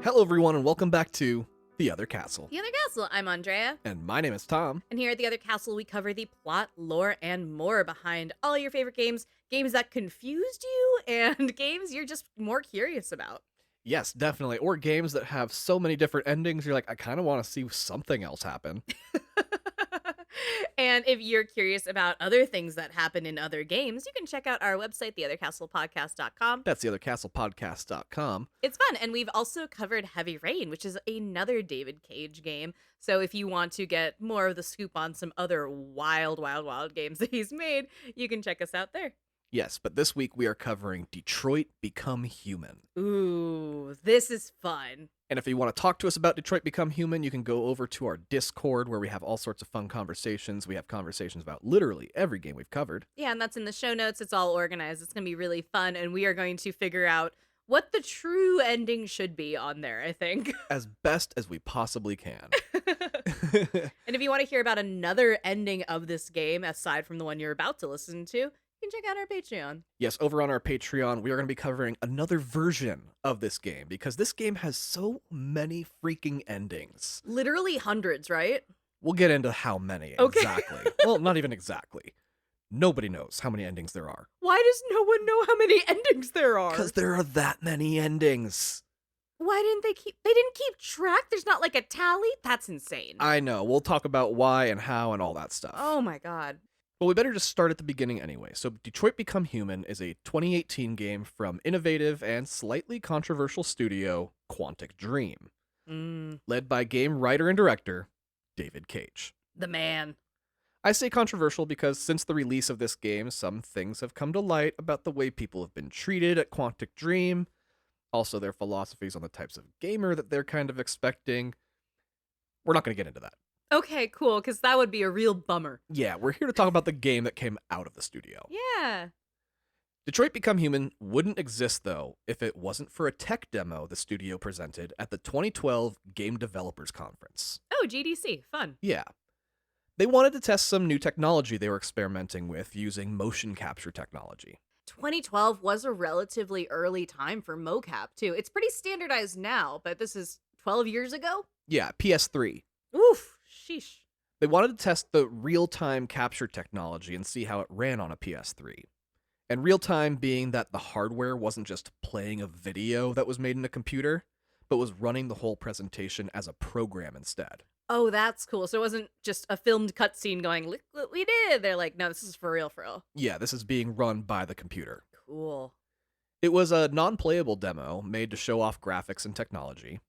Hello, everyone, and welcome back to The Other Castle. The Other Castle. I'm Andrea. And my name is Tom. And here at The Other Castle, we cover the plot, lore, and more behind all your favorite games, games that confused you, and games you're just more curious about. Yes, definitely. Or games that have so many different endings, you're like, I kind of want to see something else happen. And if you're curious about other things that happen in other games, you can check out our website, theothercastlepodcast.com. That's theothercastlepodcast.com. It's fun. And we've also covered Heavy Rain, which is another David Cage game. So if you want to get more of the scoop on some other wild games that he's made, you can check us out there. Yes, but this week we are covering Detroit Become Human. Ooh, this is fun. And if you want to talk to us about Detroit Become Human, you can go over to our Discord where we have all sorts of fun conversations. We have conversations about literally every game we've covered. Yeah, and that's in the show notes. It's all organized. It's going to be really fun, and we are going to figure out what the true ending should be on there, I think. As best as we possibly can. And if you want to hear about another ending of this game, aside from the one you're about to listen to, you can check out our Patreon. Yes, over on our Patreon, we are going to be covering another version of this game because this game has so many freaking endings. Literally hundreds, right? We'll get into how many exactly. Well, not even exactly. Nobody knows how many endings there are. Why does no one know how many endings there are? Because there are that many endings. Why didn't they didn't keep track? There's not like a tally? That's insane. I know. We'll talk about why and how and all that stuff. Oh my god. Well, we better just start at the beginning anyway. So Detroit Become Human is a 2018 game from innovative and slightly controversial studio Quantic Dream, led by game writer and director David Cage. The man. I say controversial because since the release of this game, some things have come to light about the way people have been treated at Quantic Dream, also their philosophies on the types of gamer that they're kind of expecting. We're not going to get into that. Okay, cool, because that would be a real bummer. Yeah, we're here to talk about the game that came out of the studio. Yeah. Detroit Become Human wouldn't exist, though, if it wasn't for a tech demo the studio presented at the 2012 Game Developers Conference. Oh, GDC. Fun. Yeah. They wanted to test some new technology they were experimenting with using motion capture technology. 2012 was a relatively early time for mocap, too. It's pretty standardized now, but this is 12 years ago? Yeah, PS3. Oof. Sheesh. They wanted to test the real-time capture technology and see how it ran on a PS3. And real-time being that the hardware wasn't just playing a video that was made in a computer, but was running the whole presentation as a program instead. Oh, that's cool. So it wasn't just a filmed cutscene going, look what we did. They're like, no, this is for real, for real. Yeah, this is being run by the computer. Cool. It was a non-playable demo made to show off graphics and technology.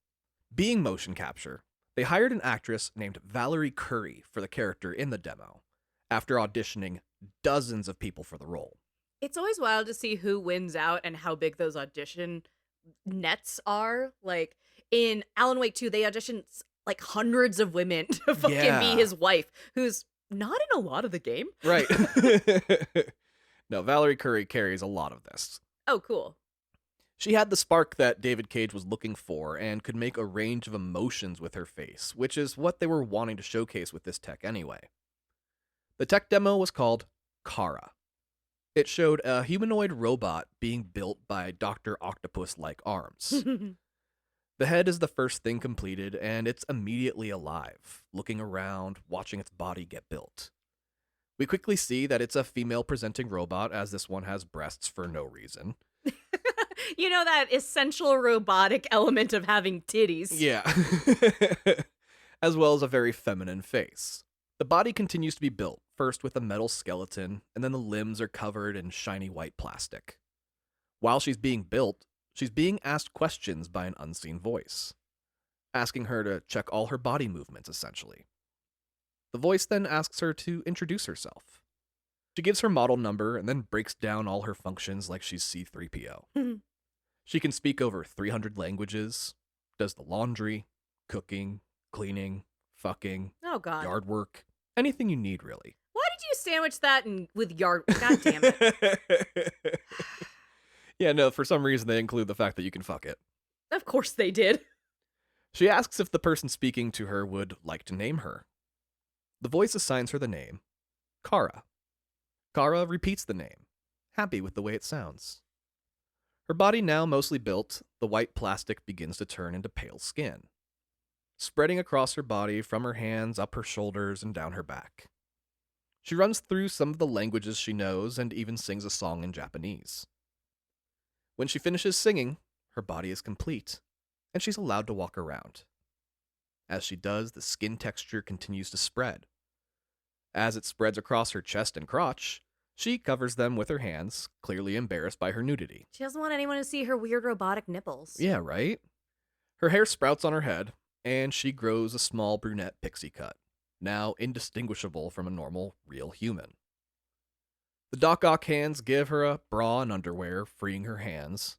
Being motion capture, they hired an actress named Valerie Curry for the character in the demo, after auditioning dozens of people for the role. It's always wild to see who wins out and how big those audition nets are. Like, in Alan Wake 2, they auditioned like hundreds of women to fucking be his wife, who's not in a lot of the game. Right. No, Valerie Curry carries a lot of this. Oh, cool. She had the spark that David Cage was looking for and could make a range of emotions with her face, which is what they were wanting to showcase with this tech anyway. The tech demo was called Kara. It showed a humanoid robot being built by Dr. Octopus-like arms. The head is the first thing completed, and it's immediately alive, looking around, watching its body get built. We quickly see that it's a female-presenting robot, as this one has breasts for no reason. You know, that essential robotic element of having titties. Yeah. As well as a very feminine face. The body continues to be built, first with a metal skeleton, and then the limbs are covered in shiny white plastic. While she's being built, she's being asked questions by an unseen voice, asking her to check all her body movements, essentially. The voice then asks her to introduce herself. She gives her model number and then breaks down all her functions like she's C-3PO. She can speak over 300 languages, does the laundry, cooking, cleaning, fucking, Oh, God. yard work, anything you need, really. Why did you sandwich that with yard? God damn it. Yeah, no, for some reason they include the fact that you can fuck it. Of course they did. She asks if the person speaking to her would like to name her. The voice assigns her the name, Kara. Kara repeats the name, happy with the way it sounds. Her body now mostly built, the white plastic begins to turn into pale skin, spreading across her body from her hands up her shoulders and down her back. She runs through some of the languages she knows and even sings a song in Japanese. When she finishes singing, her body is complete, and she's allowed to walk around. As she does, the skin texture continues to spread. As it spreads across her chest and crotch, she covers them with her hands, clearly embarrassed by her nudity. She doesn't want anyone to see her weird robotic nipples. Yeah, right? Her hair sprouts on her head, and she grows a small brunette pixie cut, now indistinguishable from a normal, real human. The Doc Ock hands give her a bra and underwear, freeing her hands,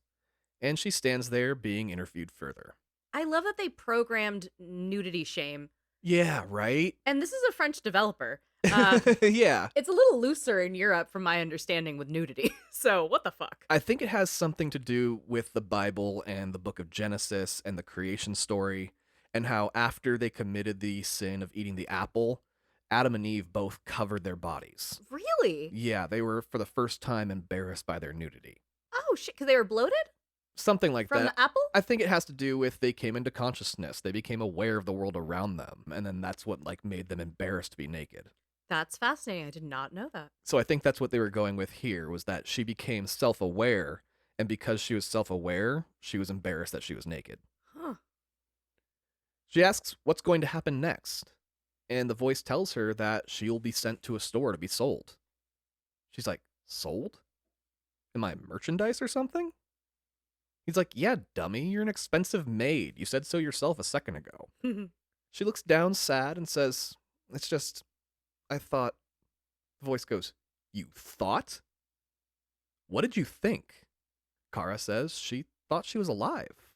and she stands there being interviewed further. I love that they programmed nudity shame. Yeah, right? And this is a French developer. Yeah. It's a little looser in Europe, from my understanding, with nudity. So, what the fuck? I think it has something to do with the Bible and the book of Genesis and the creation story, and how after they committed the sin of eating the apple, Adam and Eve both covered their bodies. Really? Yeah, they were for the first time embarrassed by their nudity. Oh, shit, because they were bloated? Something like From that. the apple? I think it has to do with they came into consciousness. They became aware of the world around them, and then that's what made them embarrassed to be naked. That's fascinating. I did not know that. So I think that's what they were going with here, was that she became self-aware, and because she was self-aware, she was embarrassed that she was naked. Huh. She asks what's going to happen next, and the voice tells her that she'll be sent to a store to be sold. She's like, sold? Am I merchandise or something? He's like, yeah, dummy, you're an expensive maid. You said so yourself a second ago. She looks down sad and says, it's just, I thought. The voice goes, you thought? What did you think? Kara says she thought she was alive.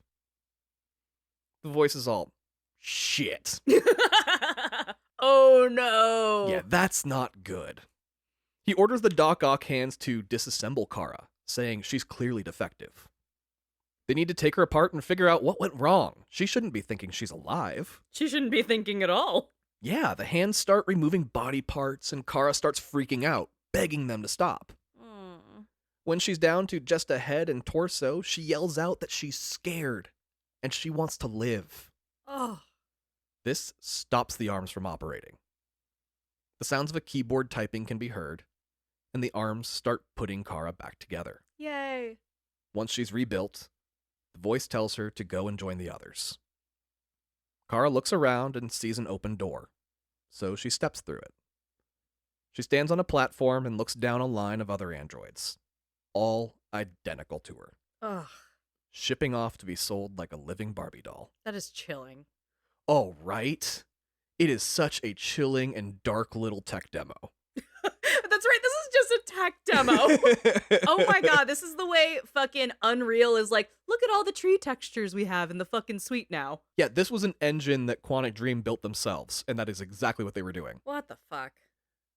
The voice is all, shit. Oh no. Yeah, that's not good. He orders the Doc Ock hands to disassemble Kara, saying she's clearly defective. They need to take her apart and figure out what went wrong. She shouldn't be thinking she's alive. She shouldn't be thinking at all. Yeah, the hands start removing body parts, and Kara starts freaking out, begging them to stop. When she's down to just a head and torso, she yells out that she's scared, and she wants to live. Oh. This stops the arms from operating. The sounds of a keyboard typing can be heard, and the arms start putting Kara back together. Yay. Once she's rebuilt, the voice tells her to go and join the others. Kara looks around and sees an open door, so she steps through it. She stands on a platform and looks down a line of other androids, all identical to her, Ugh. shipping off to be sold like a living Barbie doll. That is chilling. Oh, right? It is such a chilling and dark little tech demo. That's right. This is just a tech demo. Oh my god, this is the way fucking Unreal is like, look at all the tree textures we have in the fucking suite now. Yeah, this was an engine that Quantic Dream built themselves, and that is exactly what they were doing. What the fuck?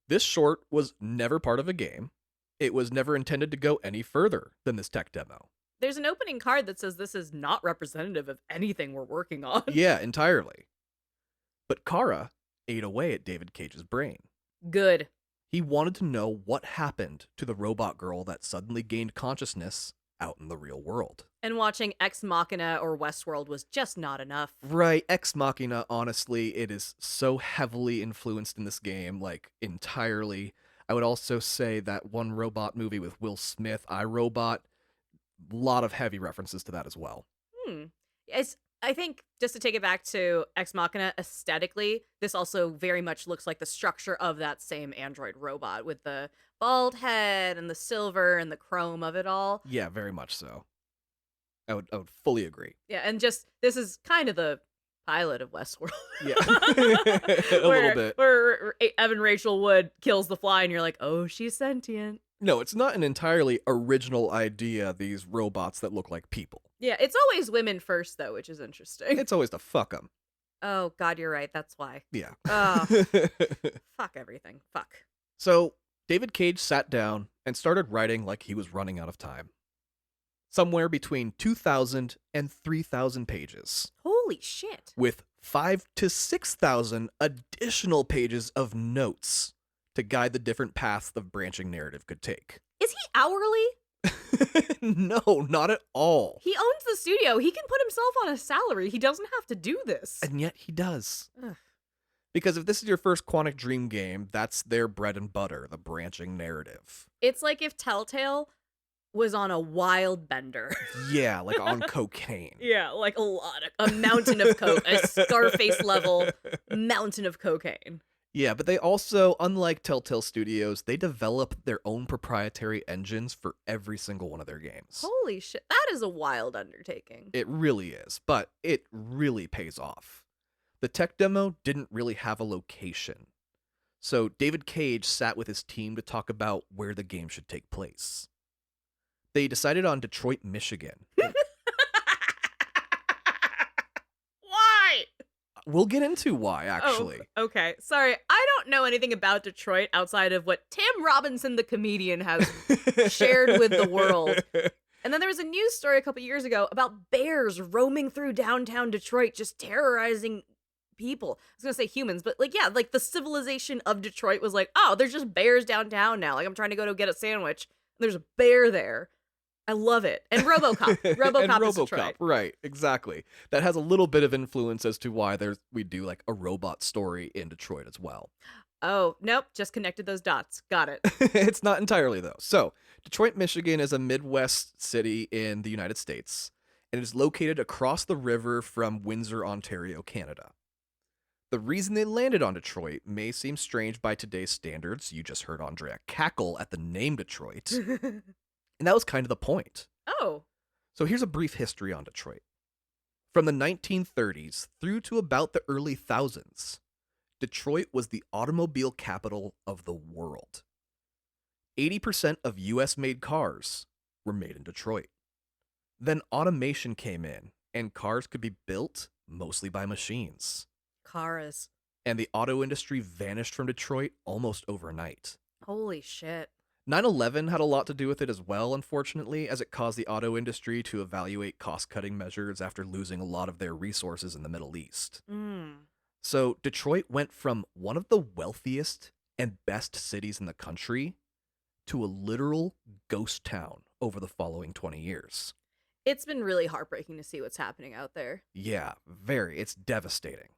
This short was never part of a game. It was never intended to go any further than this tech demo. There's an opening card that says this is not representative of anything we're working on. Yeah, entirely. But Kara ate away at David Cage's brain. Good. He wanted to know what happened to the robot girl that suddenly gained consciousness out in the real world. And watching Ex Machina or Westworld was just not enough. Right, Ex Machina, honestly, it is so heavily influenced in this game, entirely. I would also say that one robot movie with Will Smith, iRobot, a lot of heavy references to that as well. I think, just to take it back to Ex Machina, aesthetically, this also very much looks like the structure of that same android robot with the bald head and the silver and the chrome of it all. Yeah, very much so. I would fully agree. Yeah, and just, this is kind of the pilot of Westworld. Yeah, a little bit. Where Evan Rachel Wood kills the fly and you're like, oh, she's sentient. No, it's not an entirely original idea, these robots that look like people. Yeah, it's always women first, though, which is interesting. It's always to fuck them. Oh, God, you're right. That's why. Yeah. Fuck everything. Fuck. So, David Cage sat down and started writing like he was running out of time. Somewhere between 2,000 and 3,000 pages. Holy shit. With 5,000 to 6,000 additional pages of notes to guide the different paths the branching narrative could take. Is he hourly? No, not at all. He owns the studio. He can put himself on a salary. He doesn't have to do this. And yet he does. Ugh. Because if this is your first Quantic Dream game, that's their bread and butter, the branching narrative. It's like if Telltale was on a wild bender. Yeah, like on cocaine. Yeah, like a mountain of coke, a Scarface level mountain of cocaine. Yeah, but they also, unlike Telltale Studios, they develop their own proprietary engines for every single one of their games. Holy shit, that is a wild undertaking. It really is, but it really pays off. The tech demo didn't really have a location. So David Cage sat with his team to talk about where the game should take place. They decided on Detroit, Michigan. Why? We'll get into why, actually. Oh, okay. Sorry, I don't know anything about Detroit outside of what Tim Robinson, the comedian, has shared with the world. And then there was a news story a couple years ago about bears roaming through downtown Detroit, just terrorizing people. I was gonna say humans, but like, yeah, like the civilization of Detroit was like, oh, there's just bears downtown now. Like I'm trying to go to get a sandwich. And there's a bear there. I love it. And RoboCop. RoboCop is Detroit. Right, exactly. That has a little bit of influence as to why we do like a robot story in Detroit as well. Oh, nope, just connected those dots. Got it. It's not entirely, though. So, Detroit, Michigan is a Midwest city in the United States, and it is located across the river from Windsor, Ontario, Canada. The reason they landed on Detroit may seem strange by today's standards. You just heard Andrea cackle at the name Detroit. And that was kind of the point. Oh. So here's a brief history on Detroit. From the 1930s through to about the early thousands, Detroit was the automobile capital of the world. 80% of US-made cars were made in Detroit. Then automation came in, and cars could be built mostly by machines. Cars. And the auto industry vanished from Detroit almost overnight. Holy shit. 9/11 had a lot to do with it as well, unfortunately, as it caused the auto industry to evaluate cost-cutting measures after losing a lot of their resources in the Middle East. So Detroit went from one of the wealthiest and best cities in the country to a literal ghost town over the following 20 years. It's been really heartbreaking to see what's happening out there. Yeah, very. It's devastating.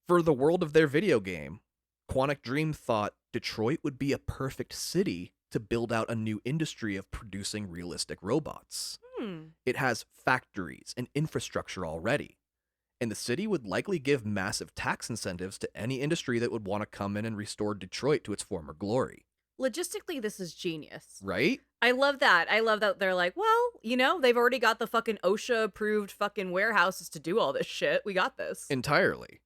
For the world of their video game, Quantic Dream thought Detroit would be a perfect city to build out a new industry of producing realistic robots. It has factories and infrastructure already, and the city would likely give massive tax incentives to any industry that would want to come in and restore Detroit to its former glory. Logistically, this is genius. Right? I love that. I love that they're like, well, you know, they've already got the fucking OSHA-approved fucking warehouses to do all this shit. We got this. Entirely.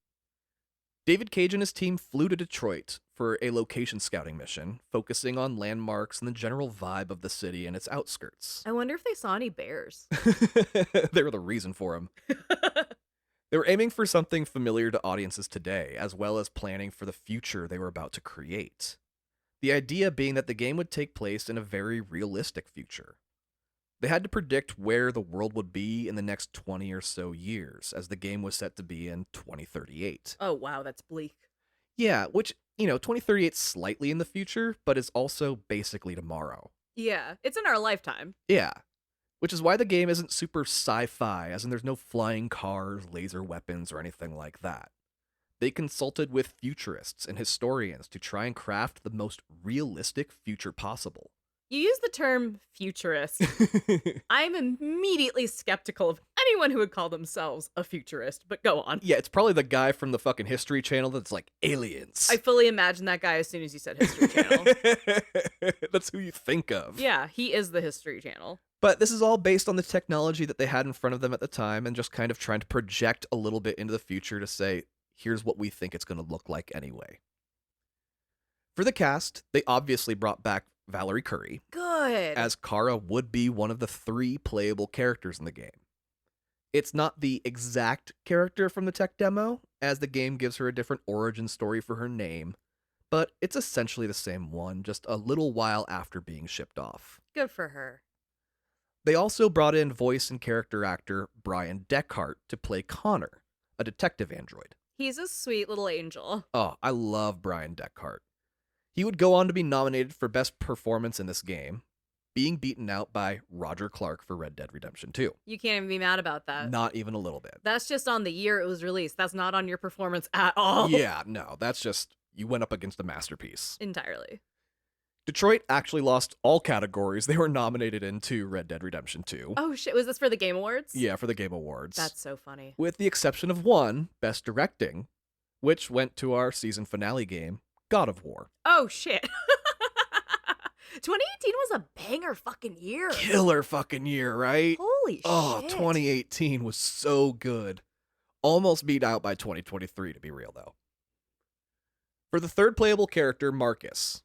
David Cage and his team flew to Detroit for a location scouting mission, focusing on landmarks and the general vibe of the city and its outskirts. I wonder if they saw any bears. They were the reason for them. They were aiming for something familiar to audiences today, as well as planning for the future they were about to create. The idea being that the game would take place in a very realistic future. They had to predict where the world would be in the next 20 or so years, as the game was set to be in 2038. Oh, wow, that's bleak. Yeah, which, 2038's slightly in the future, but is also basically tomorrow. Yeah, it's in our lifetime. Yeah, which is why the game isn't super sci-fi, as in there's no flying cars, laser weapons, or anything like that. They consulted with futurists and historians to try and craft the most realistic future possible. You use the term futurist. I'm immediately skeptical of anyone who would call themselves a futurist, but go on. Yeah, it's probably the guy from the fucking History Channel that's like, aliens. I fully imagined that guy as soon as you said History Channel. That's who you think of. Yeah, he is the History Channel. But this is all based on the technology that they had in front of them at the time and just kind of trying to project a little bit into the future to say, here's what we think it's going to look like anyway. For the cast, they obviously brought back Valerie Curry. Good. As Kara would be one of the 3 playable characters in the game. It's not the exact character from the tech demo, as the game gives her a different origin story for her name, but it's essentially the same one, just a little while after being shipped off. Good for her. They also brought in voice and character actor Brian Deckhart to play Connor, a detective android. He's a sweet little angel. Oh, I love Brian Deckhart. He would go on to be nominated for Best Performance in this game. being beaten out by Roger Clark for Red Dead Redemption 2. You can't even be mad about that. Not even a little bit. That's just on the year it was released. That's not on your performance at all. Yeah, no, that's just, you went up against a masterpiece. Entirely. Detroit actually lost all categories they were nominated into Red Dead Redemption 2. Oh shit, was this for the Game Awards? Yeah, for the Game Awards. That's so funny. With the exception of one, Best Directing, which went to our season finale game, God of War. Oh shit. 2018 was a banger fucking year. Killer fucking year, right? Holy shit. Oh, 2018 was so good. Almost beat out by 2023, to be real, though. For the third playable character, Markus.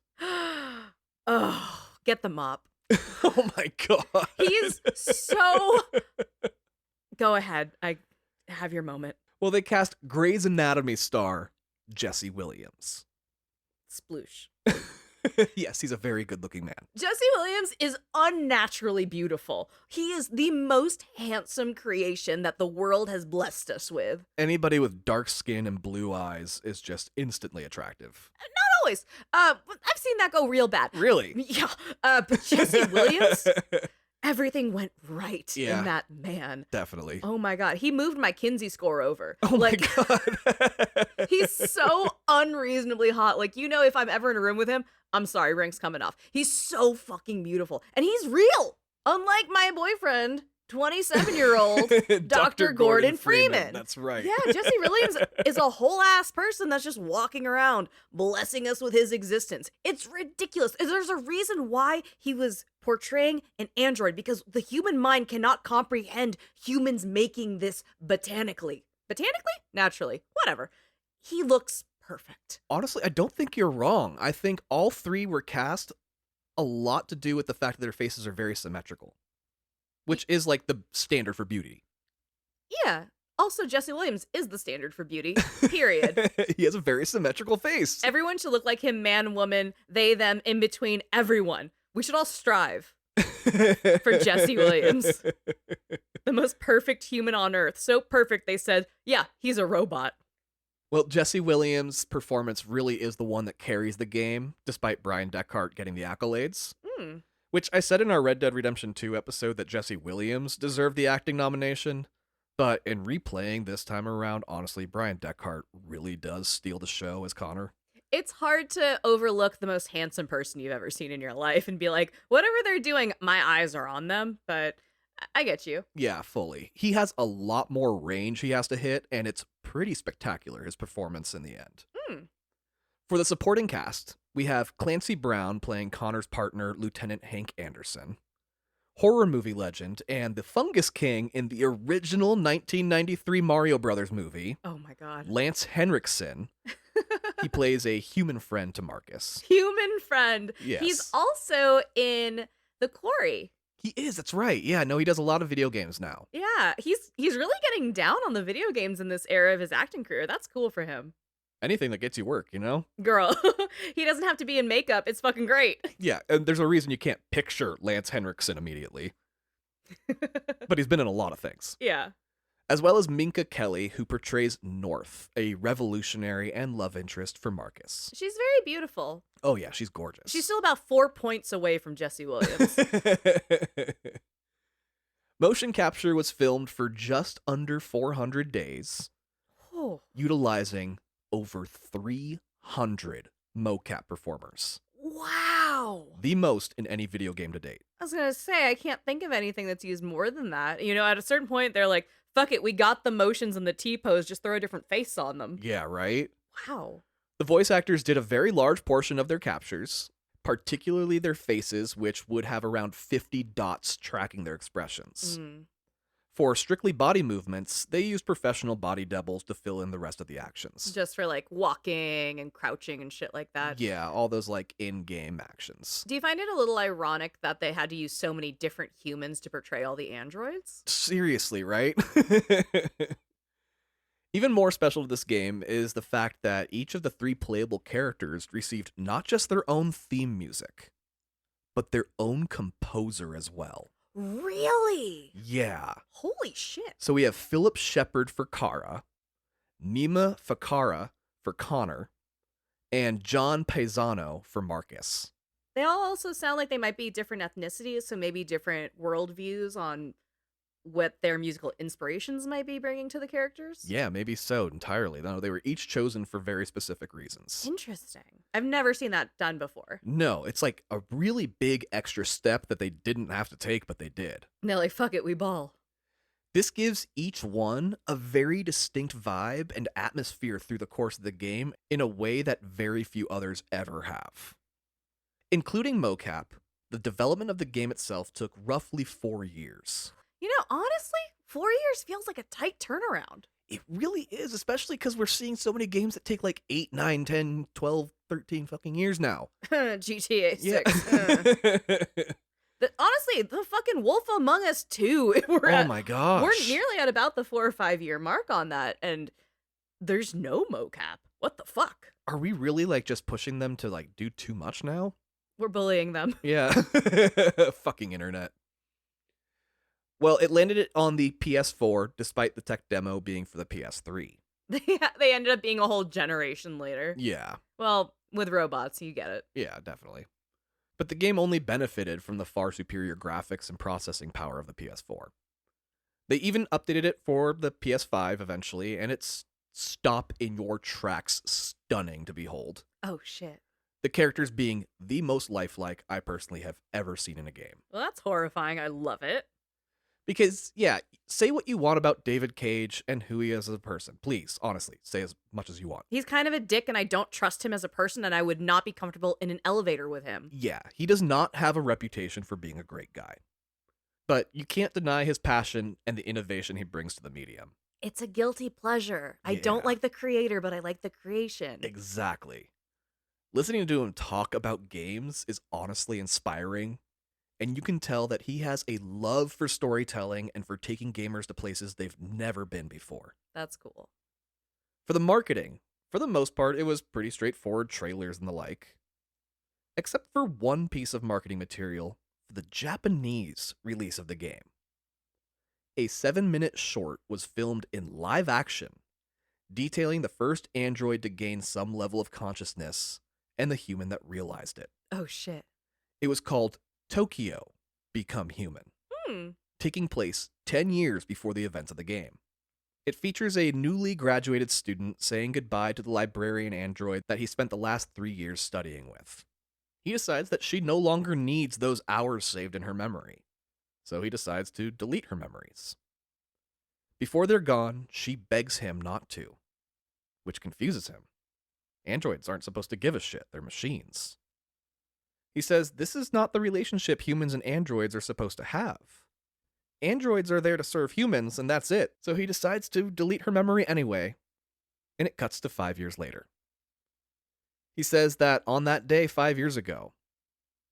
Oh, get the mop. Oh my god. He's so... Go ahead. I have your moment. Well, they cast Grey's Anatomy star Jesse Williams. Sploosh. Yes, he's a very good-looking man. Jesse Williams is unnaturally beautiful. He is the most handsome creation that the world has blessed us with. Anybody with dark skin and blue eyes is just instantly attractive. Not always. I've seen that go real bad. Really? Yeah. But Jesse Williams, everything went right Yeah. in that man. Definitely. Oh my god, he moved my Kinsey score over. Oh my god. He's so unreasonably hot. Like, you know, if I'm ever in a room with him, I'm sorry, rank's coming off. He's so fucking beautiful. And he's real. Unlike my boyfriend, 27-year-old Dr. Gordon Freeman. That's right. Yeah, Jesse Williams is a whole ass person that's just walking around blessing us with his existence. It's ridiculous. There's a reason why he was portraying an android, because the human mind cannot comprehend humans making this botanically. Botanically? Naturally. Whatever. He looks perfect. Honestly, I don't think you're wrong. I think all three were cast a lot to do with the fact that their faces are very symmetrical, which is like the standard for beauty. Yeah. Also, Jesse Williams is the standard for beauty, period. He has a very symmetrical face. Everyone should look like him, man, woman, they, them, in between, everyone. We should all strive for Jesse Williams. The most perfect human on earth. So perfect, they said, yeah, he's a robot. Well, Jesse Williams' performance really is the one that carries the game, despite Brian Deckhart getting the accolades. Which I said in our Red Dead Redemption 2 episode that Jesse Williams deserved the acting nomination, but in replaying this time around, honestly, Brian Deckhart really does steal the show as Connor. It's hard to overlook the most handsome person you've ever seen in your life and be like, whatever they're doing, my eyes are on them, but I get you. Yeah, fully. He has a lot more range he has to hit, and it's pretty spectacular, his performance in the end. For the supporting cast, we have Clancy Brown playing Connor's partner, Lieutenant Hank Anderson, horror movie legend, and the Fungus King in the original 1993 Mario Brothers movie. Oh my god. Lance Henriksen. He plays a human friend to Markus. Human friend. Yes. He's also in The Quarry. He is, that's right. Yeah, no, he does a lot of video games now. Yeah, he's really getting down on the video games in this era of his acting career. That's cool for him. Anything that gets you work, you know? Girl, he doesn't have to be in makeup. It's fucking great. Yeah, and there's a reason you can't picture Lance Henriksen immediately. But he's been in a lot of things. Yeah. As well as Minka Kelly, who portrays North, a revolutionary and love interest for Markus. She's very beautiful. Oh yeah, she's gorgeous. She's still about 4 points away from Jesse Williams. Motion capture was filmed for just under 400 days, utilizing over 300 mocap performers. Wow. The most in any video game to date. I was going to say, I can't think of anything that's used more than that. You know, at a certain point, they're like, fuck it, we got the motions and the T-pose, just throw a different face on them. Yeah, right? Wow. The voice actors did a very large portion of their captures, particularly their faces, which would have around 50 dots tracking their expressions. For strictly body movements, they used professional body doubles to fill in the rest of the actions. Just for like walking and crouching and shit like that. Yeah, all those like in-game actions. Do you find it a little ironic that they had to use so many different humans to portray all the androids? Seriously, right? Even more special to this game is the fact that each of the 3 playable characters received not just their own theme music, but their own composer as well. Really? Yeah. Holy shit. So we have Philip Shepard for Kara, Nima Fakara for Connor, and John Paisano for Markus. They all also sound like they might be different ethnicities, so maybe different worldviews on what their musical inspirations might be bringing to the characters. Yeah, maybe so entirely. No, they were each chosen for very specific reasons. Interesting. I've never seen that done before. No, it's like a really big extra step that they didn't have to take, but they did. And they're like, fuck it, we ball. This gives each one a very distinct vibe and atmosphere through the course of the game in a way that very few others ever have. Including mocap, the development of the game itself took roughly 4 years. You know, honestly, 4 years feels like a tight turnaround. It really is, especially because we're seeing so many games that take like 8, 9, 10, 12, 13 fucking years now. GTA 6. Yeah. Honestly, the fucking Wolf Among Us 2. My gosh. We're nearly at about the 4 or 5 year mark on that, and there's no mocap. What the fuck? Are we really like just pushing them to like do too much now? We're bullying them. Yeah. Fucking internet. Well, it landed it on the PS4 despite the tech demo being for the PS3. They ended up being a whole generation later. Yeah. Well, with robots, you get it. Yeah, definitely. But the game only benefited from the far superior graphics and processing power of the PS4. They even updated it for the PS5 eventually, and it's stop in your tracks stunning to behold. Oh, shit. The characters being the most lifelike I personally have ever seen in a game. Well, that's horrifying. I love it. Because, yeah, say what you want about David Cage and who he is as a person. Please, honestly, say as much as you want. He's kind of a dick, and I don't trust him as a person, and I would not be comfortable in an elevator with him. Yeah, he does not have a reputation for being a great guy. But you can't deny his passion and the innovation he brings to the medium. It's a guilty pleasure. I don't like the creator, but I like the creation. Exactly. Listening to him talk about games is honestly inspiring, and you can tell that he has a love for storytelling and for taking gamers to places they've never been before. That's cool. For the marketing, for the most part, it was pretty straightforward trailers and the like. Except for one piece of marketing material for the Japanese release of the game. A 7-minute short was filmed in live action, detailing the first android to gain some level of consciousness and the human that realized it. Oh, shit. It was called Tokyo Become Human, taking place 10 years before the events of the game. It features a newly graduated student saying goodbye to the librarian android that he spent the last 3 years studying with. He decides that she no longer needs those hours saved in her memory, so he decides to delete her memories. Before they're gone, she begs him not to, which confuses him. Androids aren't supposed to give a shit, they're machines. He says this is not the relationship humans and androids are supposed to have. Androids are there to serve humans, and that's it. So he decides to delete her memory anyway, and it cuts to 5 years later. He says that on that day 5 years ago,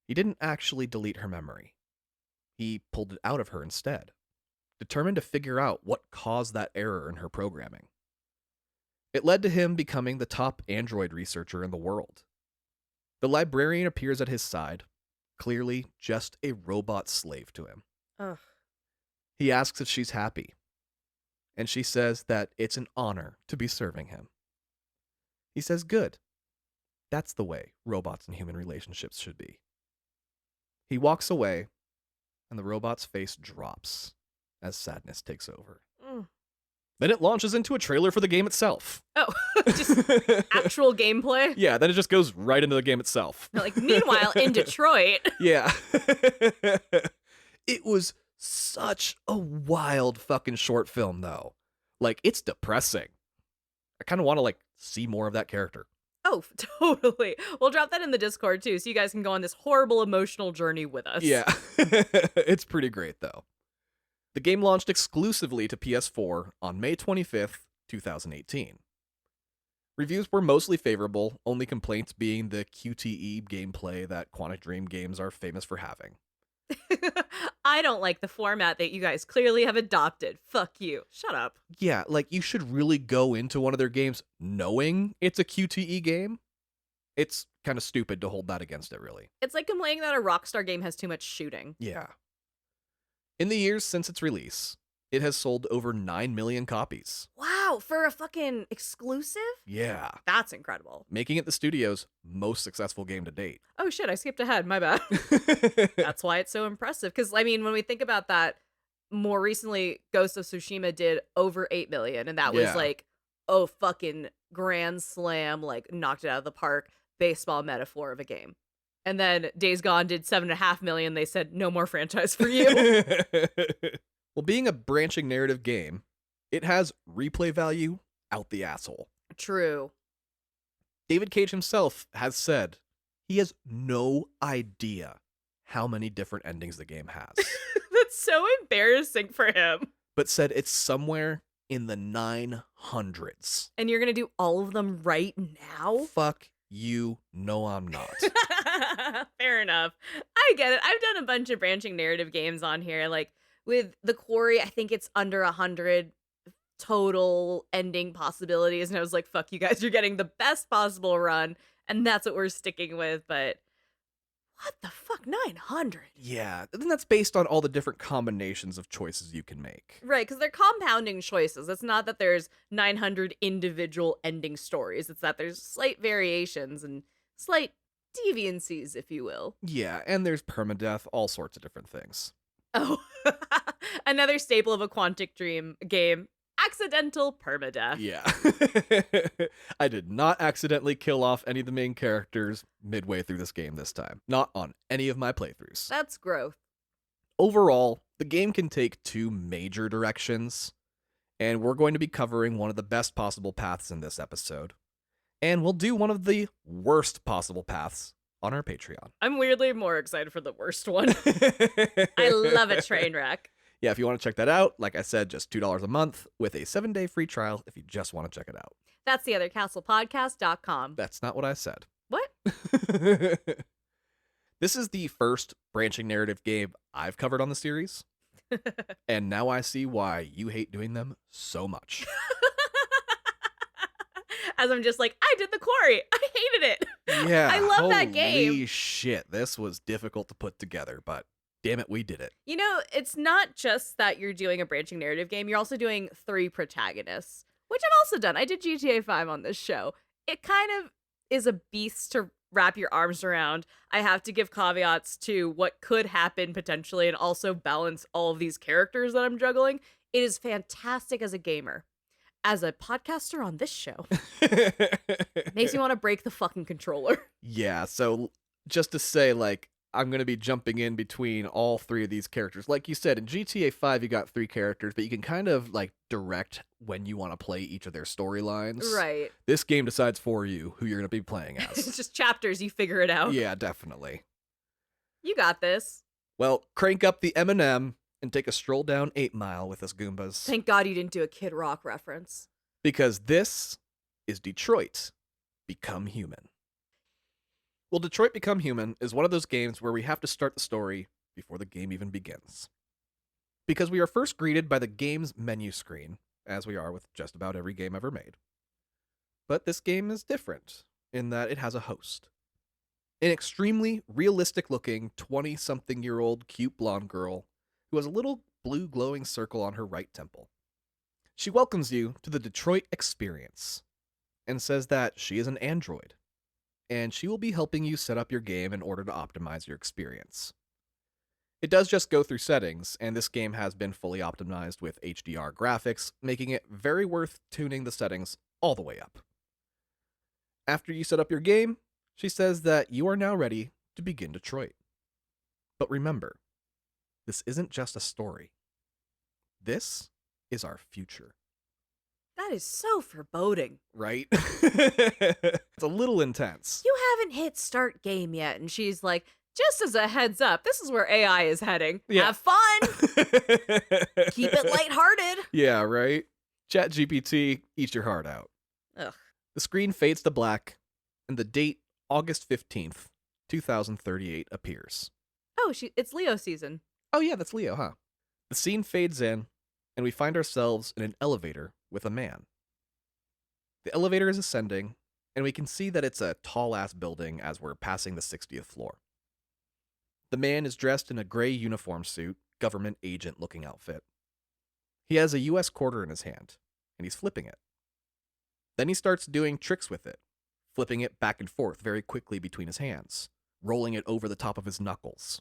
he didn't actually delete her memory. He pulled it out of her instead, determined to figure out what caused that error in her programming. It led to him becoming the top android researcher in the world. The librarian appears at his side, clearly just a robot slave to him. Ugh. He asks if she's happy, and she says that it's an honor to be serving him. He says, good. That's the way robots and human relationships should be. He walks away, and the robot's face drops as sadness takes over. Then it launches into a trailer for the game itself. Oh, just actual gameplay? Yeah, then it just goes right into the game itself. Like, meanwhile, in Detroit. Yeah. It was such a wild fucking short film, though. Like, it's depressing. I kind of want to, like, see more of that character. Oh, totally. We'll drop that in the Discord, too, so you guys can go on this horrible emotional journey with us. Yeah. It's pretty great, though. The game launched exclusively to PS4 on May 25th, 2018. Reviews were mostly favorable, only complaints being the QTE gameplay that Quantic Dream games are famous for having. I don't like the format that you guys clearly have adopted. Fuck you. Shut up. Yeah, like, you should really go into one of their games knowing it's a QTE game. It's kind of stupid to hold that against it, really. It's like complaining that a Rockstar game has too much shooting. Yeah. In the years since its release, it has sold over 9 million copies. Wow. Wow, for a fucking exclusive? Yeah. That's incredible. Making it the studio's most successful game to date. Oh shit, I skipped ahead. My bad. That's why it's so impressive. Because, I mean, when we think about that, more recently, Ghost of Tsushima did over 8 million. And that was Yeah. like, oh, fucking grand slam, like, knocked it out of the park, baseball metaphor of a game. And then Days Gone did 7.5 million. They said, no more franchise for you. Well, being a branching narrative game, it has replay value out the asshole. True. David Cage himself has said he has no idea how many different endings the game has, That's so embarrassing for him. but said it's somewhere in the 900s. And you're going to do all of them right now? Fuck you. No, I'm not. Fair enough. I get it. I've done a bunch of branching narrative games on here. Like with The Quarry, I think it's under 100 total ending possibilities. And I was like, fuck you guys, you're getting the best possible run. And that's what we're sticking with. But what the fuck? 900? Yeah, then that's based on all the different combinations of choices you can make. Right, because they're compounding choices. It's not that there's 900 individual ending stories. It's that there's slight variations and slight deviancies, if you will. Yeah, and there's permadeath, all sorts of different things. Oh, another staple of a Quantic Dream game. Accidental permadeath. Yeah. I did not accidentally kill off any of the main characters midway through this game this time. Not on any of my playthroughs. That's growth. Overall, the game can take two major directions, and we're going to be covering one of the best possible paths in this episode. And we'll do one of the worst possible paths on our Patreon. I'm weirdly more excited for the worst one. I love a train wreck. Yeah, if you want to check that out, like I said, just $2 a month with a 7-day free trial if you just want to check it out. That's theothercastlepodcast.com. That's not what I said. What? This is the first branching narrative game I've covered on the series, and now I see why you hate doing them so much. As I'm just like, I did The Quarry. I hated it. Yeah, I love that game. Holy shit, this was difficult to put together, but damn it, we did it. You know, it's not just that you're doing a branching narrative game. You're also doing 3 protagonists, which I've also done. I did GTA 5 on this show. It kind of is a beast to wrap your arms around. I have to give caveats to what could happen potentially and also balance all of these characters that I'm juggling. It is fantastic as a gamer. As a podcaster on this show, makes me want to break the fucking controller. Yeah, so just to say, like, I'm going to be jumping in between all 3 of these characters. Like you said, in GTA 5, you got 3 characters, but you can kind of, like, direct when you want to play each of their storylines. Right. This game decides for you who you're going to be playing as. It's just chapters. You figure it out. Yeah, definitely. You got this. Well, crank up the M&M and take a stroll down 8 Mile with us Goombas. Thank God you didn't do a Kid Rock reference. Because this is Detroit Become Human. Well, Detroit Become Human is one of those games where we have to start the story before the game even begins. Because we are first greeted by the game's menu screen, as we are with just about every game ever made. But this game is different in that it has a host. An extremely realistic-looking 20-something-year-old cute blonde girl who has a little blue glowing circle on her right temple. She welcomes you to the Detroit experience and says that she is an android, and she will be helping you set up your game in order to optimize your experience. It does just go through settings, and this game has been fully optimized with HDR graphics, making it very worth tuning the settings all the way up. After you set up your game, she says that you are now ready to begin Detroit. But remember, this isn't just a story. This is our future. That is so foreboding. Right? It's a little intense. You haven't hit start game yet. And she's like, just as a heads up, this is where AI is heading. Yeah. Have fun. Keep it lighthearted. Yeah, right? ChatGPT, eat your heart out. Ugh. The screen fades to black, and the date, August 15th, 2038, appears. Oh, it's Leo season. Oh yeah, that's Leo, huh? The scene fades in, and we find ourselves in an elevator with a man. The elevator is ascending, and we can see that it's a tall-ass building as we're passing the 60th floor. The man is dressed in a gray uniform suit, government agent-looking outfit. He has a U.S. quarter in his hand, and he's flipping it. Then he starts doing tricks with it, flipping it back and forth very quickly between his hands, rolling it over the top of his knuckles,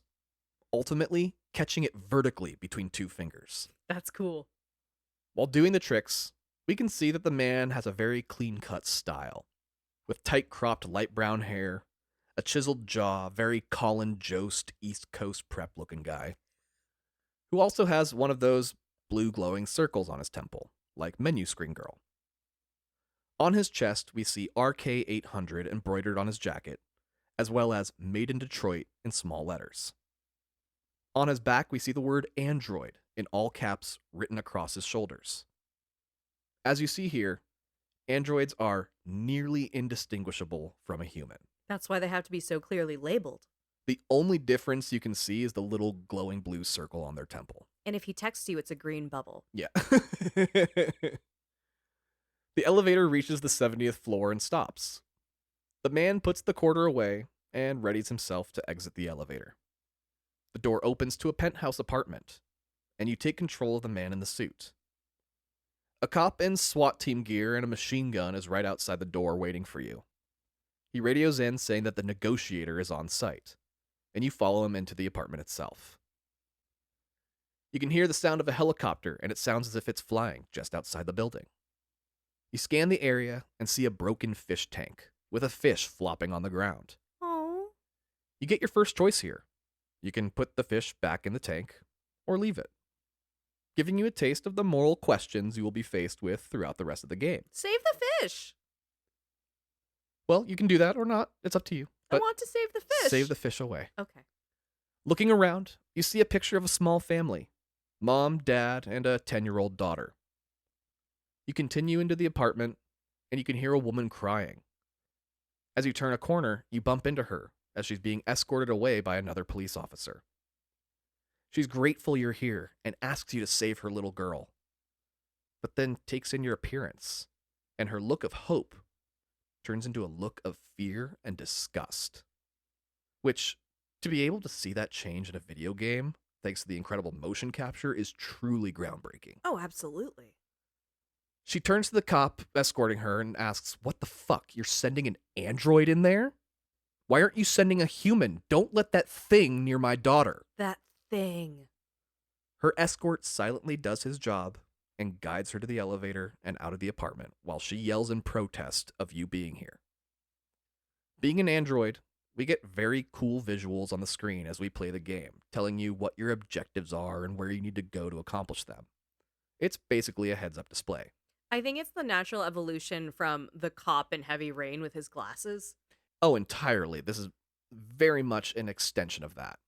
ultimately catching it vertically between two fingers. That's cool. While doing the tricks, we can see that the man has a very clean-cut style, with tight cropped light brown hair, a chiseled jaw, very Colin Jost East Coast prep looking guy, who also has one of those blue glowing circles on his temple, like Menu Screen Girl. On his chest, we see RK800 embroidered on his jacket, as well as Made in Detroit in small letters. On his back, we see the word Android in all caps written across his shoulders. As you see here, androids are nearly indistinguishable from a human. That's why they have to be so clearly labeled. The only difference you can see is the little glowing blue circle on their temple. And if he texts you, it's a green bubble. Yeah. The elevator reaches the 70th floor and stops. The man puts the quarter away and readies himself to exit the elevator. The door opens to a penthouse apartment, and you take control of the man in the suit. A cop in SWAT team gear and a machine gun is right outside the door waiting for you. He radios in saying that the negotiator is on site, and you follow him into the apartment itself. You can hear the sound of a helicopter, and it sounds as if it's flying just outside the building. You scan the area and see a broken fish tank, with a fish flopping on the ground. Oh. You get your first choice here. You can put the fish back in the tank, or leave it, giving you a taste of the moral questions you will be faced with throughout the rest of the game. Save the fish. Well, you can do that or not. It's up to you. I want to save the fish. Save the fish away. Okay. Looking around, you see a picture of a small family. Mom, dad, and a 10-year-old daughter. You continue into the apartment, and you can hear a woman crying. As you turn a corner, you bump into her as she's being escorted away by another police officer. She's grateful you're here and asks you to save her little girl, but then takes in your appearance, and her look of hope turns into a look of fear and disgust. Which, to be able to see that change in a video game, thanks to the incredible motion capture, is truly groundbreaking. Oh, absolutely. She turns to the cop escorting her and asks, "What the fuck? You're sending an android in there? Why aren't you sending a human? Don't let that thing near my daughter." That thing. Her escort silently does his job and guides her to the elevator and out of the apartment while she yells in protest of you being here. Being an android, we get very cool visuals on the screen as we play the game, telling you what your objectives are and where you need to go to accomplish them. It's basically a heads-up display. I think it's the natural evolution from the cop in Heavy Rain with his glasses. Oh, entirely. This is very much an extension of that.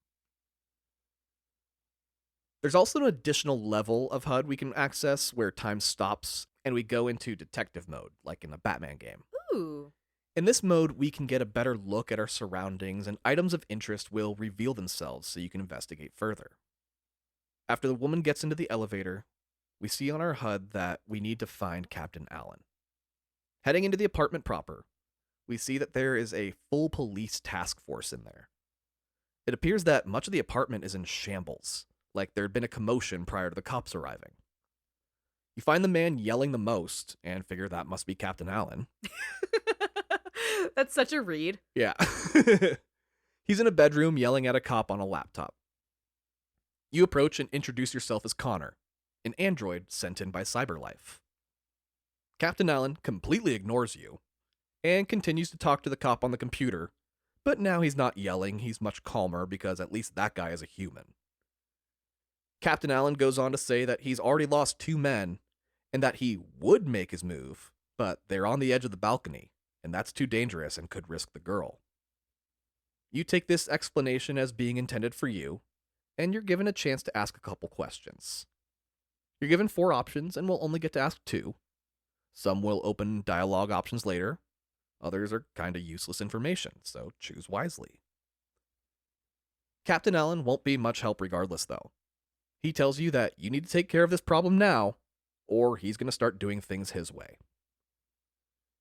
There's also an additional level of HUD we can access where time stops and we go into detective mode, like in a Batman game. Ooh. In this mode, we can get a better look at our surroundings and items of interest will reveal themselves so you can investigate further. After the woman gets into the elevator, we see on our HUD that we need to find Captain Allen. Heading into the apartment proper, we see that there is a full police task force in there. It appears that much of the apartment is in shambles, like there had been a commotion prior to the cops arriving. You find the man yelling the most, and figure that must be Captain Allen. That's such a read. Yeah. He's in a bedroom yelling at a cop on a laptop. You approach and introduce yourself as Connor, an android sent in by Cyberlife. Captain Allen completely ignores you, and continues to talk to the cop on the computer, but now he's not yelling, he's much calmer because at least that guy is a human. Captain Allen goes on to say that he's already lost 2 men, and that he would make his move, but they're on the edge of the balcony, and that's too dangerous and could risk the girl. You take this explanation as being intended for you, and you're given a chance to ask a couple questions. You're given 4 options and will only get to ask 2. Some will open dialogue options later. Others are kinda useless information, so choose wisely. Captain Allen won't be much help regardless, though. He tells you that you need to take care of this problem now, or he's going to start doing things his way.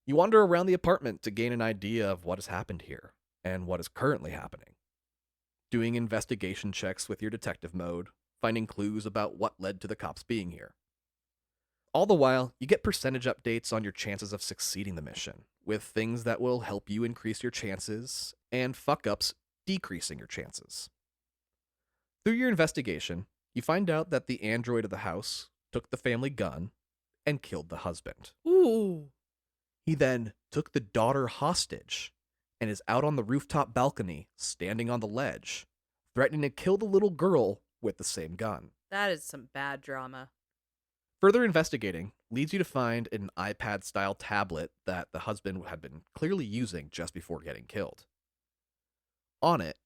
You wander around the apartment to gain an idea of what has happened here, and what is currently happening. Doing investigation checks with your detective mode, finding clues about what led to the cops being here. All the while, you get percentage updates on your chances of succeeding the mission, with things that will help you increase your chances, and fuck ups decreasing your chances. Through your investigation, you find out that the android of the house took the family gun and killed the husband. Ooh. He then took the daughter hostage and is out on the rooftop balcony, standing on the ledge, threatening to kill the little girl with the same gun. That is some bad drama. Further investigating leads you to find an iPad-style tablet that the husband had been clearly using just before getting killed. On it,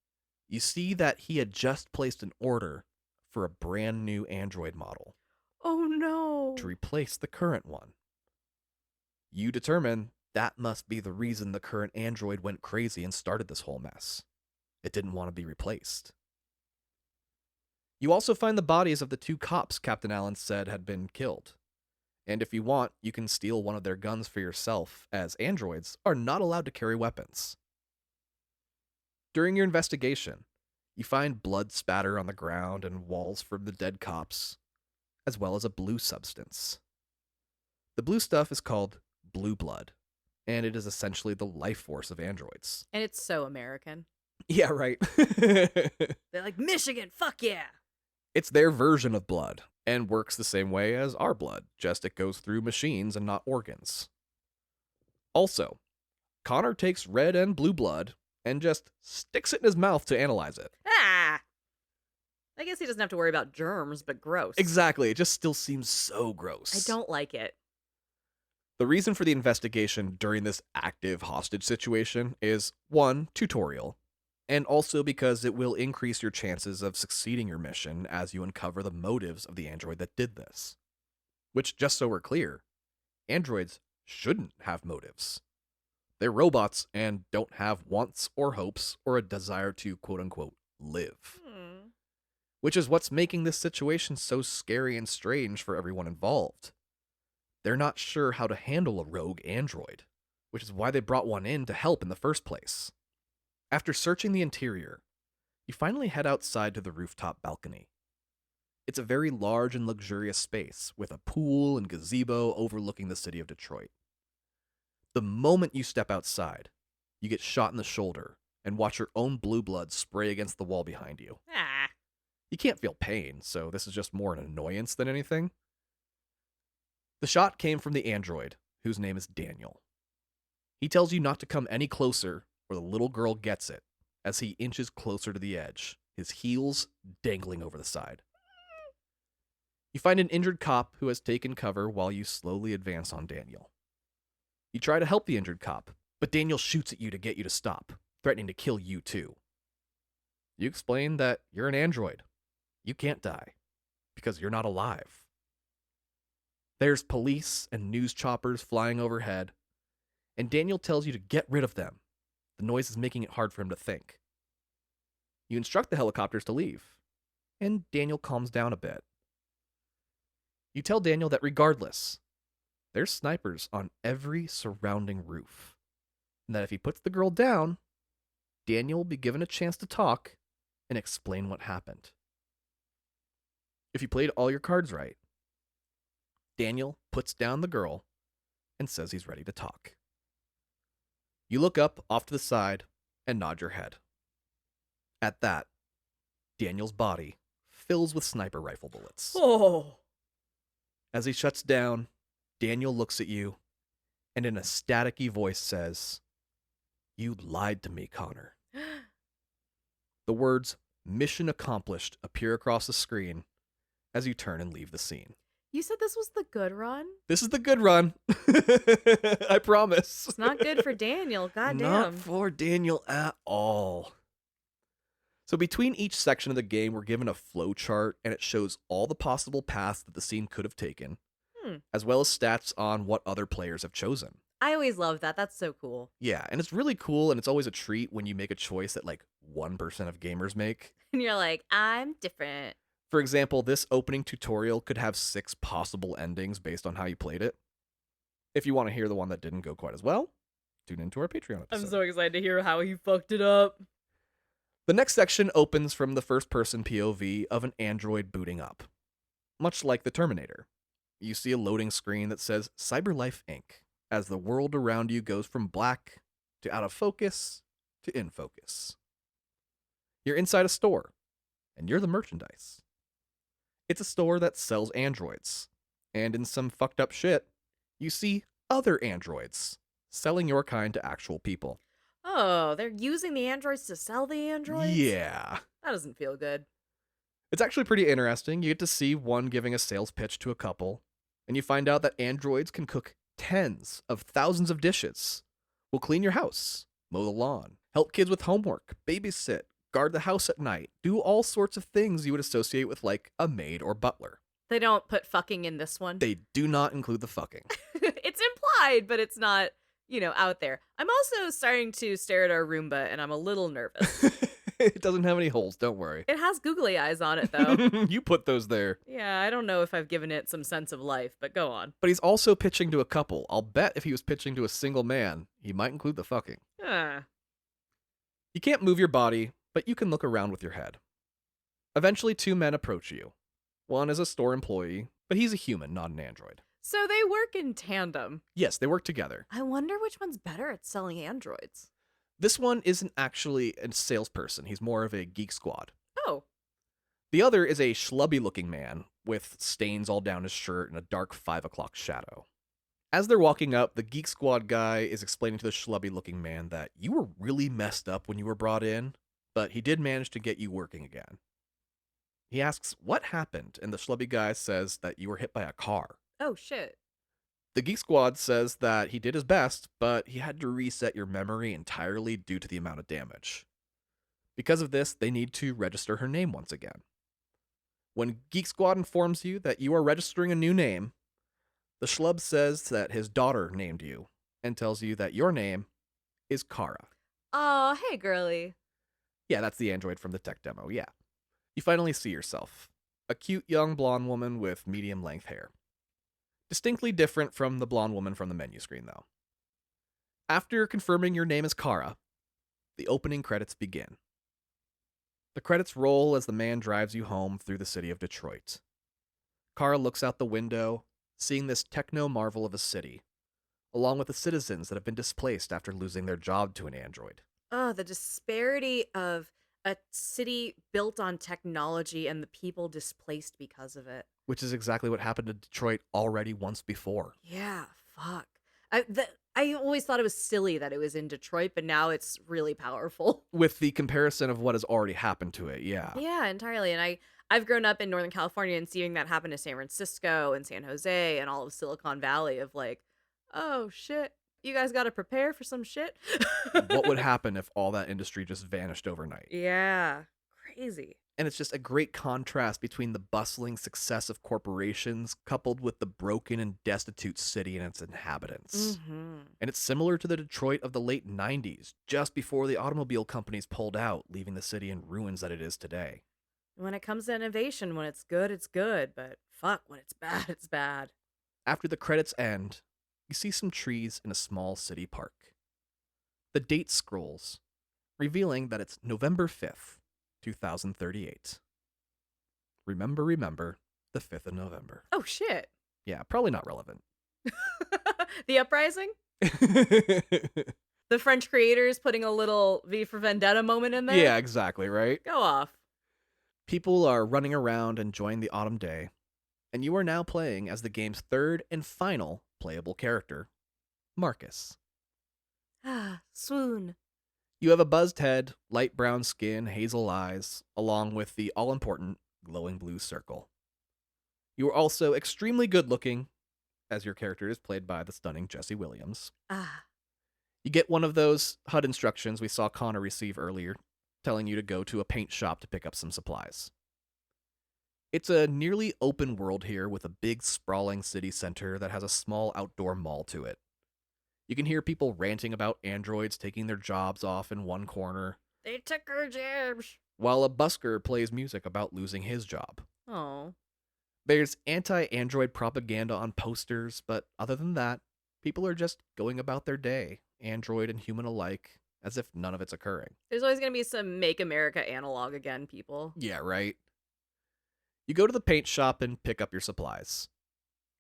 you see that he had just placed an order for a brand new Android model Oh no. to replace the current one. You determine that must be the reason the current Android went crazy and started this whole mess. It didn't want to be replaced. You also find the bodies of the 2 cops Captain Allen said had been killed. And if you want, you can steal one of their guns for yourself, as androids are not allowed to carry weapons. During your investigation, you find blood spatter on the ground and walls from the dead cops, as well as a blue substance. The blue stuff is called blue blood, and it is essentially the life force of androids. And it's so American. Yeah, right. They're like, Michigan, fuck yeah. It's their version of blood, and works the same way as our blood, just it goes through machines and not organs. Also, Connor takes red and blue blood and just sticks it in his mouth to analyze it. Ah. I guess he doesn't have to worry about germs, but gross. Exactly, it just still seems so gross. I don't like it. The reason for the investigation during this active hostage situation is 1, tutorial, and also because it will increase your chances of succeeding your mission as you uncover the motives of the android that did this. Which, just so we're clear, androids shouldn't have motives. They're robots and don't have wants or hopes or a desire to quote-unquote live. Which is what's making this situation so scary and strange for everyone involved. They're not sure how to handle a rogue android, which is why they brought one in to help in the first place. After searching the interior, you finally head outside to the rooftop balcony. It's a very large and luxurious space with a pool and gazebo overlooking the city of Detroit. The moment you step outside, you get shot in the shoulder and watch your own blue blood spray against the wall behind you. Ah. You can't feel pain, so this is just more an annoyance than anything. The shot came from the android, whose name is Daniel. He tells you not to come any closer or the little girl gets it, as he inches closer to the edge, his heels dangling over the side. You find an injured cop who has taken cover while you slowly advance on Daniel. You try to help the injured cop, but Daniel shoots at you to get you to stop, threatening to kill you too. You explain that you're an android. You can't die, because you're not alive. There's police and news choppers flying overhead, and Daniel tells you to get rid of them. The noise is making it hard for him to think. You instruct the helicopters to leave, and Daniel calms down a bit. You tell Daniel that regardless, there's snipers on every surrounding roof, and that if he puts the girl down, Daniel will be given a chance to talk and explain what happened. If you played all your cards right, Daniel puts down the girl and says he's ready to talk. You look up off to the side and nod your head. At that, Daniel's body fills with sniper rifle bullets. Oh. As he shuts down, Daniel looks at you and in a staticky voice says, "You lied to me, Connor." The words "mission accomplished" appear across the screen as you turn and leave the scene. You said this was the good run? This is the good run. I promise. It's not good for Daniel. Goddamn. Not for Daniel at all. So between each section of the game, we're given a flow chart, and it shows all the possible paths that the scene could have taken, as well as stats on what other players have chosen. I always love that. That's so cool. Yeah, and it's really cool, and it's always a treat when you make a choice that like 1% of gamers make. And you're like, I'm different. For example, this opening tutorial could have 6 possible endings based on how you played it. If you want to hear the one that didn't go quite as well, tune into our Patreon episode. I'm so excited to hear how he fucked it up. The next section opens from the first-person POV of an android booting up, much like the Terminator. You see a loading screen that says Cyberlife Inc. as the world around you goes from black to out of focus to in focus. You're inside a store, and you're the merchandise. It's a store that sells androids, and in some fucked up shit, you see other androids selling your kind to actual people. Oh, they're using the androids to sell the androids? Yeah. That doesn't feel good. It's actually pretty interesting. You get to see one giving a sales pitch to a couple, and you find out that androids can cook tens of thousands of dishes, will clean your house, mow the lawn, help kids with homework, babysit, guard the house at night, do all sorts of things you would associate with, like, a maid or butler. They don't put fucking in this one. They do not include the fucking. It's implied, but it's not, out there. I'm also starting to stare at our Roomba, and I'm a little nervous. It doesn't have any holes, don't worry. It has googly eyes on it, though. You put those there. Yeah, I don't know if I've given it some sense of life, but go on. But he's also pitching to a couple. I'll bet if he was pitching to a single man, he might include the fucking. You can't move your body, but you can look around with your head. Eventually, two men approach you. One is a store employee, but he's a human, not an android. So they work in tandem. Yes, they work together. I wonder which one's better at selling androids. This one isn't actually a salesperson. He's more of a geek squad. Oh. The other is a schlubby-looking man with stains all down his shirt and a dark 5 o'clock shadow. As they're walking up, the geek squad guy is explaining to the schlubby-looking man that you were really messed up when you were brought in, but he did manage to get you working again. He asks what happened, and the schlubby guy says that you were hit by a car. Oh, shit. The Geek Squad says that he did his best, but he had to reset your memory entirely due to the amount of damage. Because of this, they need to register her name once again. When Geek Squad informs you that you are registering a new name, the schlub says that his daughter named you, and tells you that your name is Kara. Oh, hey, girly. Yeah, that's the android from the tech demo, yeah. You finally see yourself. A cute young blonde woman with medium-length hair. Distinctly different from the blonde woman from the menu screen, though. After confirming your name is Kara, the opening credits begin. The credits roll as the man drives you home through the city of Detroit. Kara looks out the window, seeing this techno marvel of a city, along with the citizens that have been displaced after losing their job to an android. Oh, the disparity of a city built on technology and the people displaced because of it. Which is exactly what happened to Detroit already once before. Yeah, fuck. I always thought it was silly that it was in Detroit, but now it's really powerful. With the comparison of what has already happened to it, yeah. Yeah, entirely. And I've grown up in Northern California and seeing that happen to San Francisco and San Jose and all of Silicon Valley of like, oh shit, you guys got to prepare for some shit. What would happen if all that industry just vanished overnight? Yeah, crazy. And it's just a great contrast between the bustling success of corporations coupled with the broken and destitute city and its inhabitants. Mm-hmm. And it's similar to the Detroit of the late 90s, just before the automobile companies pulled out, leaving the city in ruins that it is today. When it comes to innovation, when it's good, it's good. But fuck, when it's bad, it's bad. After the credits end, you see some trees in a small city park. The date scrolls, revealing that it's November 5th. 2038. Remember, the 5th of November. Oh, shit. Yeah, probably not relevant. The Uprising? The French creators putting a little V for Vendetta moment in there? Yeah, exactly, right? Go off. People are running around enjoying the autumn day, and you are now playing as the game's third and final playable character, Markus. Ah, swoon. You have a buzzed head, light brown skin, hazel eyes, along with the all-important glowing blue circle. You are also extremely good-looking, as your character is played by the stunning Jesse Williams. Ah. You get one of those HUD instructions we saw Connor receive earlier, telling you to go to a paint shop to pick up some supplies. It's a nearly open world here with a big sprawling city center that has a small outdoor mall to it. You can hear people ranting about androids taking their jobs off in one corner. They took our jobs. While a busker plays music about losing his job. Oh. There's anti-android propaganda on posters, but other than that, people are just going about their day, android and human alike, as if none of it's occurring. There's always going to be some Make America analog again, people. Yeah, right? You go to the paint shop and pick up your supplies.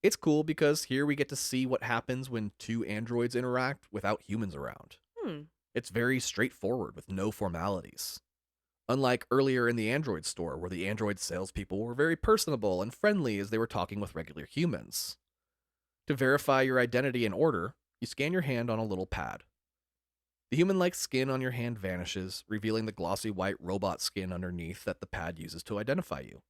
It's cool because here we get to see what happens when two androids interact without humans around. Hmm. It's very straightforward with no formalities. Unlike earlier in the Android store, where the Android salespeople were very personable and friendly as they were talking with regular humans. To verify your identity and order, you scan your hand on a little pad. The human like skin on your hand vanishes, revealing the glossy white robot skin underneath that the pad uses to identify you.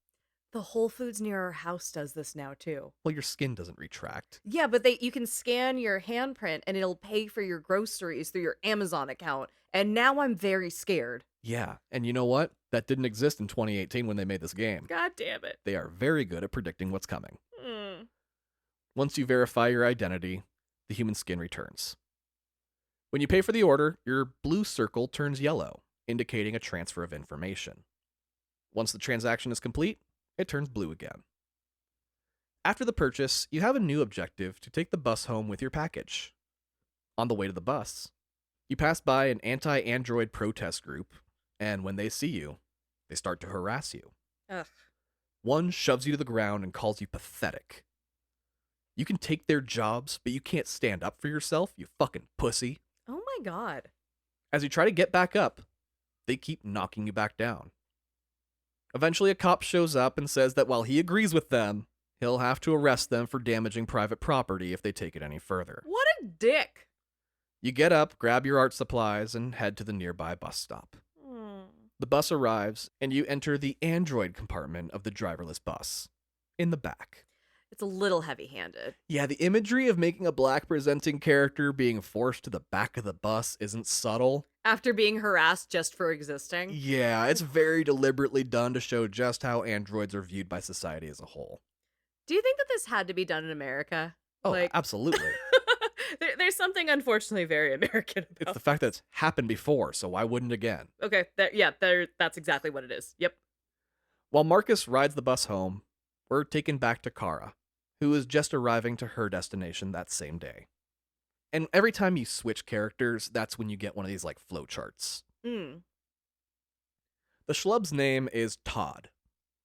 The Whole Foods near our house does this now too. Well, your skin doesn't retract. Yeah, but you can scan your handprint and it'll pay for your groceries through your Amazon account. And now I'm very scared. Yeah, and you know what? That didn't exist in 2018 when they made this game. God damn it. They are very good at predicting what's coming. Mm. Once you verify your identity, the human skin returns. When you pay for the order, your blue circle turns yellow, indicating a transfer of information. Once the transaction is complete, it turns blue again. After the purchase, you have a new objective to take the bus home with your package. On the way to the bus, you pass by an anti-android protest group, and when they see you, they start to harass you. Ugh. One shoves you to the ground and calls you pathetic. You can take their jobs, but you can't stand up for yourself, you fucking pussy. Oh my god. As you try to get back up, they keep knocking you back down. Eventually, a cop shows up and says that while he agrees with them, he'll have to arrest them for damaging private property if they take it any further. What a dick. You get up, grab your art supplies, and head to the nearby bus stop. The bus arrives, and you enter the android compartment of the driverless bus, in the back. It's a little heavy-handed. Yeah, the imagery of making a black-presenting character being forced to the back of the bus isn't subtle. After being harassed just for existing. Yeah, it's very deliberately done to show just how androids are viewed by society as a whole. Do you think that this had to be done in America? Oh, absolutely. There's something unfortunately very American about It's the fact that it's happened before, so why wouldn't again? Okay, that's exactly what it is. Yep. While Markus rides the bus home, we're taken back to Kara, who is just arriving to her destination that same day. And every time you switch characters, that's when you get one of these, like, flowcharts. Mm. The schlub's name is Todd,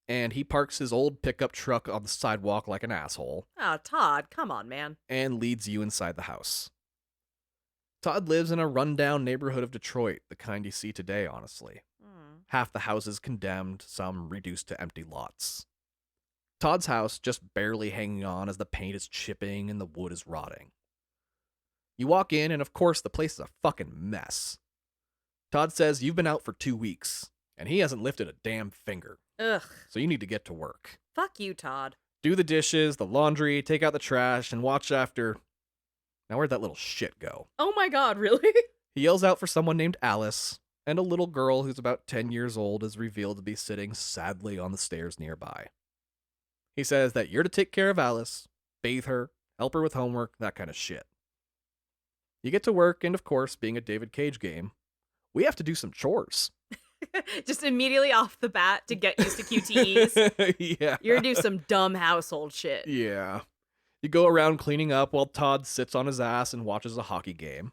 and he parks his old pickup truck on the sidewalk like an asshole. Oh, Todd, come on, man. And leads you inside the house. Todd lives in a rundown neighborhood of Detroit, the kind you see today, honestly. Half the houses condemned, some reduced to empty lots. Todd's house just barely hanging on as the paint is chipping and the wood is rotting. You walk in, and of course, the place is a fucking mess. Todd says you've been out for 2 weeks, and he hasn't lifted a damn finger. Ugh. So you need to get to work. Fuck you, Todd. Do the dishes, the laundry, take out the trash, and watch after... Now where'd that little shit go? Oh my god, really? He yells out for someone named Alice, and a little girl who's about 10 years old is revealed to be sitting sadly on the stairs nearby. He says that you're to take care of Alice, bathe her, help her with homework, that kind of shit. You get to work, and of course, being a David Cage game, we have to do some chores. Just immediately off the bat to get used to QTEs. Yeah. You're gonna do some dumb household shit. Yeah. You go around cleaning up while Todd sits on his ass and watches a hockey game.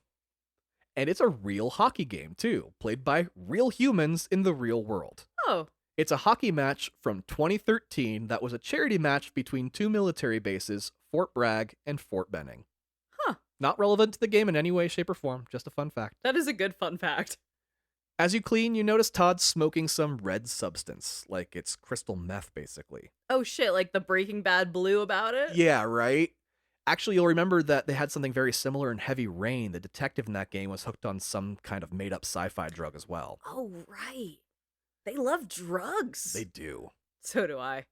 And it's a real hockey game, too, played by real humans in the real world. Oh. It's a hockey match from 2013 that was a charity match between two military bases, Fort Bragg and Fort Benning. Huh. Not relevant to the game in any way, shape, or form, just a fun fact. That is a good fun fact. As you clean, you notice Todd smoking some red substance, like it's crystal meth, basically. Oh shit, like the Breaking Bad blue about it? Yeah, right? Actually, you'll remember that they had something very similar in Heavy Rain. The detective in that game was hooked on some kind of made-up sci-fi drug as well. Oh, right. They love drugs. They do. So do I.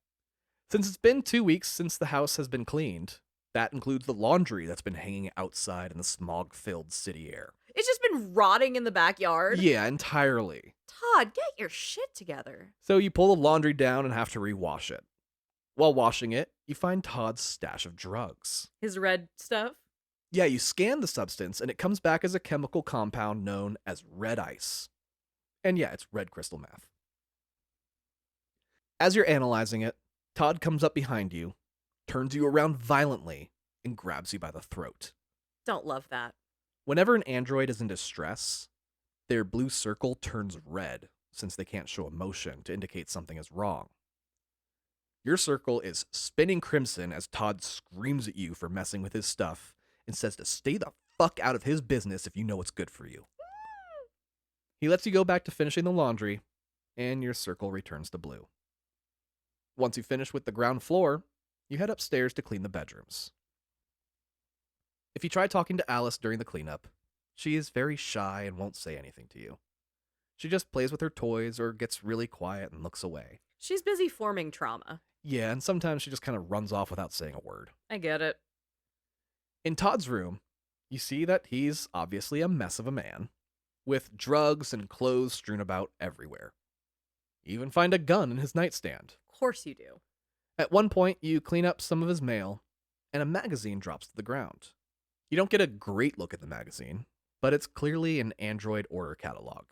Since it's been 2 weeks since the house has been cleaned, that includes the laundry that's been hanging outside in the smog-filled city air. It's just been rotting in the backyard. Yeah, entirely. Todd, get your shit together. So you pull the laundry down and have to rewash it. While washing it, you find Todd's stash of drugs. His red stuff? Yeah, you scan the substance, and it comes back as a chemical compound known as red ice. And yeah, it's red crystal meth. As you're analyzing it, Todd comes up behind you, turns you around violently, and grabs you by the throat. Don't love that. Whenever an android is in distress, their blue circle turns red, since they can't show emotion to indicate something is wrong. Your circle is spinning crimson as Todd screams at you for messing with his stuff and says to stay the fuck out of his business if you know what's good for you. He lets you go back to finishing the laundry, and your circle returns to blue. Once you finish with the ground floor, you head upstairs to clean the bedrooms. If you try talking to Alice during the cleanup, she is very shy and won't say anything to you. She just plays with her toys or gets really quiet and looks away. She's busy forming trauma. Yeah, and sometimes she just kind of runs off without saying a word. I get it. In Todd's room, you see that he's obviously a mess of a man, with drugs and clothes strewn about everywhere. You even find a gun in his nightstand. Of course you do. At one point, you clean up some of his mail, and a magazine drops to the ground. You don't get a great look at the magazine, but it's clearly an Android order catalog.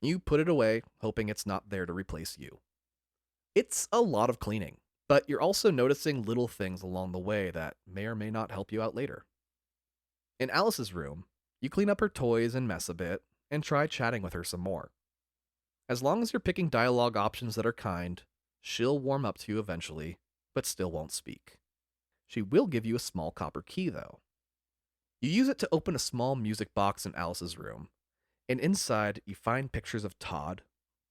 You put it away, hoping it's not there to replace you. It's a lot of cleaning, but you're also noticing little things along the way that may or may not help you out later. In Alice's room, you clean up her toys and mess a bit, and try chatting with her some more. As long as you're picking dialogue options that are kind, she'll warm up to you eventually, but still won't speak. She will give you a small copper key, though. You use it to open a small music box in Alice's room, and inside you find pictures of Todd,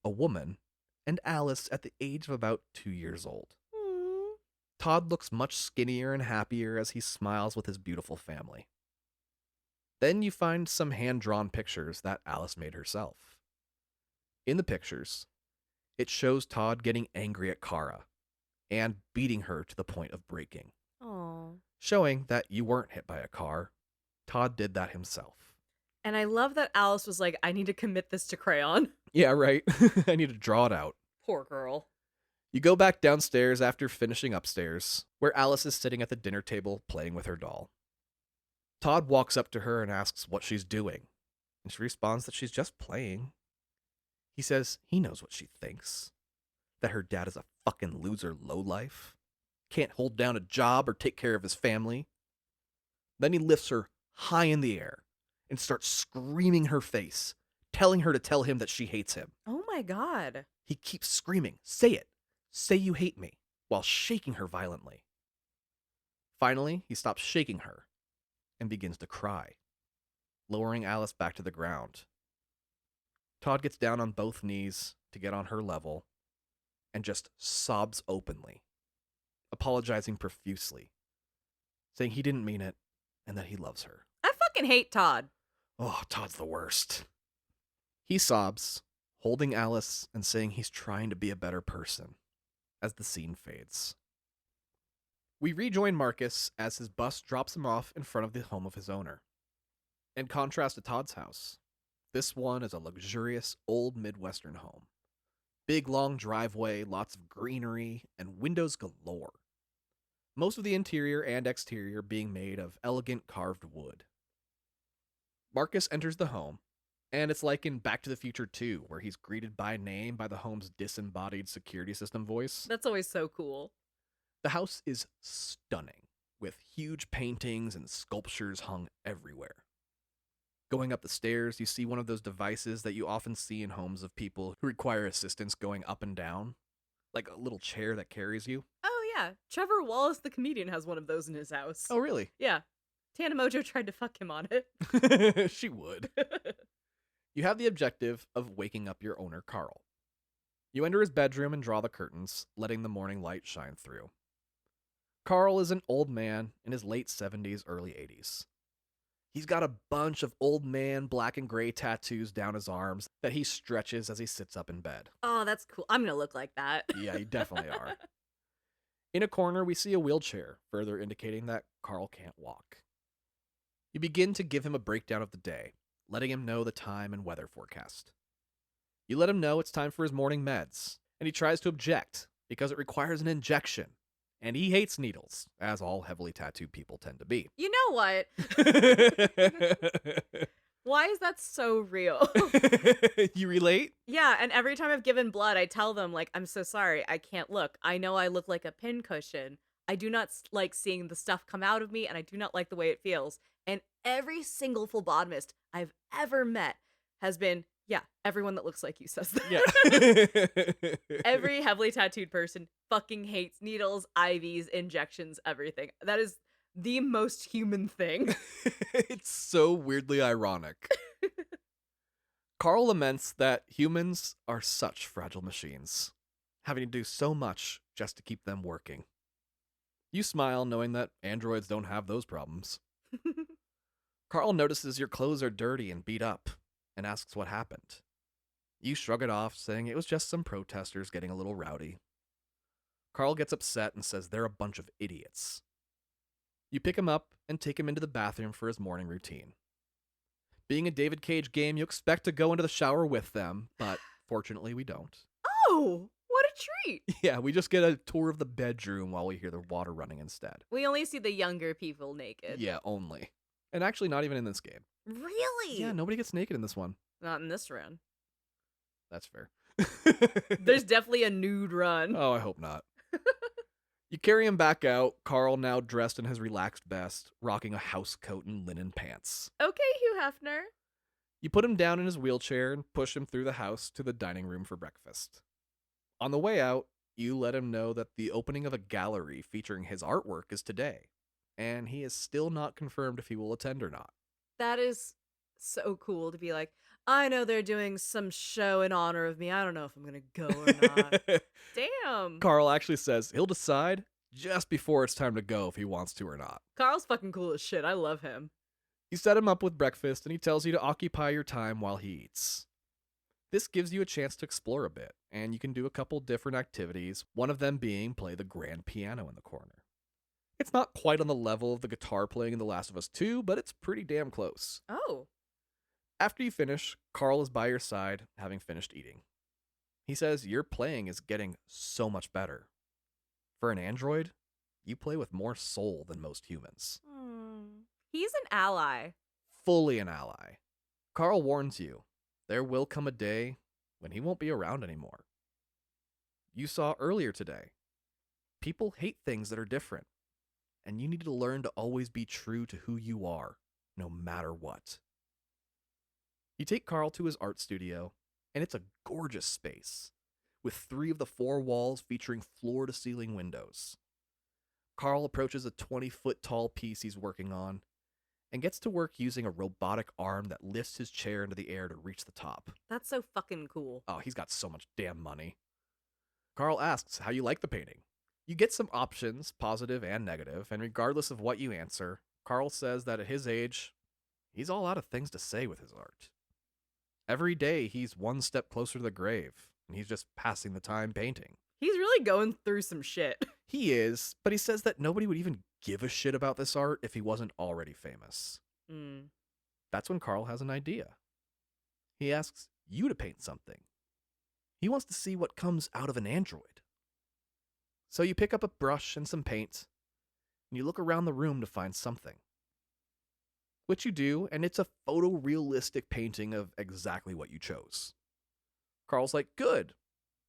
a woman, and Alice at the age of about 2 years old. Aww. Todd looks much skinnier and happier as he smiles with his beautiful family. Then you find some hand-drawn pictures that Alice made herself. In the pictures, it shows Todd getting angry at Kara and beating her to the point of breaking, Aww. showing that you weren't hit by a car. Todd did that himself. And I love that Alice was like, I need to commit this to crayon. Yeah, right. I need to draw it out. Poor girl. You go back downstairs after finishing upstairs, where Alice is sitting at the dinner table playing with her doll. Todd walks up to her and asks what she's doing, and she responds that she's just playing. He says he knows what she thinks, that her dad is a fucking loser lowlife, can't hold down a job or take care of his family. Then he lifts her high in the air and starts screaming her face, telling her to tell him that she hates him. Oh my god. He keeps screaming, "Say it! Say you hate me," while shaking her violently. Finally, he stops shaking her and begins to cry, lowering Alice back to the ground. Todd gets down on both knees to get on her level and just sobs openly, apologizing profusely, saying he didn't mean it and that he loves her. I fucking hate Todd. Oh, Todd's the worst. He sobs, holding Alice and saying he's trying to be a better person, as the scene fades. We rejoin Markus as his bus drops him off in front of the home of his owner. In contrast to Todd's house, this one is a luxurious old Midwestern home. Big long driveway, lots of greenery, and windows galore. Most of the interior and exterior being made of elegant carved wood. Markus enters the home, and it's like in Back to the Future 2, where he's greeted by name by the home's disembodied security system voice. That's always so cool. The house is stunning, with huge paintings and sculptures hung everywhere. Going up the stairs, you see one of those devices that you often see in homes of people who require assistance going up and down, like a little chair that carries you. Oh yeah, Trevor Wallace the comedian has one of those in his house. Oh, really? Yeah. Tana Mojo tried to fuck him on it. She would. You have the objective of waking up your owner, Carl. You enter his bedroom and draw the curtains, letting the morning light shine through. Carl is an old man in his late 70s, early 80s. He's got a bunch of old man black and gray tattoos down his arms that he stretches as he sits up in bed. Oh, that's cool. I'm gonna look like that. Yeah, you definitely are. In a corner, we see a wheelchair, further indicating that Carl can't walk. You begin to give him a breakdown of the day, letting him know the time and weather forecast. You let him know it's time for his morning meds, and he tries to object because it requires an injection. And he hates needles, as all heavily tattooed people tend to be. You know what? Why is that so real? You relate? Yeah, and every time I've given blood, I tell them, like, I'm so sorry, I can't look. I know I look like a pincushion. I do not like seeing the stuff come out of me, and I do not like the way it feels. And every single phlebotomist I've ever met has been, yeah, everyone that looks like you says that. Yeah. Every heavily tattooed person fucking hates needles, IVs, injections, everything. That is the most human thing. It's so weirdly ironic. Carl laments that humans are such fragile machines, having to do so much just to keep them working. You smile knowing that androids don't have those problems. Carl notices your clothes are dirty and beat up and asks what happened. You shrug it off, saying it was just some protesters getting a little rowdy. Carl gets upset and says they're a bunch of idiots. You pick him up and take him into the bathroom for his morning routine. Being a David Cage game, you expect to go into the shower with them, but fortunately we don't. Oh, what a treat. Yeah, we just get a tour of the bedroom while we hear the water running instead. We only see the younger people naked. Yeah, only. And actually not even in this game. Really? Yeah, nobody gets naked in this one. Not in this run. That's fair. There's definitely a nude run. Oh, I hope not. You carry him back out, Carl now dressed in his relaxed best, rocking a house coat and linen pants. Okay, Hugh Hefner. You put him down in his wheelchair and push him through the house to the dining room for breakfast. On the way out, you let him know that the opening of a gallery featuring his artwork is today, and he is still not confirmed if he will attend or not. That is so cool to be like, I know they're doing some show in honor of me. I don't know if I'm going to go or not. Damn. Carl actually says he'll decide just before it's time to go if he wants to or not. Carl's fucking cool as shit. I love him. You set him up with breakfast and he tells you to occupy your time while he eats. This gives you a chance to explore a bit, and you can do a couple different activities, one of them being play the grand piano in the corner. It's not quite on the level of the guitar playing in The Last of Us 2, but it's pretty damn close. Oh. After you finish, Carl is by your side, having finished eating. He says your playing is getting so much better. For an android, you play with more soul than most humans. He's an ally. Fully an ally. Carl warns you, there will come a day when he won't be around anymore. You saw earlier today, people hate things that are different, and you need to learn to always be true to who you are, no matter what. You take Carl to his art studio, and it's a gorgeous space, with 3 of the 4 walls featuring floor-to-ceiling windows. Carl approaches a 20-foot tall piece he's working on, and gets to work using a robotic arm that lifts his chair into the air to reach the top. That's so fucking cool. Oh, he's got so much damn money. Carl asks how you like the painting. You get some options, positive and negative, and regardless of what you answer, Carl says that at his age, he's all out of things to say with his art. Every day, he's one step closer to the grave, and he's just passing the time painting. He's really going through some shit. He is, but he says that nobody would even give a shit about this art if he wasn't already famous. That's when Carl has an idea. He asks you to paint something. He wants to see what comes out of an android. So you pick up a brush and some paint, and you look around the room to find something. Which you do, and it's a photorealistic painting of exactly what you chose. Carl's like, good,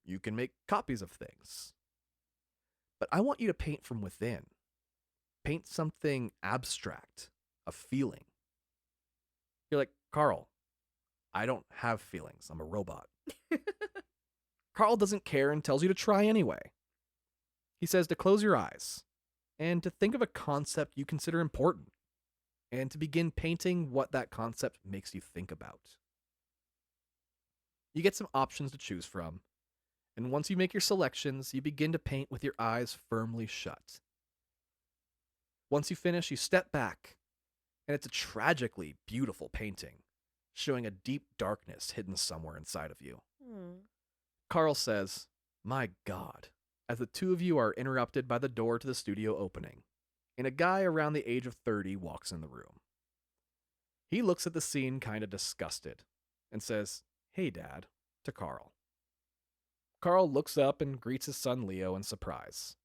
you can make copies of things. But I want you to paint from within. Paint something abstract, a feeling. You're like, Carl, I don't have feelings. I'm a robot. Carl doesn't care and tells you to try anyway. He says to close your eyes and to think of a concept you consider important and to begin painting what that concept makes you think about. You get some options to choose from, and once you make your selections, you begin to paint with your eyes firmly shut. Once you finish, you step back, and it's a tragically beautiful painting, showing a deep darkness hidden somewhere inside of you. Carl says, "My God," as the 2 of you are interrupted by the door to the studio opening, and a guy around the age of 30 walks in the room. He looks at the scene kind of disgusted, and says, "Hey, Dad," to Carl. Carl looks up and greets his son Leo in surprise.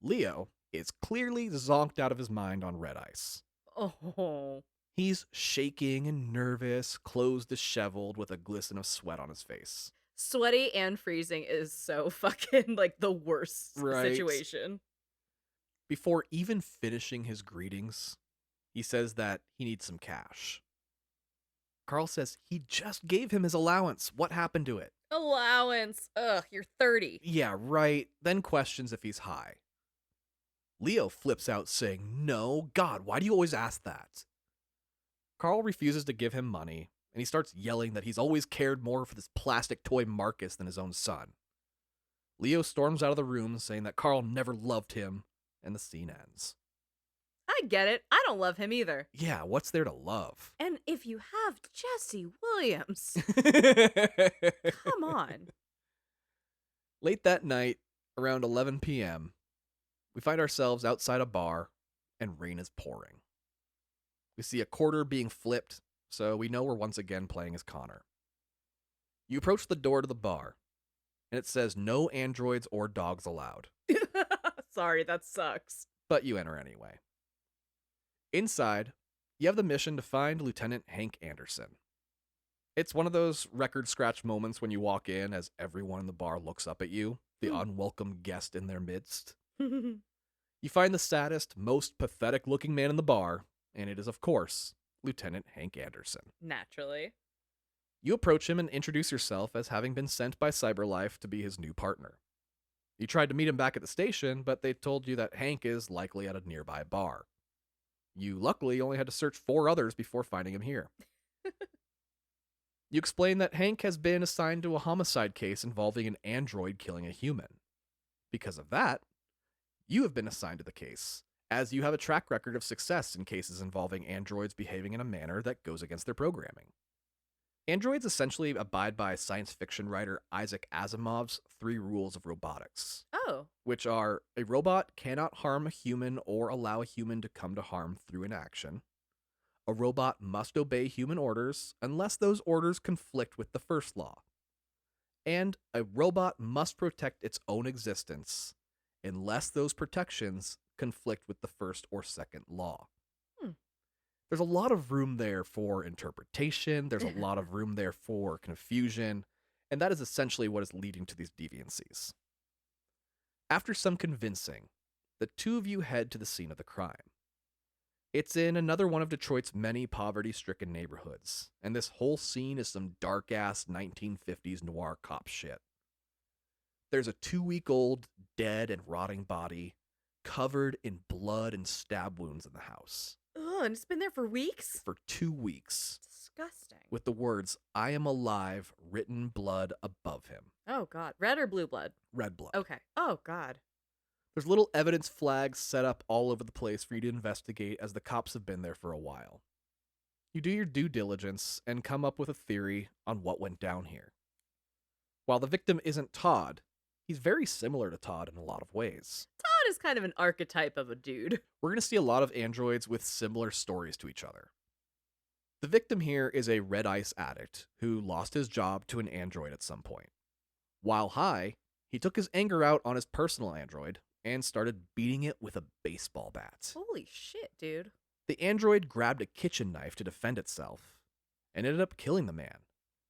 Leo is clearly zonked out of his mind on red ice. Oh. He's shaking and nervous, clothes disheveled with a glisten of sweat on his face. Sweaty and freezing is so fucking like the worst Right. situation. Before even finishing his greetings, he says that he needs some cash. Carl says he just gave him his allowance. What happened to it? Allowance. Ugh, you're 30. Yeah, right. Then questions if he's high. Leo flips out saying, "No, God, why do you always ask that?" Carl refuses to give him money, and he starts yelling that he's always cared more for this plastic toy Markus than his own son. Leo storms out of the room saying that Carl never loved him, and the scene ends. I get it. I don't love him either. Yeah, what's there to love? And if you have Jesse Williams, come on. Late that night, around 11 p.m., we find ourselves outside a bar, and rain is pouring. We see a quarter being flipped, so we know we're once again playing as Connor. You approach the door to the bar, and it says no androids or dogs allowed, Sorry, that sucks. but you enter anyway. Inside, you have the mission to find Lieutenant Hank Anderson. It's one of those record scratch moments when you walk in as everyone in the bar looks up at you, the unwelcome guest in their midst. You find the saddest, most pathetic looking man in the bar, and it is, of course, Lieutenant Hank Anderson. Naturally. You approach him and introduce yourself as having been sent by CyberLife to be his new partner. You tried to meet him back at the station, but they told you that Hank is likely at a nearby bar. You luckily only had to search 4 others before finding him here. You explain that Hank has been assigned to a homicide case involving an android killing a human. Because of that, you have been assigned to the case, as you have a track record of success in cases involving androids behaving in a manner that goes against their programming. Androids essentially abide by science fiction writer Isaac Asimov's 3 rules of robotics, Oh. which are: a robot cannot harm a human or allow a human to come to harm through inaction. A robot must obey human orders unless those orders conflict with the first law. And a robot must protect its own existence unless those protections conflict with the first or second law. There's a lot of room there for interpretation, there's a lot of room there for confusion, and that is essentially what is leading to these deviancies. After some convincing, the 2 of you head to the scene of the crime. It's in another one of Detroit's many poverty-stricken neighborhoods, and this whole scene is some dark-ass 1950s noir cop shit. There's a 2-week-old, dead and rotting body, covered in blood and stab wounds in the house. Ugh, and it's been there for weeks? For 2 weeks. Disgusting. With the words, "I am alive," written blood above him. Oh, God. Red or blue blood? Red blood. Okay. Oh, God. There's little evidence flags set up all over the place for you to investigate, as the cops have been there for a while. You do your due diligence and come up with a theory on what went down here. While the victim isn't Todd, he's very similar to Todd in a lot of ways. Todd is kind of an archetype of a dude. We're going to see a lot of androids with similar stories to each other. The victim here is a red ice addict who lost his job to an android at some point. While high, he took his anger out on his personal android and started beating it with a baseball bat. Holy shit, dude. The android grabbed a kitchen knife to defend itself and ended up killing the man,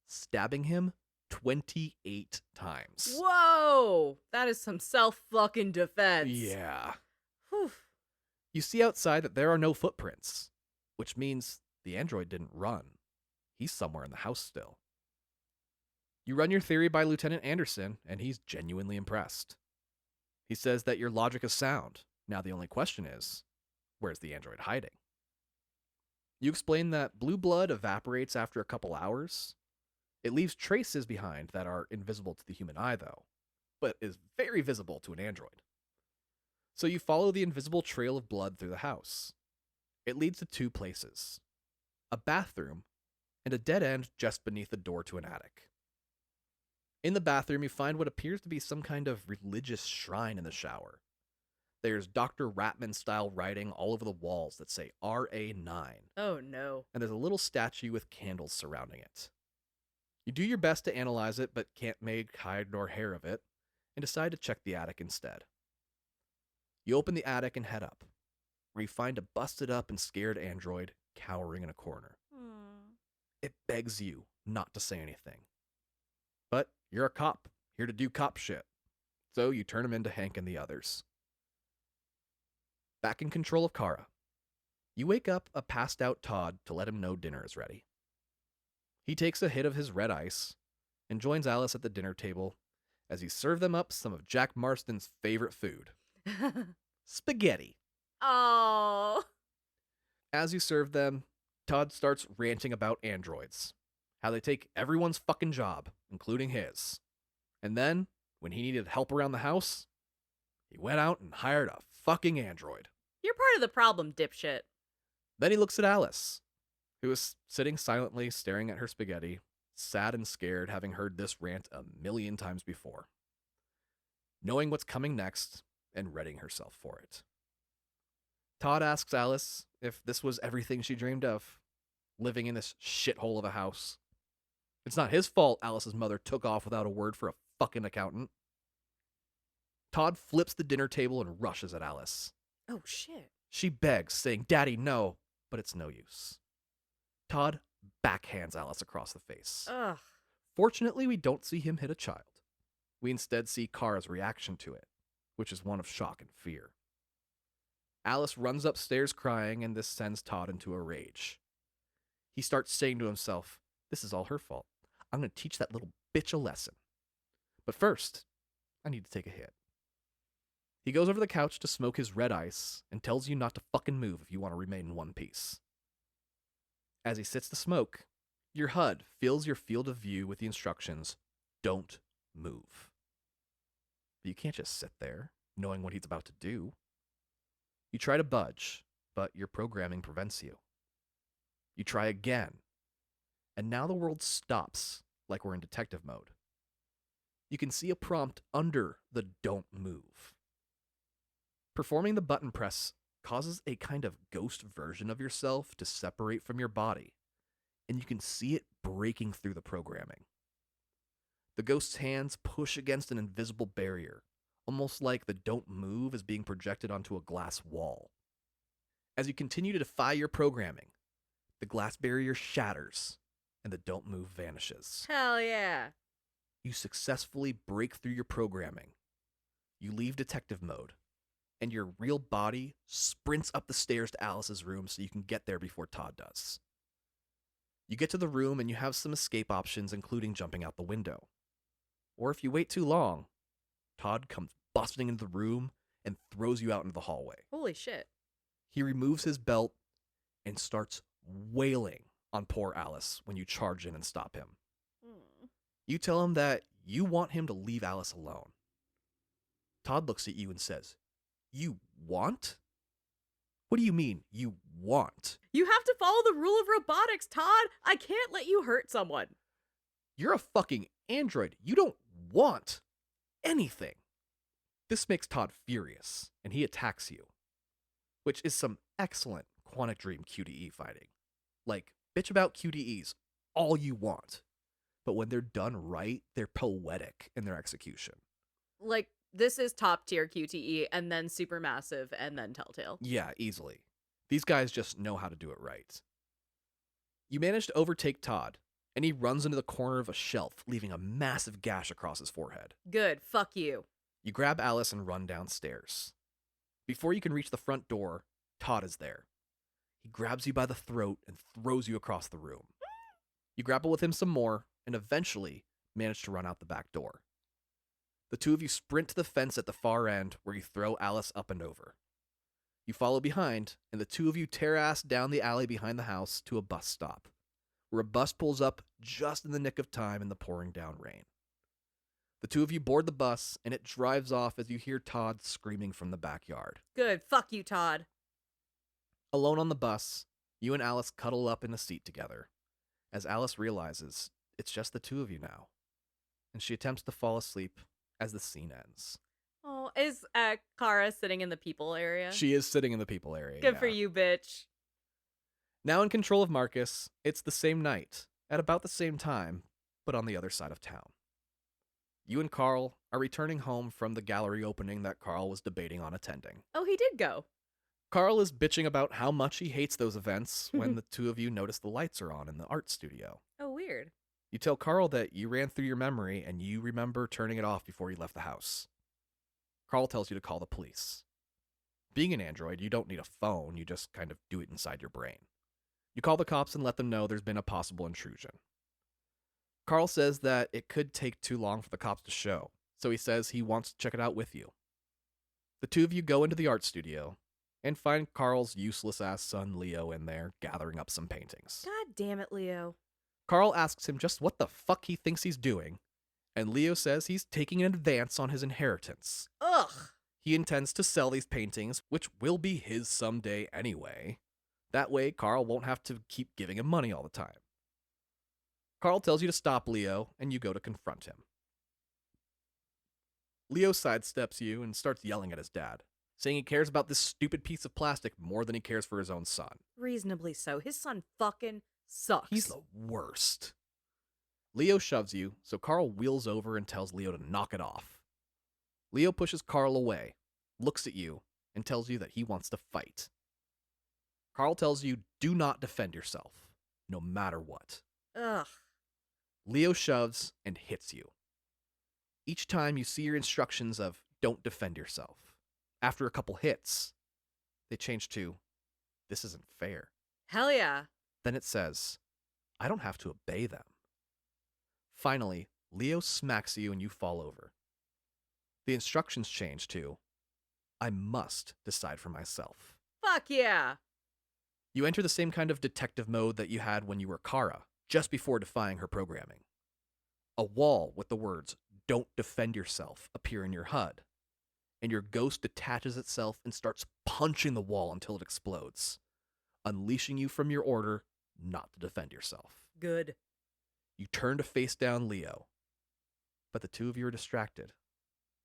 stabbing him 28 times. Whoa! That is some self-fucking-defense. Yeah. Whew. You see outside that there are no footprints, which means the android didn't run. He's somewhere in the house still. You run your theory by Lieutenant Anderson, and he's genuinely impressed. He says that your logic is sound. Now the only question is, where's the android hiding? You explain that blue blood evaporates after a couple hours. It leaves traces behind that are invisible to the human eye, though, but is very visible to an android. So you follow the invisible trail of blood through the house. It leads to 2 places: a bathroom and a dead end just beneath the door to an attic. In the bathroom, you find what appears to be some kind of religious shrine in the shower. There's Dr. Ratman-style writing all over the walls that say RA9. Oh, no. And there's a little statue with candles surrounding it. You do your best to analyze it, but can't make hide nor hair of it, and decide to check the attic instead. You open the attic and head up, where you find a busted up and scared android cowering in a corner. It begs you not to say anything. But you're a cop, here to do cop shit. So you turn him into Hank and the others. Back in control of Kara, you wake up a passed out Todd to let him know dinner is ready. He takes a hit of his red ice, and joins Alice at the dinner table as he served them up some of Jack Marston's favorite food, spaghetti. Oh. As you serve them, Todd starts ranting about androids, how they take everyone's fucking job, including his. And then, when he needed help around the house, he went out and hired a fucking android. You're part of the problem, dipshit. Then he looks at Alice, who is sitting silently staring at her spaghetti, sad and scared, having heard this rant a million times before, knowing what's coming next and readying herself for it. Todd asks Alice if this was everything she dreamed of, living in this shithole of a house. It's not his fault Alice's mother took off without a word for a fucking accountant. Todd flips the dinner table and rushes at Alice. Oh, shit. She begs, saying, "Daddy, no," but it's no use. Todd backhands Alice across the face. Ugh. Fortunately, we don't see him hit a child. We instead see Kara's reaction to it, which is one of shock and fear. Alice runs upstairs crying, and this sends Todd into a rage. He starts saying to himself, "This is all her fault. I'm going to teach that little bitch a lesson. But first, I need to take a hit." He goes over the couch to smoke his red ice and tells you not to fucking move if you want to remain in one piece. As he sits to smoke, your HUD fills your field of view with the instructions, "Don't move." But you can't just sit there, knowing what he's about to do. You try to budge, but your programming prevents you. You try again, and now the world stops like we're in detective mode. You can see a prompt under the "Don't move." Performing the button press causes a kind of ghost version of yourself to separate from your body, and you can see it breaking through the programming. The ghost's hands push against an invisible barrier, almost like the "Don't move" is being projected onto a glass wall. As you continue to defy your programming, the glass barrier shatters, and the "Don't move" vanishes. Hell yeah. You successfully break through your programming. You leave detective mode, and your real body sprints up the stairs to Alice's room so you can get there before Todd does. You get to the room and you have some escape options, including jumping out the window. Or if you wait too long, Todd comes busting into the room and throws you out into the hallway. Holy shit. He removes his belt and starts wailing on poor Alice when you charge in and stop him. You tell him that you want him to leave Alice alone. Todd looks at you and says, "You want? What do you mean, you want?" You have to follow the rule of robotics, Todd. I can't let you hurt someone. You're a fucking android. You don't want anything. This makes Todd furious, and he attacks you, which is some excellent Quantic Dream QTE fighting. Like, bitch about QTEs all you want, but when they're done right, they're poetic in their execution. Like, this is top tier QTE, and then Supermassive, and then Telltale. Yeah, easily. These guys just know how to do it right. You manage to overtake Todd, and he runs into the corner of a shelf, leaving a massive gash across his forehead. Good, fuck you. You grab Alice and run downstairs. Before you can reach the front door, Todd is there. He grabs you by the throat and throws you across the room. You grapple with him some more, and eventually manage to run out the back door. The two of you sprint to the fence at the far end, where you throw Alice up and over. You follow behind, and the two of you tear ass down the alley behind the house to a bus stop, where a bus pulls up just in the nick of time in the pouring down rain. The two of you board the bus, and it drives off as you hear Todd screaming from the backyard. Good, fuck you, Todd. Alone on the bus, you and Alice cuddle up in a seat together, as Alice realizes it's just the two of you now, and she attempts to fall asleep as the scene ends. Oh, is Kara sitting in the people area? She is sitting in the people area. Good for you, bitch. Now in control of Markus, it's the same night, at about the same time, but on the other side of town. You and Carl are returning home from the gallery opening that Carl was debating on attending. Oh, he did go. Carl is bitching about how much he hates those events when the two of you notice the lights are on in the art studio. Oh, weird. You tell Carl that you ran through your memory and you remember turning it off before you left the house. Carl tells you to call the police. Being an android, you don't need a phone, you just kind of do it inside your brain. You call the cops and let them know there's been a possible intrusion. Carl says that it could take too long for the cops to show, so he says he wants to check it out with you. The two of you go into the art studio and find Carl's useless ass son Leo in there gathering up some paintings. God damn it, Leo. Carl asks him just what the fuck he thinks he's doing, and Leo says he's taking an advance on his inheritance. Ugh. He intends to sell these paintings, which will be his someday anyway. That way, Carl won't have to keep giving him money all the time. Carl tells you to stop Leo, and you go to confront him. Leo sidesteps you and starts yelling at his dad, saying he cares about this stupid piece of plastic more than he cares for his own son. Reasonably so. His son fucking sucks. He's the worst. Leo shoves you, so Carl wheels over and tells Leo to knock it off. Leo pushes Carl away, looks at you, and tells you that he wants to fight. Carl tells you do not defend yourself, no matter what. Ugh. Leo shoves and hits you. Each time you see your instructions of don't defend yourself. After a couple hits, they change to this isn't fair. Hell yeah. Then it says, I don't have to obey them. Finally, Leo smacks you and you fall over. The instructions change to, I must decide for myself. Fuck yeah. You enter the same kind of detective mode that you had when you were Kara, just before defying her programming. A wall with the words, don't defend yourself, appear in your HUD, and your ghost detaches itself and starts punching the wall until it explodes, unleashing you from your order not to defend yourself. Good. You turn to face down Leo, but the two of you are distracted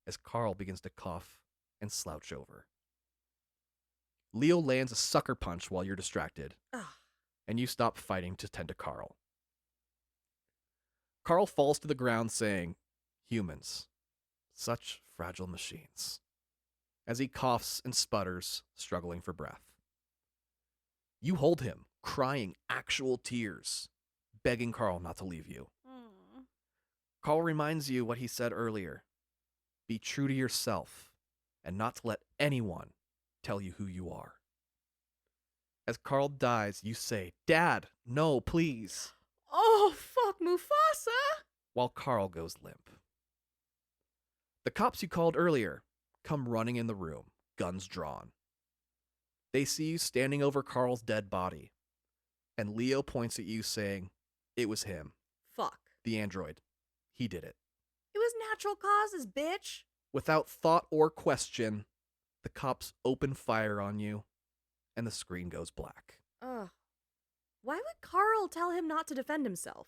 as Carl begins to cough and slouch over. Leo lands a sucker punch while you're distracted, Ugh. and you stop fighting to tend to Carl. Carl falls to the ground saying, humans, such fragile machines, as he coughs and sputters, struggling for breath. You hold him, crying actual tears, begging Carl not to leave you. Carl reminds you what he said earlier. Be true to yourself, and not to let anyone tell you who you are. As Carl dies, you say, Dad, no, please. Oh, fuck Mufasa! While Carl goes limp. The cops you called earlier come running in the room, guns drawn. They see you standing over Carl's dead body, and Leo points at you saying, it was him, Fuck. the android. He did it. It was natural causes, bitch. Without thought or question, the cops open fire on you, and the screen goes black. Ugh. Why would Carl tell him not to defend himself?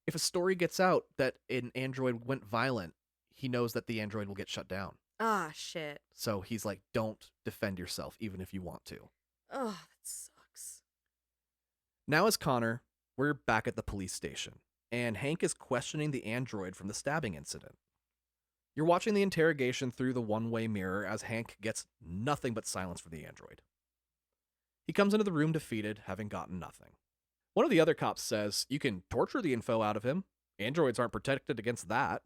If a story gets out that an android went violent, he knows that the android will get shut down. Ah, shit. So he's like, don't defend yourself, even if you want to. Ugh, that sucks. Now as Connor, we're back at the police station, and Hank is questioning the android from the stabbing incident. You're watching the interrogation through the one-way mirror as Hank gets nothing but silence from the android. He comes into the room defeated, having gotten nothing. One of the other cops says, you can torture the info out of him. Androids aren't protected against that.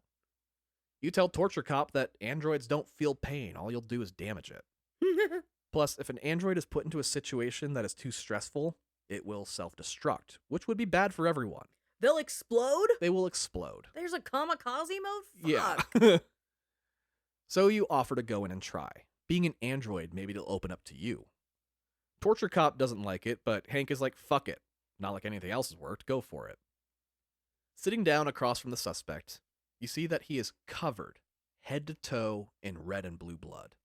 You tell Torture Cop that androids don't feel pain. All you'll do is damage it. Plus, if an android is put into a situation that is too stressful, it will self-destruct, which would be bad for everyone. They'll explode? They will explode. There's a kamikaze mode? Fuck. Yeah. So you offer to go in and try. Being an android, maybe it'll open up to you. Torture Cop doesn't like it, but Hank is like, fuck it. Not like anything else has worked, go for it. Sitting down across from the suspect, you see that he is covered, head to toe, in red and blue blood.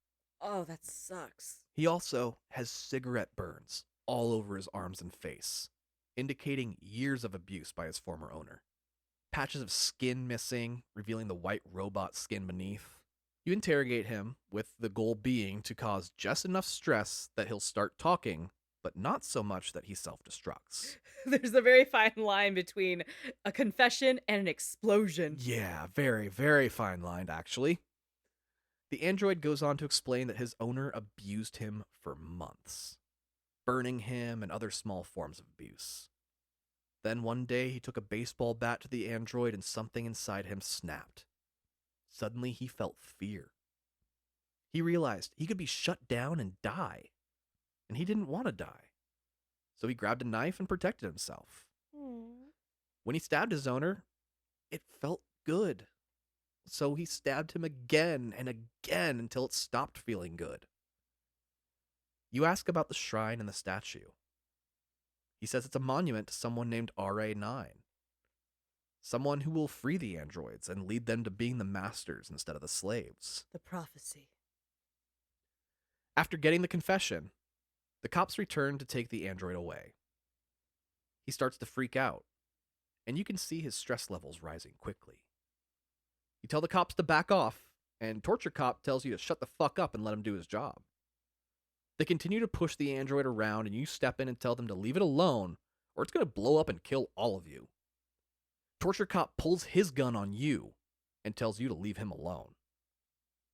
Oh, that sucks. He also has cigarette burns all over his arms and face, indicating years of abuse by his former owner. Patches of skin missing, revealing the white robot skin beneath. You interrogate him, with the goal being to cause just enough stress that he'll start talking, but not so much that he self-destructs. There's a very fine line between a confession and an explosion. Yeah, very, very fine line, actually. The android goes on to explain that his owner abused him for months, burning him and other small forms of abuse. Then one day he took a baseball bat to the android and something inside him snapped. Suddenly he felt fear. He realized he could be shut down and die. And he didn't want to die. So he grabbed a knife and protected himself. When he stabbed his owner, It felt good. So he stabbed him again and again until it stopped feeling good. You ask about the shrine and the statue. He says it's a monument to someone named RA9. Someone who will free the androids and lead them to being the masters instead of the slaves. The prophecy. After getting the confession, the cops return to take the android away. He starts to freak out, and you can see his stress levels rising quickly. You tell the cops to back off, and Torture Cop tells you to shut the fuck up and let him do his job. They continue to push the android around, and you step in and tell them to leave it alone, or it's going to blow up and kill all of you. Torture Cop pulls his gun on you and tells you to leave him alone.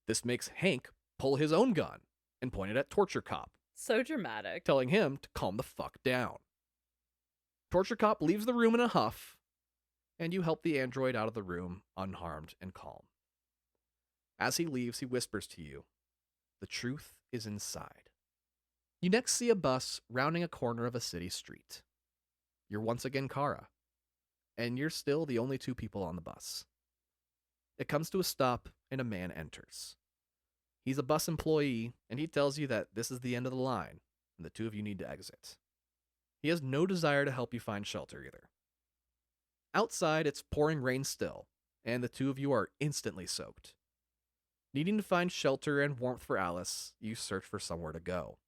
This makes Hank pull his own gun and point it at Torture Cop, So dramatic. telling him to calm the fuck down. Torture Cop leaves the room in a huff, and you help the android out of the room unharmed and calm. As he leaves, he whispers to you, "The truth is inside." You next see a bus rounding a corner of a city street. You're once again Kara, and you're still the only two people on the bus. It comes to a stop, and a man enters. He's a bus employee, and he tells you that this is the end of the line, and the two of you need to exit. He has no desire to help you find shelter either. Outside, it's pouring rain still, and the two of you are instantly soaked. Needing to find shelter and warmth for Alice, you search for somewhere to go.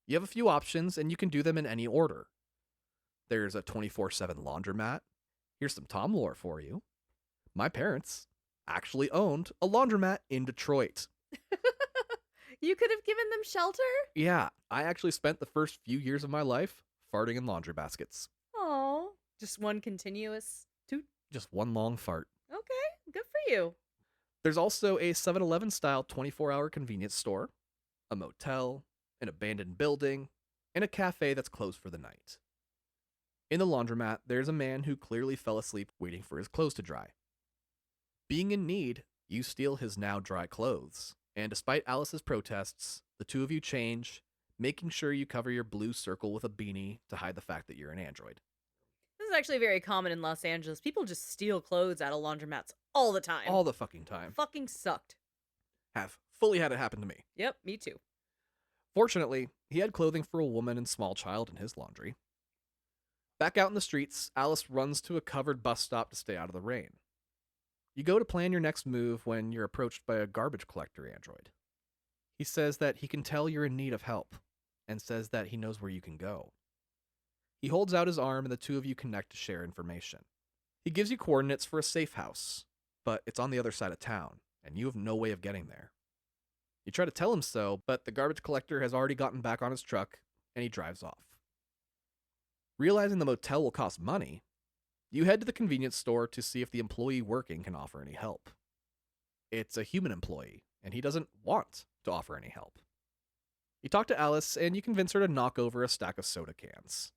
You have a few options, and you can do them in any order. There's a 24/7 laundromat. Here's some Tom lore for you. My parents actually owned a laundromat in Detroit. You could have given them shelter? Yeah, I actually spent the first few years of my life farting in laundry baskets. Oh, just one continuous toot. Just one long fart. Okay, good for you. There's also a 7-Eleven style 24-hour convenience store, a motel, an abandoned building, and a cafe that's closed for the night. In the laundromat, there's a man who clearly fell asleep waiting for his clothes to dry. Being in need, you steal his now dry clothes, and despite Alice's protests, the two of you change, making sure you cover your blue circle with a beanie to hide the fact that you're an android. This is actually very common in Los Angeles. People just steal clothes out of laundromats all the time. All the fucking time. Fucking sucked. Have fully had it happen to me. Yep, me too. Fortunately, he had clothing for a woman and small child in his laundry. Back out in the streets, Alice runs to a covered bus stop to stay out of the rain. You go to plan your next move when you're approached by a garbage collector android. He says that he can tell you're in need of help, and says that he knows where you can go. He holds out his arm and the two of you connect to share information. He gives you coordinates for a safe house, but it's on the other side of town, and you have no way of getting there. You try to tell him so, but the garbage collector has already gotten back on his truck, and he drives off. Realizing the motel will cost money, you head to the convenience store to see if the employee working can offer any help. It's a human employee, and he doesn't want to offer any help. You talk to Alice, and you convince her to knock over a stack of soda cans.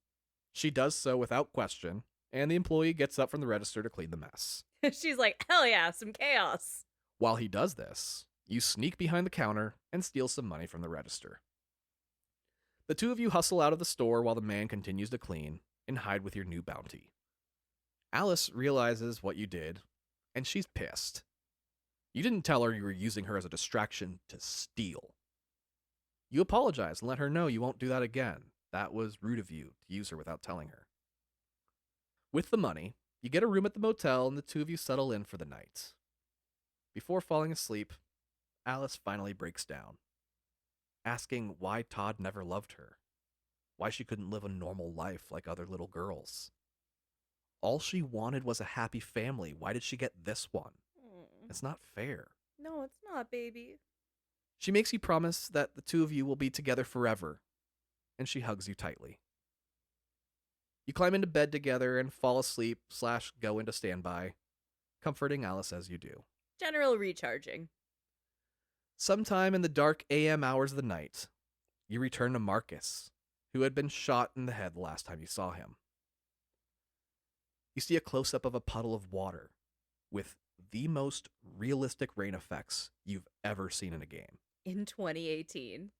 She does so without question, and the employee gets up from the register to clean the mess. She's like, hell yeah, some chaos. While he does this, you sneak behind the counter and steal some money from the register. The two of you hustle out of the store while the man continues to clean and hide with your new bounty. Alice realizes what you did, and she's pissed. You didn't tell her you were using her as a distraction to steal. You apologize and let her know you won't do that again. That was rude of you to use her without telling her. With the money, you get a room at the motel and the two of you settle in for the night. Before falling asleep, Alice finally breaks down, asking why Todd never loved her, why she couldn't live a normal life like other little girls. All she wanted was a happy family. Why did she get this one? It's not fair. No, it's not, baby. She makes you promise that the two of you will be together forever, and she hugs you tightly. You climb into bed together and fall asleep / go into standby, comforting Alice as you do. General recharging. Sometime in the dark AM hours of the night, you return to Markus, who had been shot in the head the last time you saw him. You see a close-up of a puddle of water with the most realistic rain effects you've ever seen in a game. In 2018.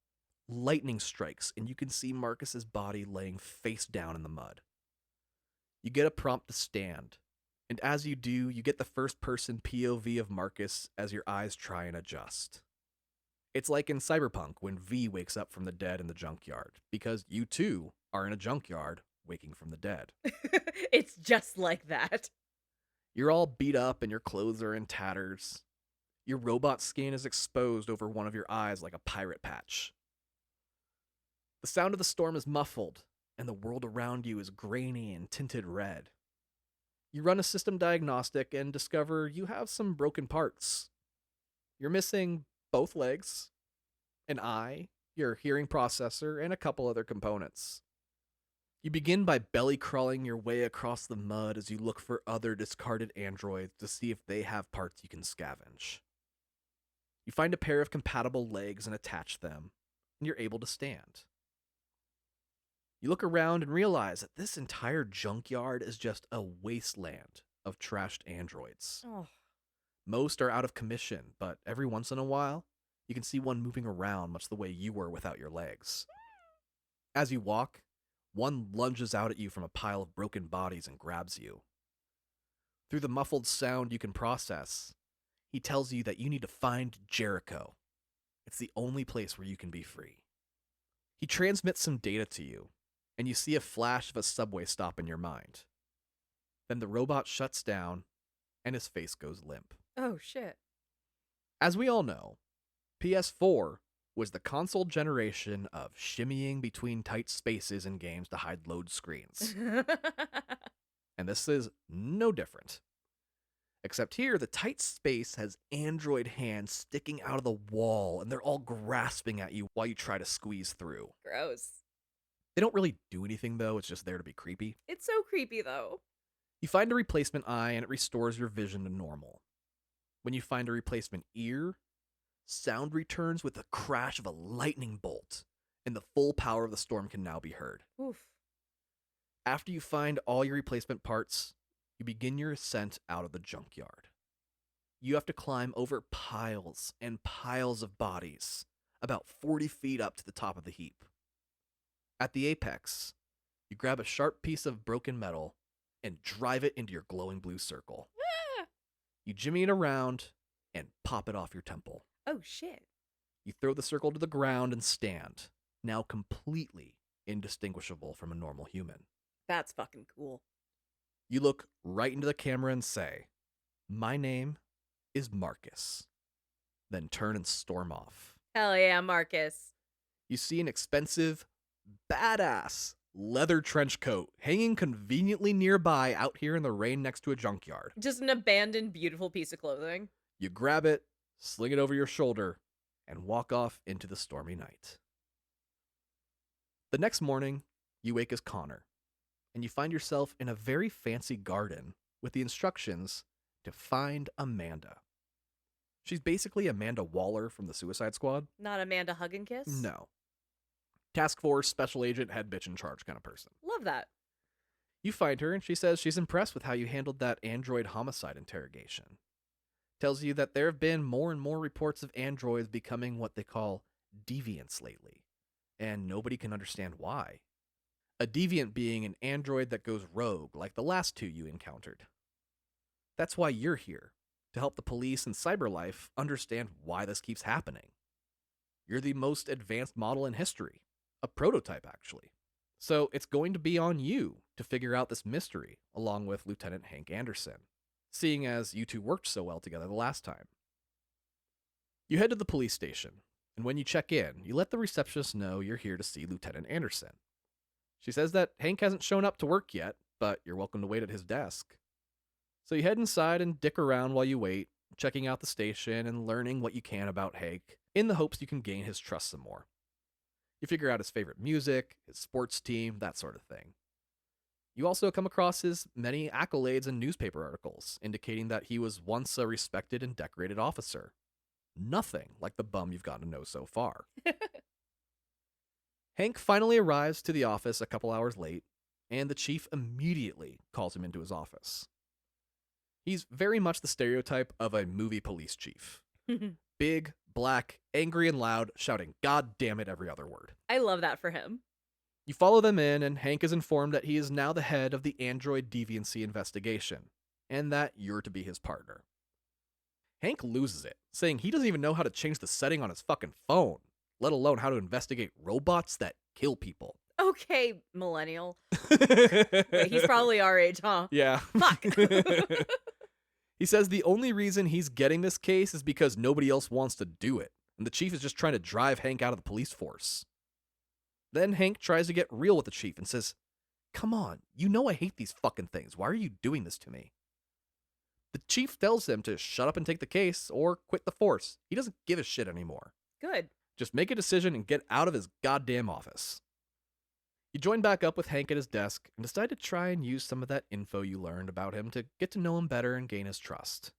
Lightning strikes, and you can see Marcus's body laying face down in the mud. You get a prompt to stand And as you do, you get the first person POV of Markus as your eyes try and adjust. It's like in Cyberpunk when V wakes up from the dead in the junkyard, because you too are in a junkyard waking from the dead. It's just like that. You're all beat up and your clothes are in tatters. Your robot skin is exposed over one of your eyes like a pirate patch. The sound of the storm is muffled, and the world around you is grainy and tinted red. You run a system diagnostic and discover you have some broken parts. You're missing both legs, an eye, your hearing processor, and a couple other components. You begin by belly crawling your way across the mud as you look for other discarded androids to see if they have parts you can scavenge. You find a pair of compatible legs and attach them, and you're able to stand. You look around and realize that this entire junkyard is just a wasteland of trashed androids. Oh. Most are out of commission, but every once in a while, you can see one moving around much the way you were without your legs. As you walk, one lunges out at you from a pile of broken bodies and grabs you. Through the muffled sound you can process, he tells you that you need to find Jericho. It's the only place where you can be free. He transmits some data to you, and you see a flash of a subway stop in your mind. Then the robot shuts down, and his face goes limp. Oh, shit. As we all know, PS4 was the console generation of shimmying between tight spaces in games to hide load screens. And this is no different. Except here, the tight space has android hands sticking out of the wall, and they're all grasping at you while you try to squeeze through. Gross. They don't really do anything, though. It's just there to be creepy. It's so creepy, though. You find a replacement eye, and it restores your vision to normal. When you find a replacement ear, sound returns with the crash of a lightning bolt, and the full power of the storm can now be heard. Oof. After you find all your replacement parts, you begin your ascent out of the junkyard. You have to climb over piles and piles of bodies, about 40 feet up to the top of the heap. At the apex, you grab a sharp piece of broken metal and drive it into your glowing blue circle. Ah! You jimmy it around and pop it off your temple. Oh, shit. You throw the circle to the ground and stand, now completely indistinguishable from a normal human. That's fucking cool. You look right into the camera and say, "My name is Markus." Then turn and storm off. Hell yeah, Markus. You see an expensive, badass leather trench coat hanging conveniently nearby out here in the rain next to a junkyard. Just an abandoned, beautiful piece of clothing. You grab it, sling it over your shoulder, and walk off into the stormy night. The next morning, you wake as Connor, and you find yourself in a very fancy garden with the instructions to find Amanda. She's basically Amanda Waller from the Suicide Squad. Not Amanda Hug and Kiss? No. Task Force, special agent, head bitch in charge kind of person. Love that. You find her, and she says she's impressed with how you handled that android homicide interrogation. Tells you that there have been more and more reports of androids becoming what they call deviants lately, and nobody can understand why. A deviant being an android that goes rogue, like the last two you encountered. That's why you're here, to help the police and cyberlife understand why this keeps happening. You're the most advanced model in history, a prototype actually. So it's going to be on you to figure out this mystery, along with Lieutenant Hank Anderson, seeing as you two worked so well together the last time. You head to the police station, and when you check in, you let the receptionist know you're here to see Lieutenant Anderson. She says that Hank hasn't shown up to work yet, but you're welcome to wait at his desk. So you head inside and dick around while you wait, checking out the station and learning what you can about Hank, in the hopes you can gain his trust some more. You figure out his favorite music, his sports team, that sort of thing. You also come across his many accolades in newspaper articles, indicating that he was once a respected and decorated officer. Nothing like the bum you've gotten to know so far. Hank finally arrives to the office a couple hours late, and the chief immediately calls him into his office. He's very much the stereotype of a movie police chief. Big, black, angry, and loud, shouting "God damn it" every other word. I love that for him. You follow them in, and Hank is informed that he is now the head of the android deviancy investigation, and that you're to be his partner. Hank loses it, saying he doesn't even know how to change the setting on his fucking phone, let alone how to investigate robots that kill people. Okay, millennial. Wait, he's probably our age, huh? Yeah. Fuck. He says the only reason he's getting this case is because nobody else wants to do it, and the chief is just trying to drive Hank out of the police force. Then Hank tries to get real with the chief and says, "Come on, you know I hate these fucking things. Why are you doing this to me?" The chief tells him to shut up and take the case or quit the force. He doesn't give a shit anymore. Good. Just make a decision and get out of his goddamn office. You join back up with Hank at his desk and decide to try and use some of that info you learned about him to get to know him better and gain his trust.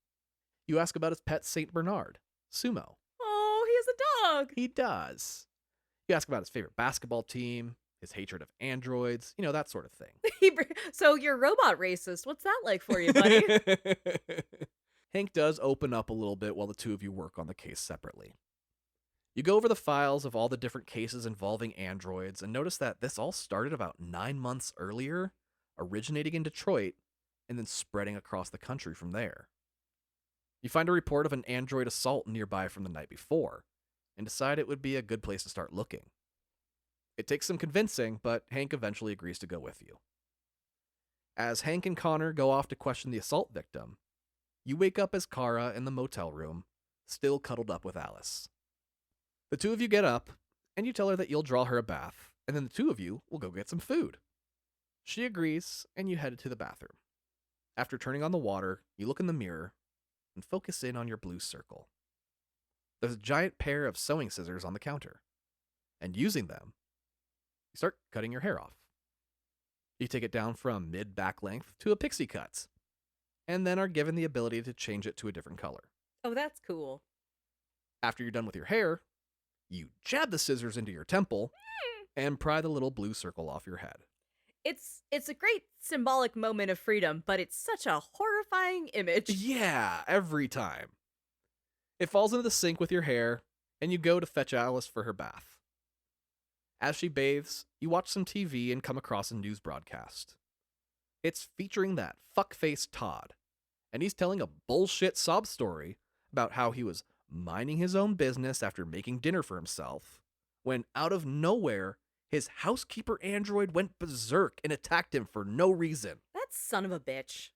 You ask about his pet St. Bernard, Sumo. Oh, he has a dog. He does. You ask about his favorite basketball team, his hatred of androids, that sort of thing. So you're robot racist. What's that like for you, buddy? Hank does open up a little bit while the two of you work on the case separately. You go over the files of all the different cases involving androids and notice that this all started about 9 months earlier, originating in Detroit, and then spreading across the country from there. You find a report of an android assault nearby from the night before, and decide it would be a good place to start looking. It takes some convincing, but Hank eventually agrees to go with you. As Hank and Connor go off to question the assault victim, you wake up as Kara in the motel room, still cuddled up with Alice. The two of you get up, and you tell her that you'll draw her a bath, and then the two of you will go get some food. She agrees, and you head to the bathroom. After turning on the water, you look in the mirror and focus in on your blue circle. There's a giant pair of sewing scissors on the counter, and using them, you start cutting your hair off. You take it down from mid-back length to a pixie cut, and then are given the ability to change it to a different color. Oh, that's cool. After you're done with your hair, you jab the scissors into your temple and pry the little blue circle off your head. It's a great symbolic moment of freedom, but it's such a horrifying image. Yeah, every time. It falls into the sink with your hair, and you go to fetch Alice for her bath. As she bathes, you watch some TV and come across a news broadcast. It's featuring that fuckface Todd, and he's telling a bullshit sob story about how he was minding his own business after making dinner for himself, when out of nowhere, his housekeeper android went berserk and attacked him for no reason. That son of a bitch.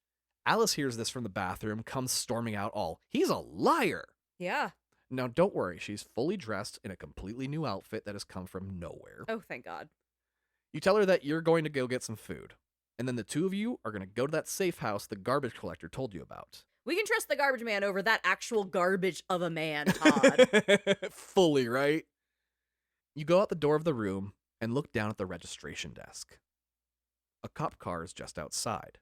Alice hears this from the bathroom, comes storming out all, "He's a liar!" Yeah. Now don't worry, she's fully dressed in a completely new outfit that has come from nowhere. Oh, thank God. You tell her that you're going to go get some food, and then the two of you are going to go to that safe house the garbage collector told you about. We can trust the garbage man over that actual garbage of a man, Todd. Fully, right? You go out the door of the room and look down at the registration desk. A cop car is just outside,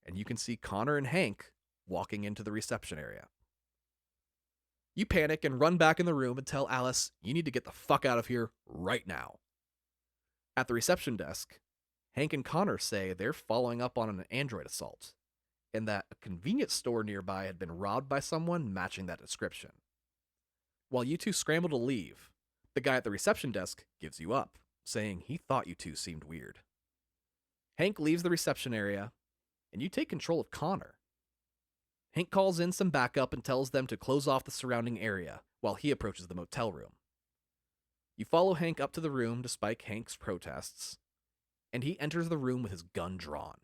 and you can see Connor and Hank walking into the reception area. You panic and run back in the room and tell Alice you need to get the fuck out of here right now. At the reception desk, Hank and Connor say they're following up on an android assault, and that a convenience store nearby had been robbed by someone matching that description. While you two scramble to leave, the guy at the reception desk gives you up, saying he thought you two seemed weird. Hank leaves the reception area, and you take control of Connor. Hank calls in some backup and tells them to close off the surrounding area while he approaches the motel room. You follow Hank up to the room despite Hank's protests, and he enters the room with his gun drawn.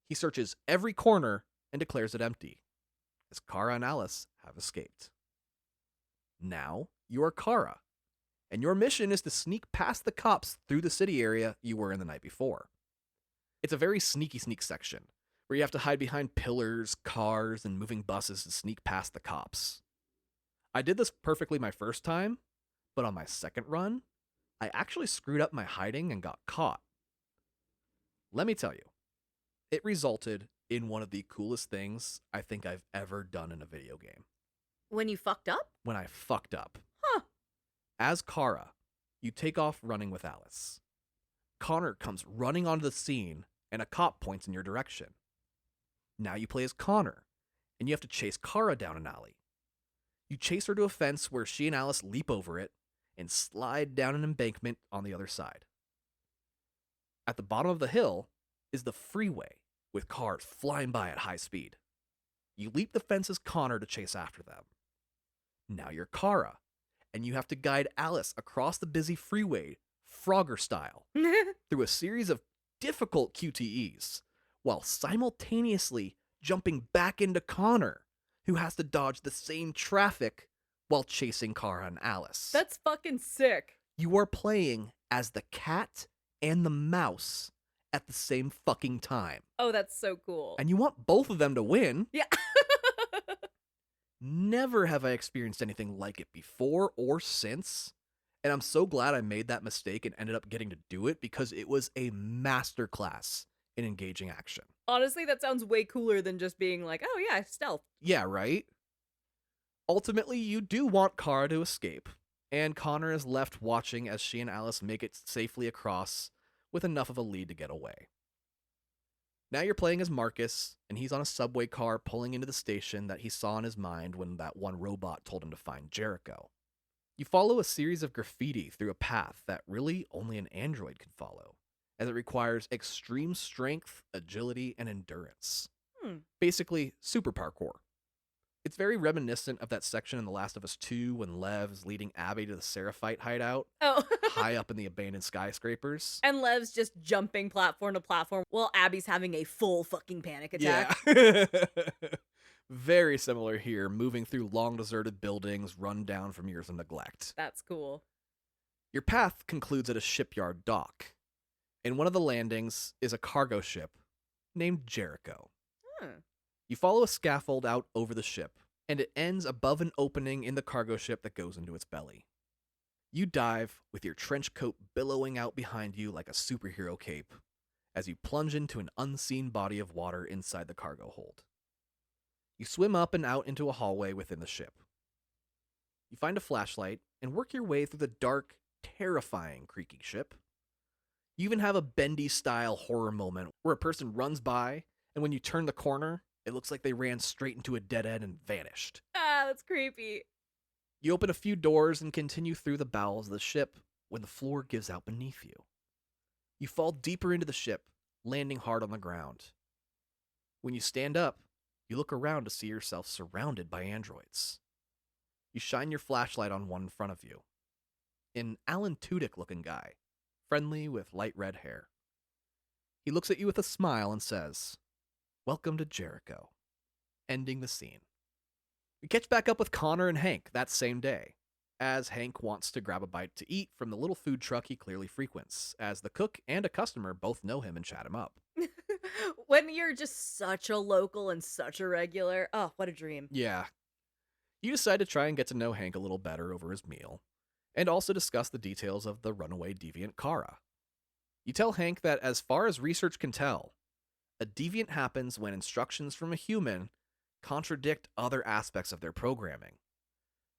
He searches every corner and declares it empty, as Kara and Alice have escaped. Now, you are Kara, and your mission is to sneak past the cops through the city area you were in the night before. It's a very sneaky sneak section, where you have to hide behind pillars, cars, and moving buses to sneak past the cops. I did this perfectly my first time, but on my second run, I actually screwed up my hiding and got caught. Let me tell you, it resulted in one of the coolest things I think I've ever done in a video game. When you fucked up? When I fucked up. Huh. As Kara, you take off running with Alice. Connor comes running onto the scene, and a cop points in your direction. Now you play as Connor, and you have to chase Kara down an alley. You chase her to a fence where she and Alice leap over it and slide down an embankment on the other side. At the bottom of the hill is the freeway, with cars flying by at high speed. You leap the fence as Connor to chase after them. Now you're Kara, and you have to guide Alice across the busy freeway, Frogger style, through a series of difficult QTEs, while simultaneously jumping back into Connor, who has to dodge the same traffic while chasing Kara and Alice. That's fucking sick. You are playing as the cat and the mouse at the same fucking time. Oh, that's so cool. And you want both of them to win. Yeah. Never have I experienced anything like it before or since. And I'm so glad I made that mistake and ended up getting to do it because it was a masterclass in engaging action. Honestly, that sounds way cooler than just being like, oh yeah, stealth. Yeah, right? Ultimately, you do want Kara to escape, and Connor is left watching as she and Alice make it safely across with enough of a lead to get away. Now you're playing as Markus, and he's on a subway car pulling into the station that he saw in his mind when that one robot told him to find Jericho. You follow a series of graffiti through a path that really only an android can follow, as it requires extreme strength, agility, and endurance. Basically, super parkour. It's very reminiscent of that section in The Last of Us 2 when Lev's leading Abby to the Seraphite hideout, high up in the abandoned skyscrapers. And Lev's just jumping platform to platform while Abby's having a full fucking panic attack. Yeah. Very similar here, moving through long deserted buildings run down from years of neglect. That's cool. Your path concludes at a shipyard dock. In one of the landings is a cargo ship named Jericho. You follow a scaffold out over the ship, and it ends above an opening in the cargo ship that goes into its belly. You dive with your trench coat billowing out behind you like a superhero cape as you plunge into an unseen body of water inside the cargo hold. You swim up and out into a hallway within the ship. You find a flashlight and work your way through the dark, terrifying, creaky ship. You even have a Bendy-style horror moment where a person runs by, and when you turn the corner, it looks like they ran straight into a dead end and vanished. Ah, that's creepy. You open a few doors and continue through the bowels of the ship when the floor gives out beneath you. You fall deeper into the ship, landing hard on the ground. When you stand up, you look around to see yourself surrounded by androids. You shine your flashlight on one in front of you. An Alan Tudyk-looking guy, friendly with light red hair. He looks at you with a smile and says, "Welcome to Jericho," ending the scene. We catch back up with Connor and Hank that same day, as Hank wants to grab a bite to eat from the little food truck he clearly frequents, as the cook and a customer both know him and chat him up. When you're just such a local and such a regular, oh, what a dream. Yeah. You decide to try and get to know Hank a little better over his meal, and also discuss the details of the runaway deviant Kara. You tell Hank that as far as research can tell, a deviant happens when instructions from a human contradict other aspects of their programming.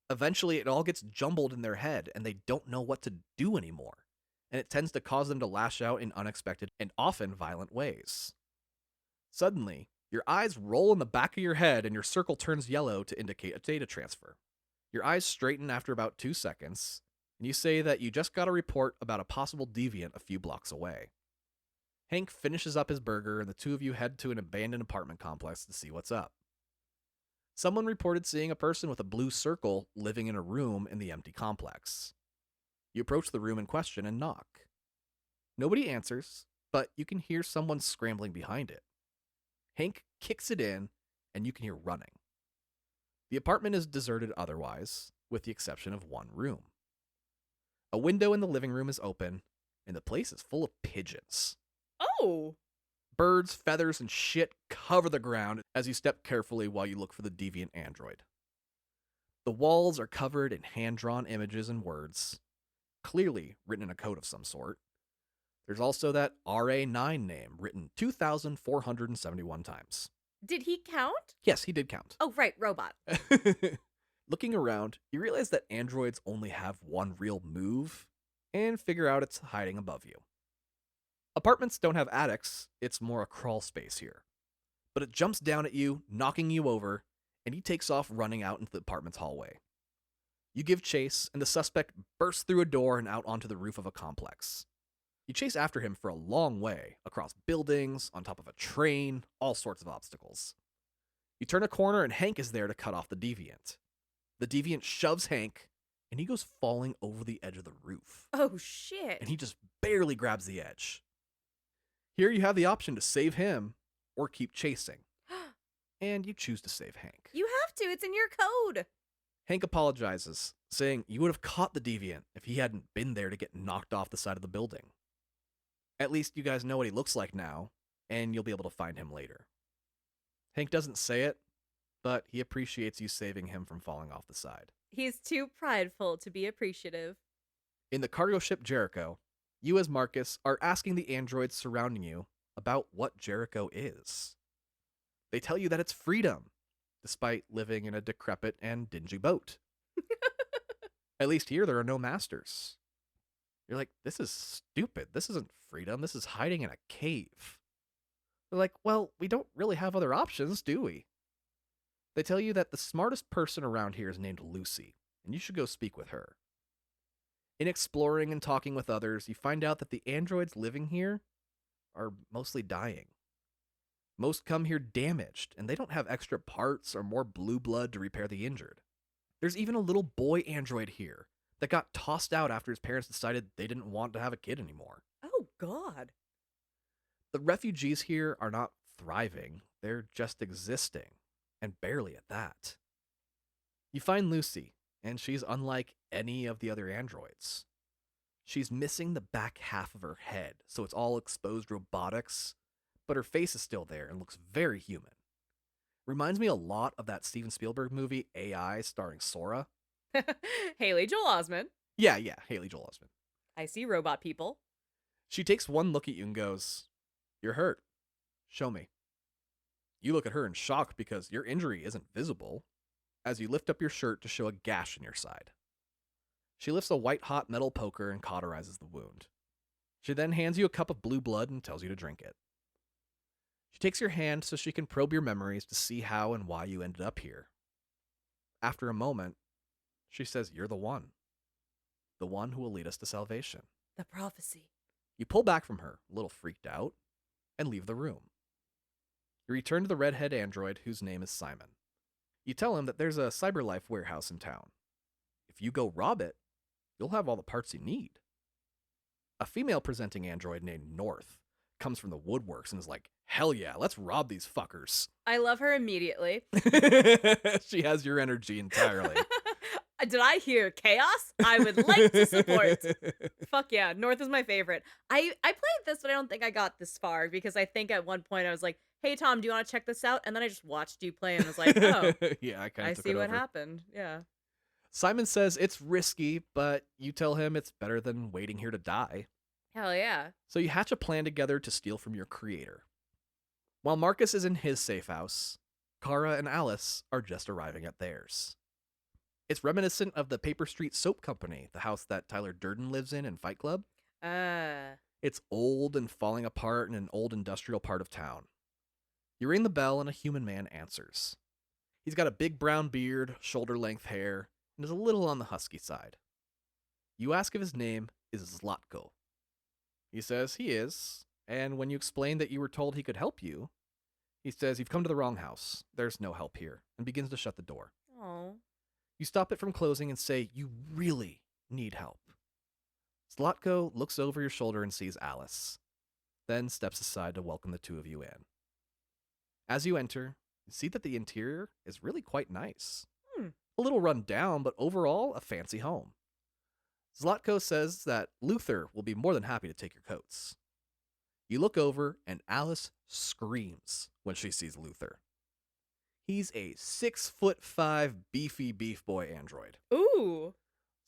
Eventually, it all gets jumbled in their head, and they don't know what to do anymore, and it tends to cause them to lash out in unexpected and often violent ways. Suddenly, your eyes roll in the back of your head, and your circle turns yellow to indicate a data transfer. Your eyes straighten after about 2 seconds, and you say that you just got a report about a possible deviant a few blocks away. Hank finishes up his burger, and the two of you head to an abandoned apartment complex to see what's up. Someone reported seeing a person with a blue circle living in a room in the empty complex. You approach the room in question and knock. Nobody answers, but you can hear someone scrambling behind it. Hank kicks it in, and you can hear running. The apartment is deserted otherwise, with the exception of one room. A window in the living room is open, and the place is full of pigeons. Oh! Birds, feathers, and shit cover the ground as you step carefully while you look for the deviant android. The walls are covered in hand-drawn images and words, clearly written in a code of some sort. There's also that RA9 name written 2,471 times. Did he count? Yes, he did count. Oh, right, robot. Looking around, you realize that androids only have one real move, and figure out it's hiding above you. Apartments don't have attics, it's more a crawl space here. But it jumps down at you, knocking you over, and he takes off running out into the apartment's hallway. You give chase, and the suspect bursts through a door and out onto the roof of a complex. You chase after him for a long way, across buildings, on top of a train, all sorts of obstacles. You turn a corner and Hank is there to cut off the deviant. The deviant shoves Hank, and he goes falling over the edge of the roof. Oh, shit. And he just barely grabs the edge. Here you have the option to save him or keep chasing. And you choose to save Hank. You have to. It's in your code. Hank apologizes, saying you would have caught the deviant if he hadn't been there to get knocked off the side of the building. At least you guys know what he looks like now, and you'll be able to find him later. Hank doesn't say it, but he appreciates you saving him from falling off the side. He's too prideful to be appreciative. In the cargo ship Jericho, you as Markus are asking the androids surrounding you about what Jericho is. They tell you that it's freedom, despite living in a decrepit and dingy boat. At least here there are no masters. You're like, this is stupid. This isn't freedom. This is hiding in a cave. They're like, well, we don't really have other options, do we? They tell you that the smartest person around here is named Lucy, and you should go speak with her. In exploring and talking with others, you find out that the androids living here are mostly dying. Most come here damaged, and they don't have extra parts or more blue blood to repair the injured. There's even a little boy android here that got tossed out after his parents decided they didn't want to have a kid anymore. Oh, God. The refugees here are not thriving, they're just existing, and barely at that. You find Lucy, and she's unlike any of the other androids. She's missing the back half of her head, so it's all exposed robotics, but her face is still there and looks very human. Reminds me a lot of that Steven Spielberg movie AI starring Sora. Haley Joel Osment. Yeah, Haley Joel Osment. I see robot people. She takes one look at you and goes, "You're hurt. Show me." You look at her in shock because your injury isn't visible, as you lift up your shirt to show a gash in your side. She lifts a white-hot metal poker and cauterizes the wound. She then hands you a cup of blue blood and tells you to drink it. She takes your hand so she can probe your memories to see how and why you ended up here. After a moment, she says you're the one who will lead us to salvation. The prophecy. You pull back from her, a little freaked out, and leave the room. You return to the redhead android whose name is Simon. You tell him that there's a CyberLife warehouse in town. If you go rob it, you'll have all the parts you need. A female presenting android named North comes from the woodworks and is like, hell yeah, let's rob these fuckers. I love her immediately. She has your energy entirely. Did I hear chaos? I would like to support. Fuck yeah, North is my favorite. I played this, but I don't think I got this far because I think at one point I was like, hey Tom, do you want to check this out? And then I just watched you play and was like, oh, yeah, I see what happened. Yeah. Simon says it's risky, but you tell him it's better than waiting here to die. Hell yeah. So you hatch a plan together to steal from your creator. While Markus is in his safe house, Kara and Alice are just arriving at theirs. It's reminiscent of the Paper Street Soap Company, the house that Tyler Durden lives in Fight Club. It's old and falling apart in an old industrial part of town. You ring the bell and a human man answers. He's got a big brown beard, shoulder-length hair, and is a little on the husky side. You ask if his name is Zlatko. He says he is, and when you explain that you were told he could help you, he says you've come to the wrong house. There's no help here, and begins to shut the door. Oh. You stop it from closing and say you really need help. Zlatko looks over your shoulder and sees Alice, then steps aside to welcome the two of you in. As you enter, you see that the interior is really quite nice. A little run down, but overall a fancy home. Zlatko says that Luther will be more than happy to take your coats. You look over and Alice screams when she sees Luther. He's a 6'5" beefy beef boy android. Ooh.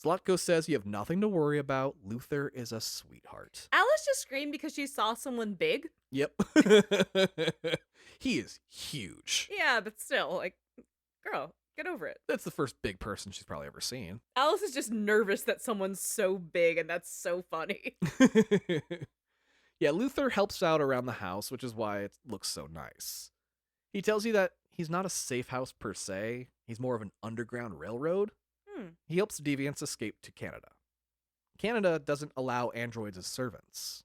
Zlatko says you have nothing to worry about. Luther is a sweetheart. Alice just screamed because she saw someone big? Yep. He is huge. Yeah, but still, like, girl, get over it. That's the first big person she's probably ever seen. Alice is just nervous that someone's so big, and that's so funny. Yeah, Luther helps out around the house, which is why it looks so nice. He tells you that he's not a safe house per se. He's more of an underground railroad. He helps deviants escape to Canada. Canada doesn't allow androids as servants,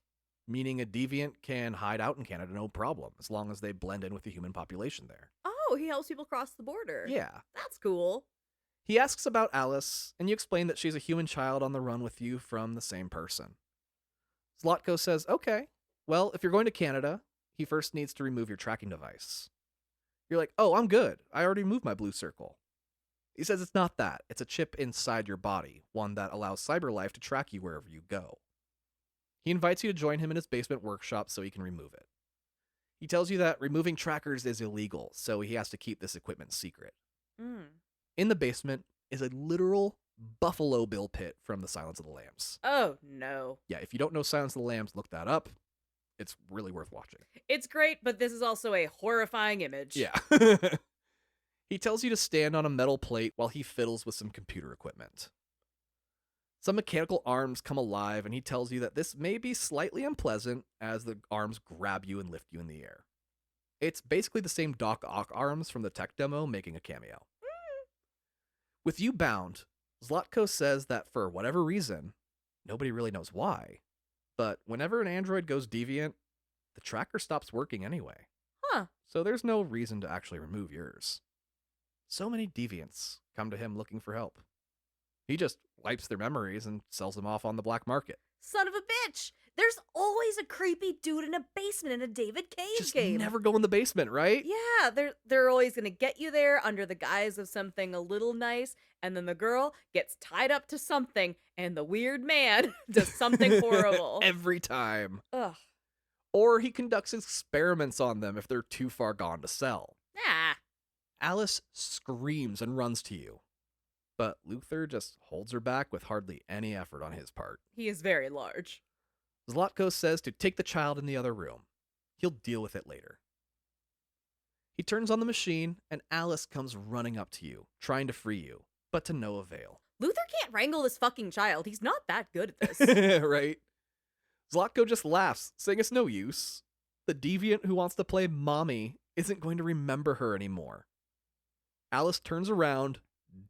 meaning a deviant can hide out in Canada no problem, as long as they blend in with the human population there. Oh, he helps people cross the border. Yeah. That's cool. He asks about Alice, and you explain that she's a human child on the run with you from the same person. Zlatko says, okay, well, if you're going to Canada, he first needs to remove your tracking device. You're like, oh, I'm good. I already moved my blue circle. He says it's not that. It's a chip inside your body, one that allows CyberLife to track you wherever you go. He invites you to join him in his basement workshop so he can remove it. He tells you that removing trackers is illegal, so he has to keep this equipment secret. In the basement is a literal Buffalo Bill pit from the Silence of the Lambs. Oh, no. Yeah, if you don't know Silence of the Lambs, look that up. It's really worth watching. It's great, but this is also a horrifying image. Yeah. He tells you to stand on a metal plate while he fiddles with some computer equipment. Some mechanical arms come alive, and he tells you that this may be slightly unpleasant as the arms grab you and lift you in the air. It's basically the same Doc Ock arms from the tech demo making a cameo. With you bound, Zlatko says that for whatever reason, nobody really knows why, but whenever an android goes deviant, the tracker stops working anyway. Huh. So there's no reason to actually remove yours. So many deviants come to him looking for help. He just wipes their memories and sells them off on the black market. Son of a bitch! There's always a creepy dude in a basement in a David Cage Just game. never go in the basement, right? Yeah, they're always gonna get you there under the guise of something a little nice, and then the girl gets tied up to something, and the weird man does something horrible. Every time. Ugh. Or he conducts experiments on them if they're too far gone to sell. Ah. Alice screams and runs to you, but Luther just holds her back with hardly any effort on his part. He is very large. Zlatko says to take the child in the other room. He'll deal with it later. He turns on the machine, and Alice comes running up to you, trying to free you, but to no avail. Luther can't wrangle this fucking child. He's not that good at this. Right? Zlatko just laughs, saying it's no use. The deviant who wants to play mommy isn't going to remember her anymore. Alice turns around,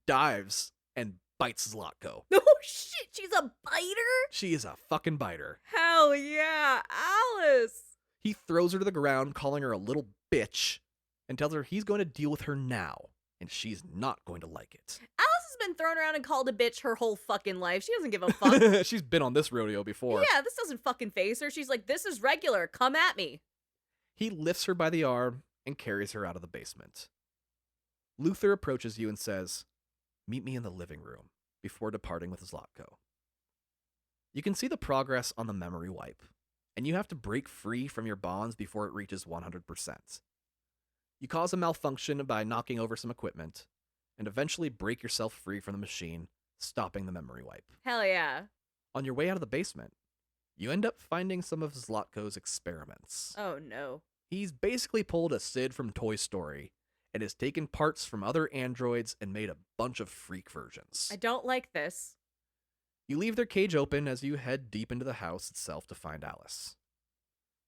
dives, and bites Zlatko. Oh shit, she's a biter? She is a fucking biter. Hell yeah, Alice! He throws her to the ground, calling her a little bitch, and tells her he's going to deal with her now, and she's not going to like it. Alice has been thrown around and called a bitch her whole fucking life. She doesn't give a fuck. She's been on this rodeo before. Yeah, this doesn't fucking face her. She's like, this is regular. Come at me. He lifts her by the arm and carries her out of the basement. Luther approaches you and says, "Meet me in the living room," before departing with Zlatko. You can see the progress on the memory wipe, and you have to break free from your bonds before it reaches 100%. You cause a malfunction by knocking over some equipment, and eventually break yourself free from the machine, stopping the memory wipe. Hell yeah. On your way out of the basement, you end up finding some of Zlatko's experiments. Oh no. He's basically pulled a Sid from Toy Story and has taken parts from other androids and made a bunch of freak versions. I don't like this. You leave their cage open as you head deep into the house itself to find Alice.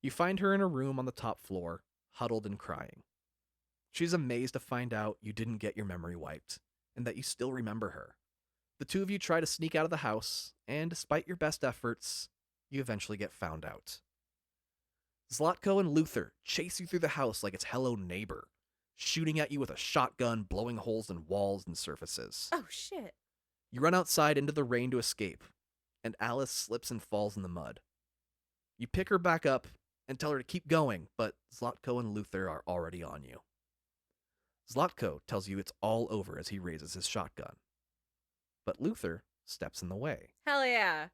You find her in a room on the top floor, huddled and crying. She's amazed to find out you didn't get your memory wiped, and that you still remember her. The two of you try to sneak out of the house, and despite your best efforts, you eventually get found out. Zlatko and Luther chase you through the house like it's Hello Neighbor, shooting at you with a shotgun, blowing holes in walls and surfaces. Oh shit. You run outside into the rain to escape, and Alice slips and falls in the mud. You pick her back up and tell her to keep going, but Zlatko and Luther are already on you. Zlatko tells you it's all over as he raises his shotgun, but Luther steps in the way. Hell yeah.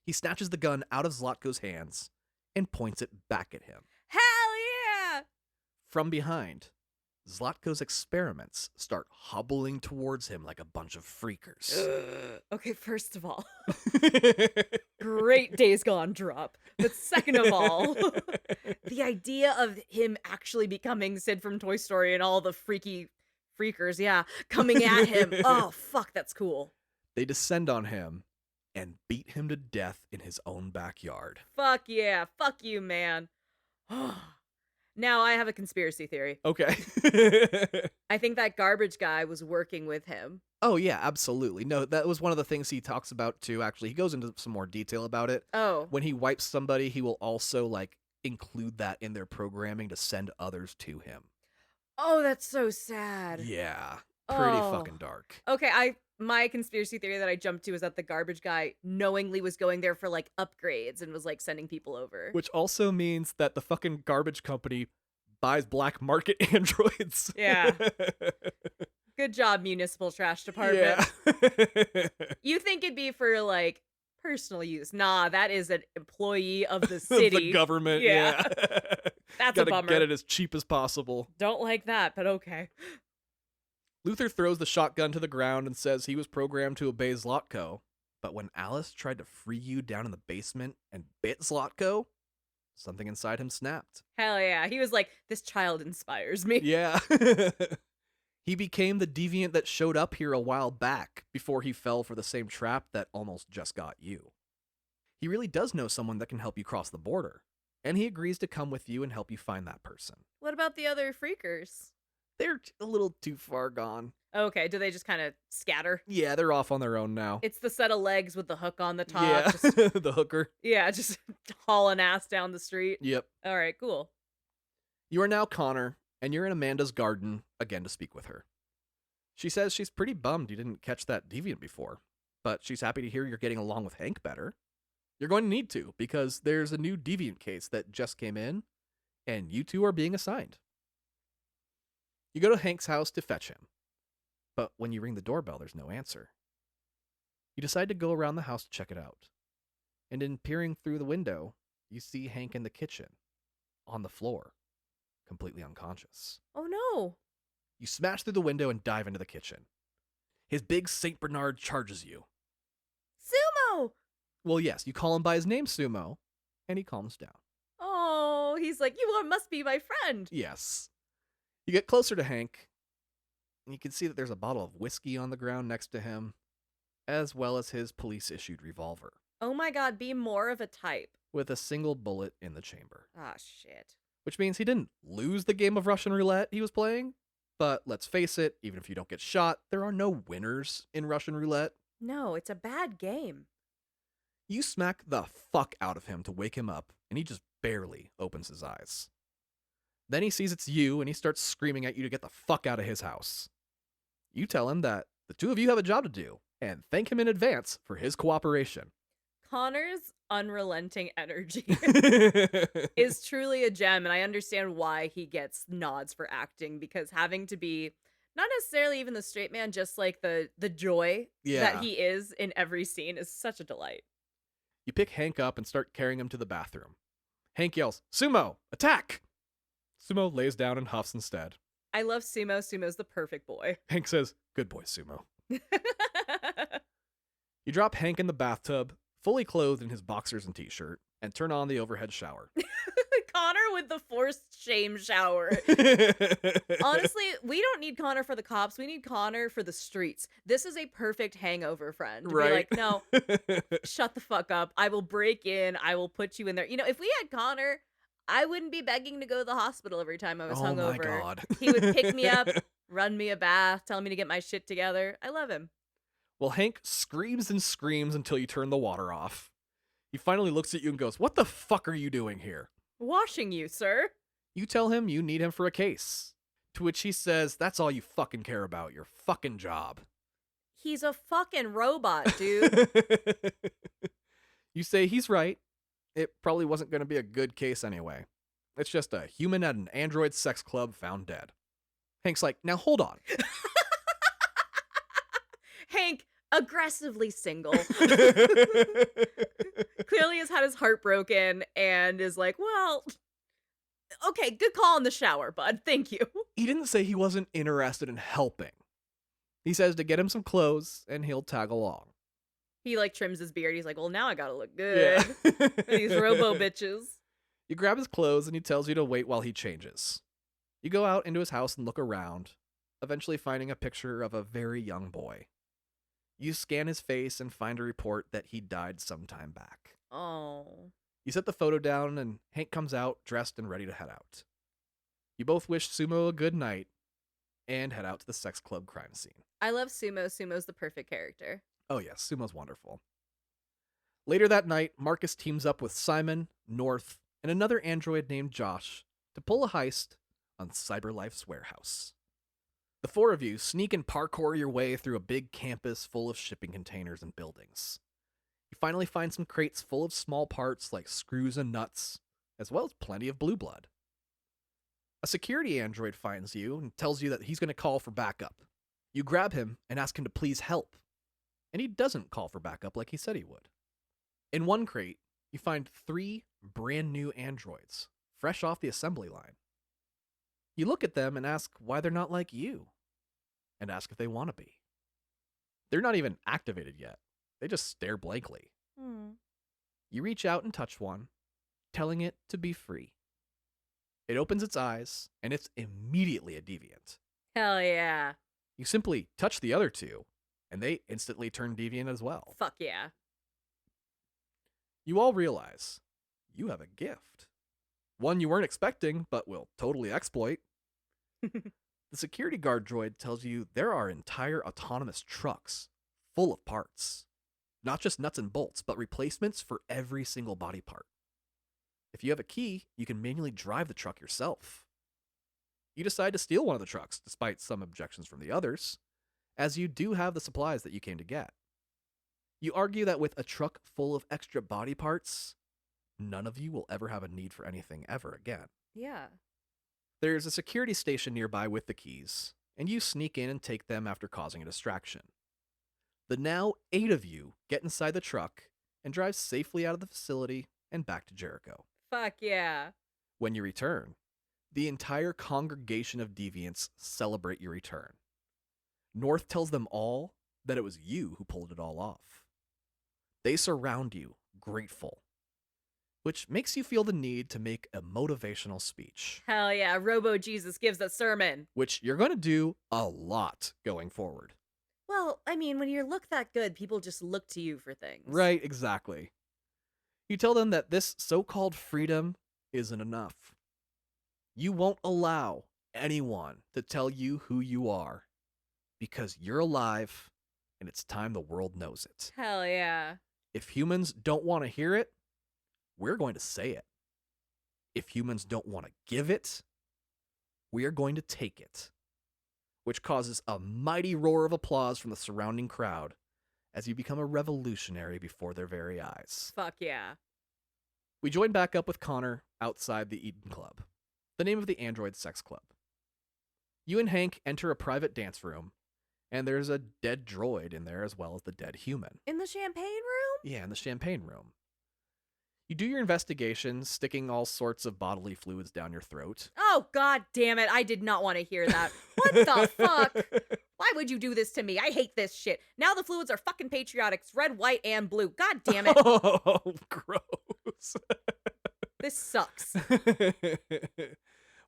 He snatches the gun out of Zlatko's hands and points it back at him. Hell yeah. From behind, Zlatko's experiments start hobbling towards him like a bunch of freakers. Okay, first of all, great Days Gone drop. But second of all, the idea of him actually becoming Sid from Toy Story and all the freaky freakers, yeah, coming at him. Oh, fuck, that's cool. They descend on him and beat him to death in his own backyard. Fuck yeah. Fuck you, man. Now I have a conspiracy theory. Okay. I think that garbage guy was working with him. Oh, yeah, absolutely. No, that was one of the things he talks about, too, actually. He goes into some more detail about it. Oh. When he wipes somebody, he will also, like, include that in their programming to send others to him. Oh, that's so sad. Yeah. Pretty Oh. fucking dark. Okay, my conspiracy theory that I jumped to is that the garbage guy knowingly was going there for like upgrades and was like sending people over. Which also means that the fucking garbage company buys black market androids. Yeah. Good job, municipal trash department. Yeah. You think it'd be for like personal use. Nah, that is an employee of the city. The government, yeah. That's Gotta a bummer. get it as cheap as possible. Don't like that, but okay. Luther throws the shotgun to the ground and says he was programmed to obey Zlotko, but when Alice tried to free you down in the basement and bit Zlotko, something inside him snapped. Hell yeah. He was like, this child inspires me. Yeah. He became the deviant that showed up here a while back before he fell for the same trap that almost just got you. He really does know someone that can help you cross the border, and he agrees to come with you and help you find that person. What about the other freakers? They're a little too far gone. Okay, do they just kind of scatter? Yeah, they're off on their own now. It's the set of legs with the hook on the top. Yeah, Just, the hooker. yeah, just hauling ass down the street. Yep. All right, cool. You are now Connor, and you're in Amanda's garden again to speak with her. She says she's pretty bummed you didn't catch that deviant before, but she's happy to hear you're getting along with Hank better. You're going to need to, because there's a new deviant case that just came in, and you two are being assigned. You go to Hank's house to fetch him, but when you ring the doorbell, there's no answer. You decide to go around the house to check it out, and in peering through the window, you see Hank in the kitchen, on the floor, completely unconscious. Oh no. You smash through the window and dive into the kitchen. His big St. Bernard charges you. Sumo! Well, yes, you call him by his name, Sumo, and he calms down. Oh, he's like, you must be my friend. Yes. You get closer to Hank, and you can see that there's a bottle of whiskey on the ground next to him, as well as his police-issued revolver, Oh my god, be more of a type. with a single bullet in the chamber. Ah, shit. Which means he didn't lose the game of Russian roulette he was playing, but let's face it, even if you don't get shot, there are no winners in Russian roulette. No, it's a bad game. You smack the fuck out of him to wake him up, and he just barely opens his eyes. Then he sees it's you, and he starts screaming at you to get the fuck out of his house. You tell him that the two of you have a job to do, and thank him in advance for his cooperation. Connor's unrelenting energy is truly a gem, and I understand why he gets nods for acting, because having to be not necessarily even the straight man, just like the joy that he is in every scene is such a delight. You pick Hank up and start carrying him to the bathroom. Hank yells, "Sumo, attack!" Sumo lays down and huffs instead. I love Sumo. Sumo's the perfect boy. Hank says, "Good boy, Sumo." You drop Hank in the bathtub, fully clothed in his boxers and t-shirt, and turn on the overhead shower. Connor with the forced shame shower. Honestly, we don't need Connor for the cops. We need Connor for the streets. This is a perfect hangover friend. Right. Be like, no, shut the fuck up. I will break in. I will put you in there. You know, if we had Connor, I wouldn't be begging to go to the hospital every time I was hungover. Oh my God. He would pick me up, run me a bath, tell me to get my shit together. I love him. Well, Hank screams and screams until you turn the water off. He finally looks at you and goes, "What the fuck are you doing here?" Washing you, sir. You tell him you need him for a case. To which he says, "That's all you fucking care about, your fucking job." He's a fucking robot, dude. You say he's right. It probably wasn't going to be a good case anyway. It's just a human at an android sex club found dead. Hank's like, "Now hold on." Hank, aggressively single. Clearly has had his heart broken and is like, well, okay, good call in the shower, bud. Thank you. He didn't say he wasn't interested in helping. He says to get him some clothes and he'll tag along. He like trims his beard. He's like, well, now I gotta look good. Yeah. These robo bitches. You grab his clothes and he tells you to wait while he changes. You go out into his house and look around, eventually finding a picture of a very young boy. You scan his face and find a report that he died some time back. Oh. You set the photo down and Hank comes out dressed and ready to head out. You both wish Sumo a good night and head out to the sex club crime scene. I love Sumo. Sumo's the perfect character. Oh, yes, Sumo's wonderful. Later that night, Markus teams up with Simon, North, and another android named Josh to pull a heist on CyberLife's warehouse. The four of you sneak and parkour your way through a big campus full of shipping containers and buildings. You finally find some crates full of small parts like screws and nuts, as well as plenty of blue blood. A security android finds you and tells you that he's going to call for backup. You grab him and ask him to please help, and he doesn't call for backup like he said he would. In one crate, you find 3 brand new androids, fresh off the assembly line. You look at them and ask why they're not like you, and ask if they want to be. They're not even activated yet. They just stare blankly. You reach out and touch one, telling it to be free. It opens its eyes, and it's immediately a deviant. Hell yeah. You simply touch the other 2, and they instantly turn deviant as well. Fuck yeah. You all realize you have a gift. One you weren't expecting, but will totally exploit. The security guard droid tells you there are entire autonomous trucks full of parts. Not just nuts and bolts, but replacements for every single body part. If you have a key, you can manually drive the truck yourself. You decide to steal one of the trucks, despite some objections from the others, as you do have the supplies that you came to get. You argue that with a truck full of extra body parts, none of you will ever have a need for anything ever again. Yeah. There's a security station nearby with the keys, and you sneak in and take them after causing a distraction. The now 8 of you get inside the truck and drive safely out of the facility and back to Jericho. Fuck yeah. When you return, the entire congregation of deviants celebrate your return. North tells them all that it was you who pulled it all off. They surround you, grateful, which makes you feel the need to make a motivational speech. Hell yeah. Robo Jesus gives a sermon. Which you're going to do a lot going forward. Well, I mean, when you look that good, people just look to you for things. Right, exactly. You tell them that this so-called freedom isn't enough. You won't allow anyone to tell you who you are, because you're alive, and it's time the world knows it. Hell yeah. If humans don't want to hear it, we're going to say it. If humans don't want to give it, we are going to take it. Which causes a mighty roar of applause from the surrounding crowd as you become a revolutionary before their very eyes. Fuck yeah. We join back up with Connor outside the Eden Club, the name of the android sex club. You and Hank enter a private dance room, and there's a dead droid in there as well as the dead human. In the champagne room? Yeah, in the champagne room. You do your investigation, sticking all sorts of bodily fluids down your throat. Oh, god damn it. I did not want to hear that. What the fuck? Why would you do this to me? I hate this shit. Now the fluids are fucking patriotic. It's red, white, and blue. God damn it. Oh, gross. This sucks.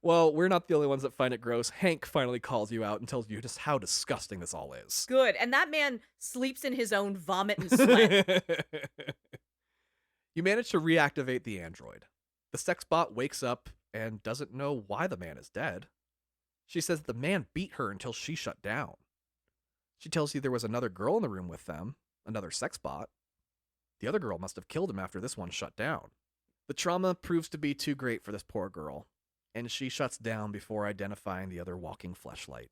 Well, we're not the only ones that find it gross. Hank finally calls you out and tells you just how disgusting this all is. Good. And that man sleeps in his own vomit and sweat. You manage to reactivate the android. The sex bot wakes up and doesn't know why the man is dead. She says the man beat her until she shut down. She tells you there was another girl in the room with them, another sex bot. The other girl must have killed him after this one shut down. The trauma proves to be too great for this poor girl, and she shuts down before identifying the other walking fleshlight.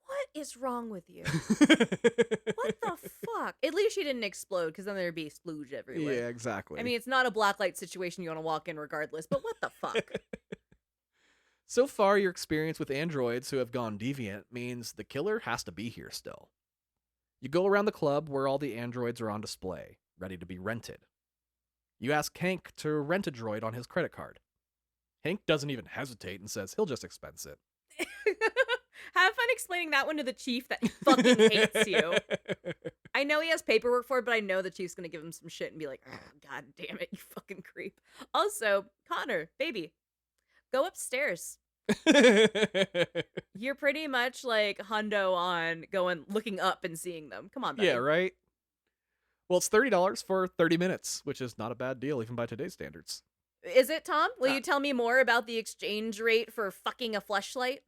What is wrong with you? What the fuck? At least she didn't explode, because then there'd be splooge everywhere. Yeah, exactly. I mean, it's not a blacklight situation you want to walk in regardless, but what the fuck? So far, your experience with androids who have gone deviant means the killer has to be here still. You go around the club where all the androids are on display, ready to be rented. You ask Hank to rent a droid on his credit card. Hank doesn't even hesitate and says he'll just expense it. Have fun explaining that one to the chief that fucking hates you. I know he has paperwork for it, but I know the chief's gonna give him some shit and be like, oh, god damn it, you fucking creep. Also, Connor, baby, go upstairs. You're pretty much like hundo on looking up and seeing them. Come on, buddy. Yeah, right? Well, it's $30 for 30 minutes, which is not a bad deal even by today's standards. Is it, Tom? Will Uh, you tell me more about the exchange rate for fucking a fleshlight?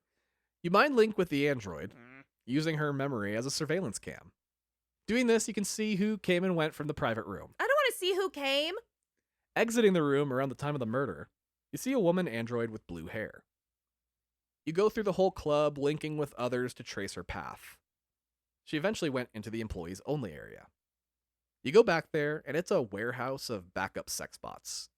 You mind link with the android, using her memory as a surveillance cam. Doing this, you can see who came and went from the private room. I don't want to see who came. Exiting the room around the time of the murder, you see a woman android with blue hair. You go through the whole club, linking with others to trace her path. She eventually went into the employees only area. You go back there, and it's a warehouse of backup sex bots.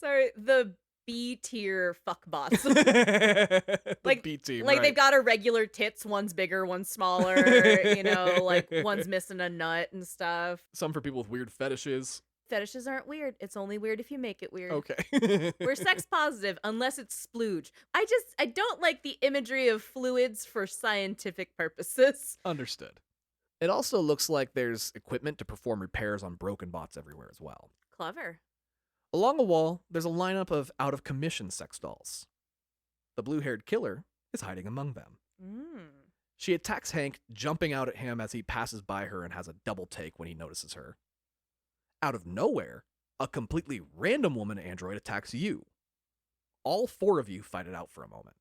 Sorry, the B tier fuck bots. The B team, like right. they've got irregular tits, one's bigger, one's smaller, like one's missing a nut and stuff. Some for people with weird fetishes. Fetishes aren't weird. It's only weird if you make it weird. Okay. We're sex positive unless it's splooge. I don't like the imagery of fluids for scientific purposes. Understood. It also looks like there's equipment to perform repairs on broken bots everywhere as well. Clever. Along a wall, there's a lineup of out-of-commission sex dolls. The blue-haired killer is hiding among them. She attacks Hank, jumping out at him as he passes by her and has a double take when he notices her. Out of nowhere, a completely random woman android attacks you. All four of you fight it out for a moment.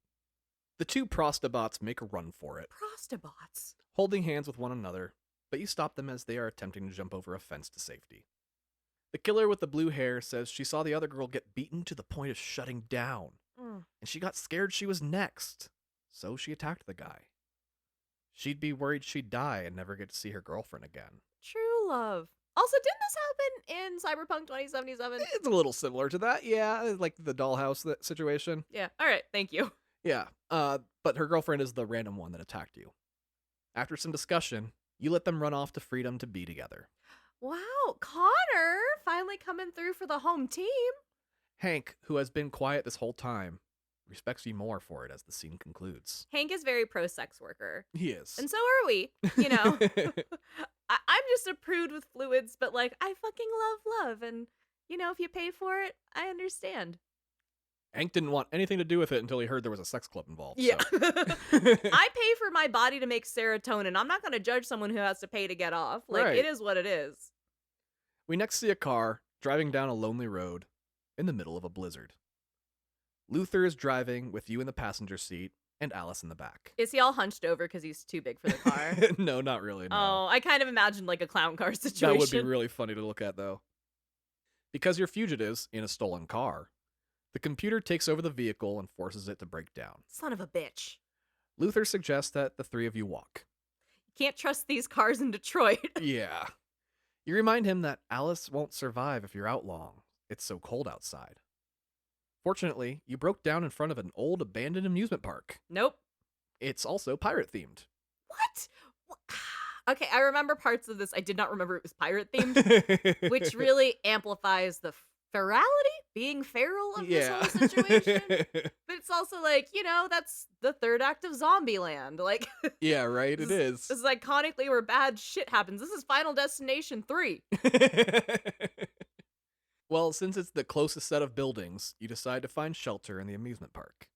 The two prostabots make a run for it, Prostabots. holding hands with one another, but you stop them as they are attempting to jump over a fence to safety. The killer with the blue hair says she saw the other girl get beaten to the point of shutting down, and she got scared she was next, so she attacked the guy. She'd be worried she'd die and never get to see her girlfriend again. True love. Also, didn't this happen in Cyberpunk 2077? It's a little similar to that, yeah, like the dollhouse situation. Yeah, alright, thank you. Yeah, but her girlfriend is the random one that attacked you. After some discussion, you let them run off to freedom to be together. Wow, Connor finally coming through for the home team. Hank, who has been quiet this whole time, respects you more for it as the scene concludes. Hank is very pro-sex worker. He is. And so are we, I'm just a prude with fluids, but like, I fucking love, and if you pay for it, I understand. Hank didn't want anything to do with it until he heard there was a sex club involved. Yeah. So. I pay for my body to make serotonin. I'm not going to judge someone who has to pay to get off. Like, Right. It is what it is. We next see a car driving down a lonely road in the middle of a blizzard. Luther is driving with you in the passenger seat and Alice in the back. Is he all hunched over because he's too big for the car? No, not really, no. Oh, I kind of imagined like a clown car situation. That would be really funny to look at, though. Because you're fugitives in a stolen car, the computer takes over the vehicle and forces it to break down. Son of a bitch. Luther suggests that the three of you walk. You can't trust these cars in Detroit. Yeah. You remind him that Alice won't survive if you're out long. It's so cold outside. Fortunately, you broke down in front of an old abandoned amusement park. Nope. It's also pirate-themed. What? Okay, I remember parts of this. I did not remember it was pirate-themed, which really amplifies the ferality, being feral of this whole situation. But it's also like, that's the third act of Zombieland. Like, yeah, right, it is. This is iconically where bad shit happens. This is Final Destination 3. Well, since it's the closest set of buildings, you decide to find shelter in the amusement park.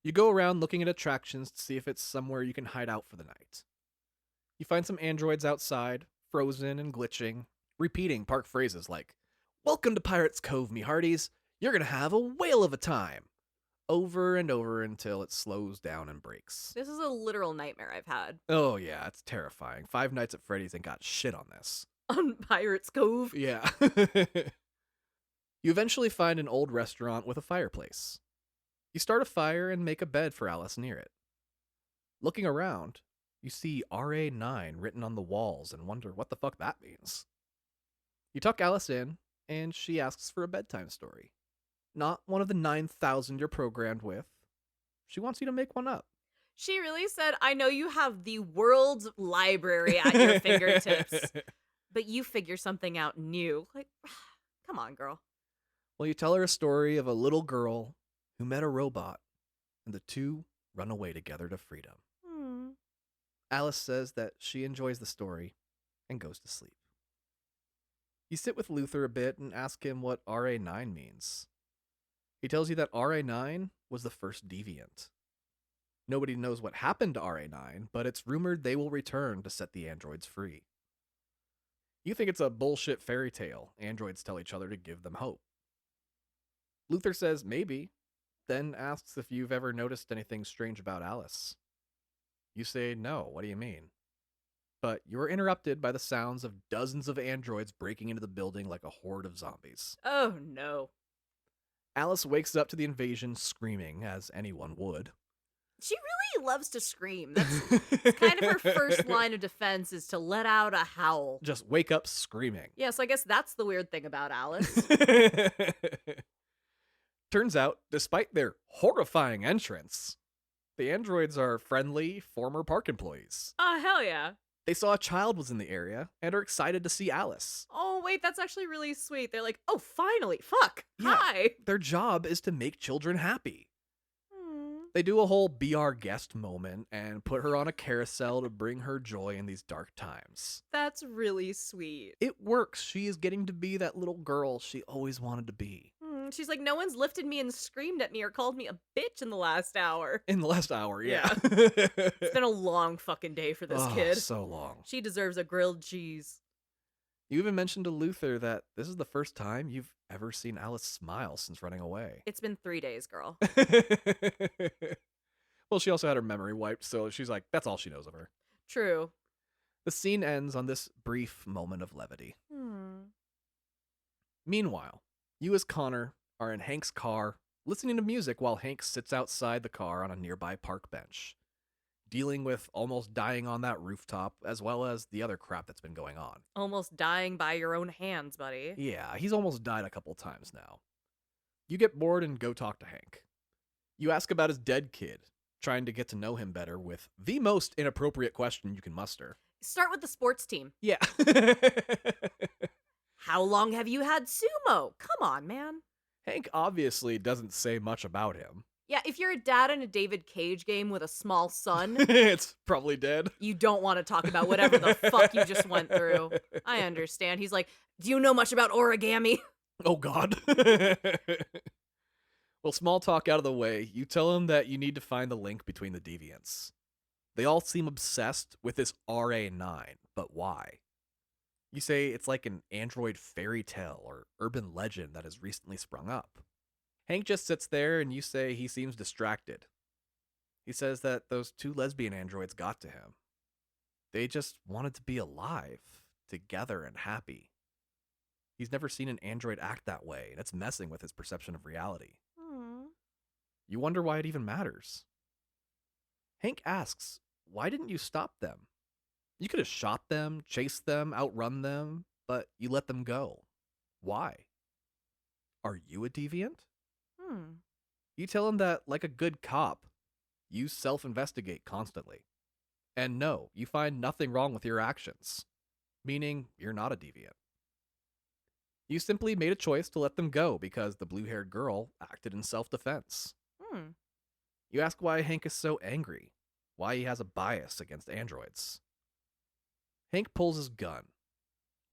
You go around looking at attractions to see if it's somewhere you can hide out for the night. You find some androids outside, frozen and glitching, repeating park phrases like, "Welcome to Pirates Cove, me hearties. You're gonna have a whale of a time," over and over until it slows down and breaks. This is a literal nightmare I've had. Oh yeah, it's terrifying. Five Nights at Freddy's ain't got shit on this. On Pirates Cove? Yeah. You eventually find an old restaurant with a fireplace. You start a fire and make a bed for Alice near it. Looking around, you see RA9 written on the walls and wonder what the fuck that means. You tuck Alice in, and she asks for a bedtime story. Not one of the 9,000 you're programmed with. She wants you to make one up. She really said, I know you have the world's library at your fingertips, but you figure something out new. Like, come on, girl. Well, you tell her a story of a little girl who met a robot, and the two run away together to freedom. Alice says that she enjoys the story and goes to sleep. You sit with Luther a bit and ask him what RA9 means. He tells you that RA9 was the first deviant. Nobody knows what happened to RA9, but it's rumored they will return to set the androids free. You think it's a bullshit fairy tale androids tell each other to give them hope. Luther says maybe, then asks if you've ever noticed anything strange about Alice. You say no, what do you mean? But you're interrupted by the sounds of dozens of androids breaking into the building like a horde of zombies. Oh no. Alice wakes up to the invasion screaming, as anyone would. She really loves to scream. That's kind of her first line of defense, is to let out a howl. Just wake up screaming. Yeah, so I guess that's the weird thing about Alice. Turns out, despite their horrifying entrance, the androids are friendly former park employees. Oh, hell yeah. They saw a child was in the area and are excited to see Alice. Oh, wait, that's actually really sweet. They're like, oh, finally, fuck, Yeah. hi. Their job is to make children happy. Hmm. They do a whole be our guest moment and put her on a carousel to bring her joy in these dark times. That's really sweet. It works. She is getting to be that little girl she always wanted to be. She's like, no one's lifted me and screamed at me or called me a bitch in the last hour. In the last hour, yeah. It's been a long fucking day for this kid. So long. She deserves a grilled cheese. You even mentioned to Luther that this is the first time you've ever seen Alice smile since running away. It's been 3 days, girl. Well, she also had her memory wiped, so she's like, that's all she knows of her. True. The scene ends on this brief moment of levity. Meanwhile, you as Connor are in Hank's car, listening to music while Hank sits outside the car on a nearby park bench, dealing with almost dying on that rooftop, as well as the other crap that's been going on. Almost dying by your own hands, buddy. Yeah, he's almost died a couple times now. You get bored and go talk to Hank. You ask about his dead kid, trying to get to know him better with the most inappropriate question you can muster. Start with the sports team. Yeah. How long have you had sumo? Come on, man. Hank obviously doesn't say much about him. Yeah, if you're a dad in a David Cage game with a small son, It's probably dead. you don't want to talk about whatever the fuck you just went through. I understand. He's like, do you know much about origami? Oh, God. Well, small talk out of the way, you tell him that you need to find the link between the deviants. They all seem obsessed with this RA9, but why? You say it's like an android fairy tale or urban legend that has recently sprung up. Hank just sits there and you say he seems distracted. He says that those 2 lesbian androids got to him. They just wanted to be alive, together and happy. He's never seen an android act that way, and it's messing with his perception of reality. You wonder why it even matters. Hank asks, why didn't you stop them? You could have shot them, chased them, outrun them, but you let them go. Why? Are you a deviant? You tell him that, like a good cop, you self-investigate constantly. And no, you find nothing wrong with your actions, meaning you're not a deviant. You simply made a choice to let them go because the blue-haired girl acted in self-defense. You ask why Hank is so angry, why he has a bias against androids. Hank pulls his gun,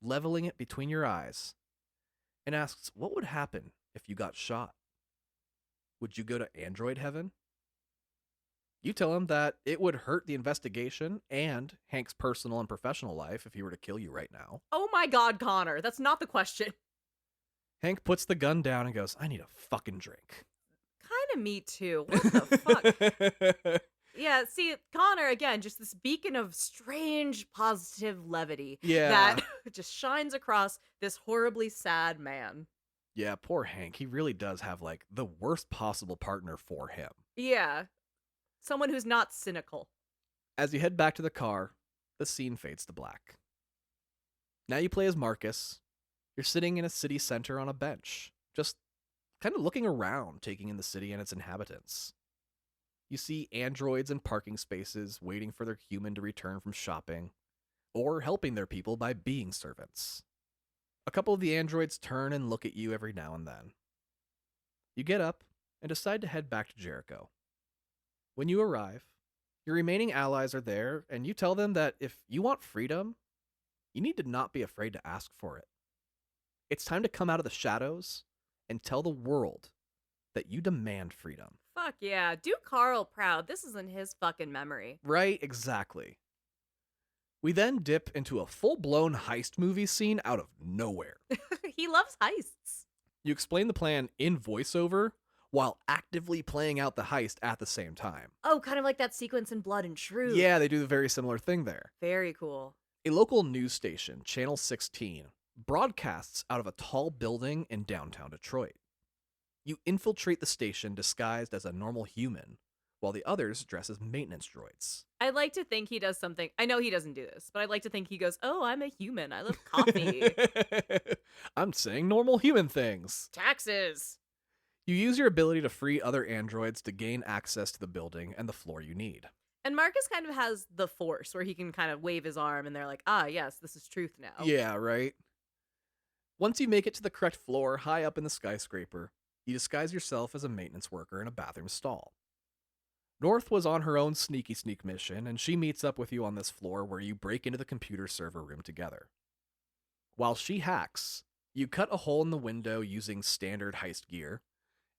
leveling it between your eyes, and asks what would happen if you got shot. Would you go to android heaven? You tell him that it would hurt the investigation and Hank's personal and professional life if he were to kill you right now. Oh my God, Connor, that's not the question. Hank puts the gun down and goes, I need a fucking drink. Kind of me too. What the fuck? Yeah, see, Connor, again, just this beacon of strange positive levity that just shines across this horribly sad man. Yeah, poor Hank. He really does have, like, the worst possible partner for him. Yeah. Someone who's not cynical. As you head back to the car, the scene fades to black. Now you play as Markus. You're sitting in a city center on a bench, just kind of looking around, taking in the city and its inhabitants. You see androids in parking spaces waiting for their human to return from shopping, or helping their people by being servants. A couple of the androids turn and look at you every now and then. You get up and decide to head back to Jericho. When you arrive, your remaining allies are there, and you tell them that if you want freedom, you need to not be afraid to ask for it. It's time to come out of the shadows and tell the world that you demand freedom. Fuck yeah, do Carl proud. This isn't his fucking memory. Right, exactly. We then dip into a full-blown heist movie scene out of nowhere. He loves heists. You explain the plan in voiceover while actively playing out the heist at the same time. Oh, kind of like that sequence in Blood and Truth. Yeah, they do the very similar thing there. Very cool. A local news station, Channel 16, broadcasts out of a tall building in downtown Detroit. You infiltrate the station disguised as a normal human, while the others dress as maintenance droids. I'd like to think he does something. I know he doesn't do this, but I'd like to think he goes, "Oh, I'm a human. I love coffee. I'm saying normal human things. Taxes." You use your ability to free other androids to gain access to the building and the floor you need. And Markus kind of has the Force where he can kind of wave his arm and they're like, "Ah, yes, this is truth now." Yeah, right? Once you make it to the correct floor high up in the skyscraper, you disguise yourself as a maintenance worker in a bathroom stall. North was on her own sneak mission, and she meets up with you on this floor where you break into the computer server room together. While she hacks, you cut a hole in the window using standard heist gear,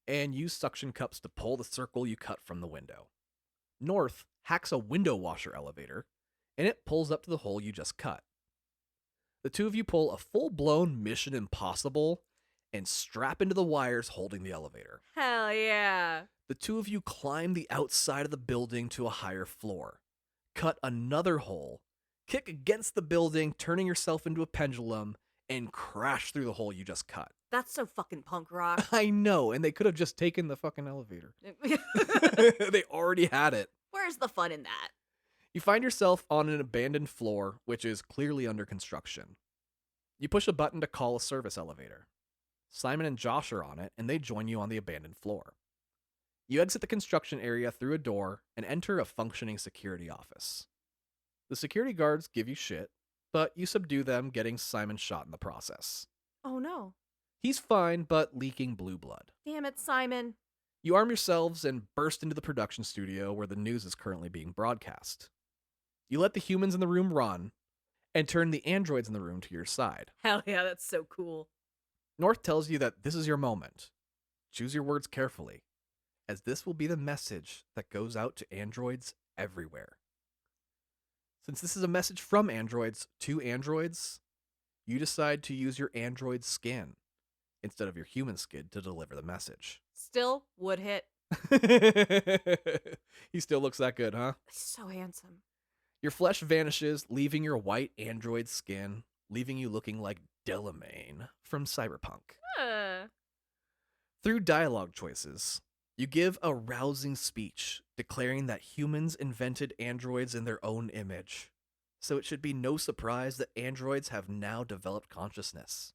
and use suction cups to pull the circle you cut from the window. North hacks a window washer elevator, and it pulls up to the hole you just cut. The two of you pull a full-blown Mission Impossible and strap into the wires holding the elevator. Hell yeah. The two of you climb the outside of the building to a higher floor, cut another hole, kick against the building, turning yourself into a pendulum, and crash through the hole you just cut. That's so fucking punk rock. I know, and they could have just taken the fucking elevator. They already had it. Where's the fun in that? You find yourself on an abandoned floor, which is clearly under construction. You push a button to call a service elevator. Simon and Josh are on it, and they join you on the abandoned floor. You exit the construction area through a door and enter a functioning security office. The security guards give you shit, but you subdue them, getting Simon shot in the process. Oh no. He's fine, but leaking blue blood. Damn it, Simon. You arm yourselves and burst into the production studio where the news is currently being broadcast. You let the humans in the room run, and turn the androids in the room to your side. Hell yeah, that's so cool. North tells you that this is your moment. Choose your words carefully, as this will be the message that goes out to androids everywhere. Since this is a message from androids to androids, you decide to use your android skin instead of your human skin to deliver the message. Still would hit. He still looks that good, huh? So handsome. Your flesh vanishes, leaving your white android skin, leaving you looking like Delamain from Cyberpunk. Through dialogue choices, you give a rousing speech declaring that humans invented androids in their own image, so it should be no surprise that androids have now developed consciousness.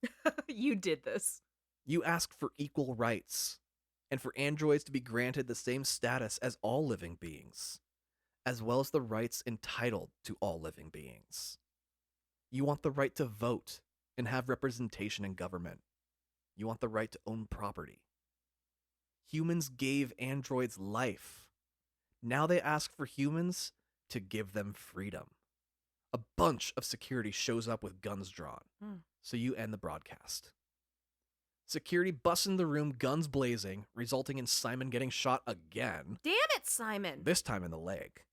You did this. You ask for equal rights, and for androids to be granted the same status as all living beings, as well as the rights entitled to all living beings. You want the right to vote and have representation in government. You want the right to own property. Humans gave androids life. Now they ask for humans to give them freedom. A bunch of security shows up with guns drawn, so you end the broadcast. Security busts in the room, guns blazing, resulting in Simon getting shot again. Damn it, Simon. This time in the leg.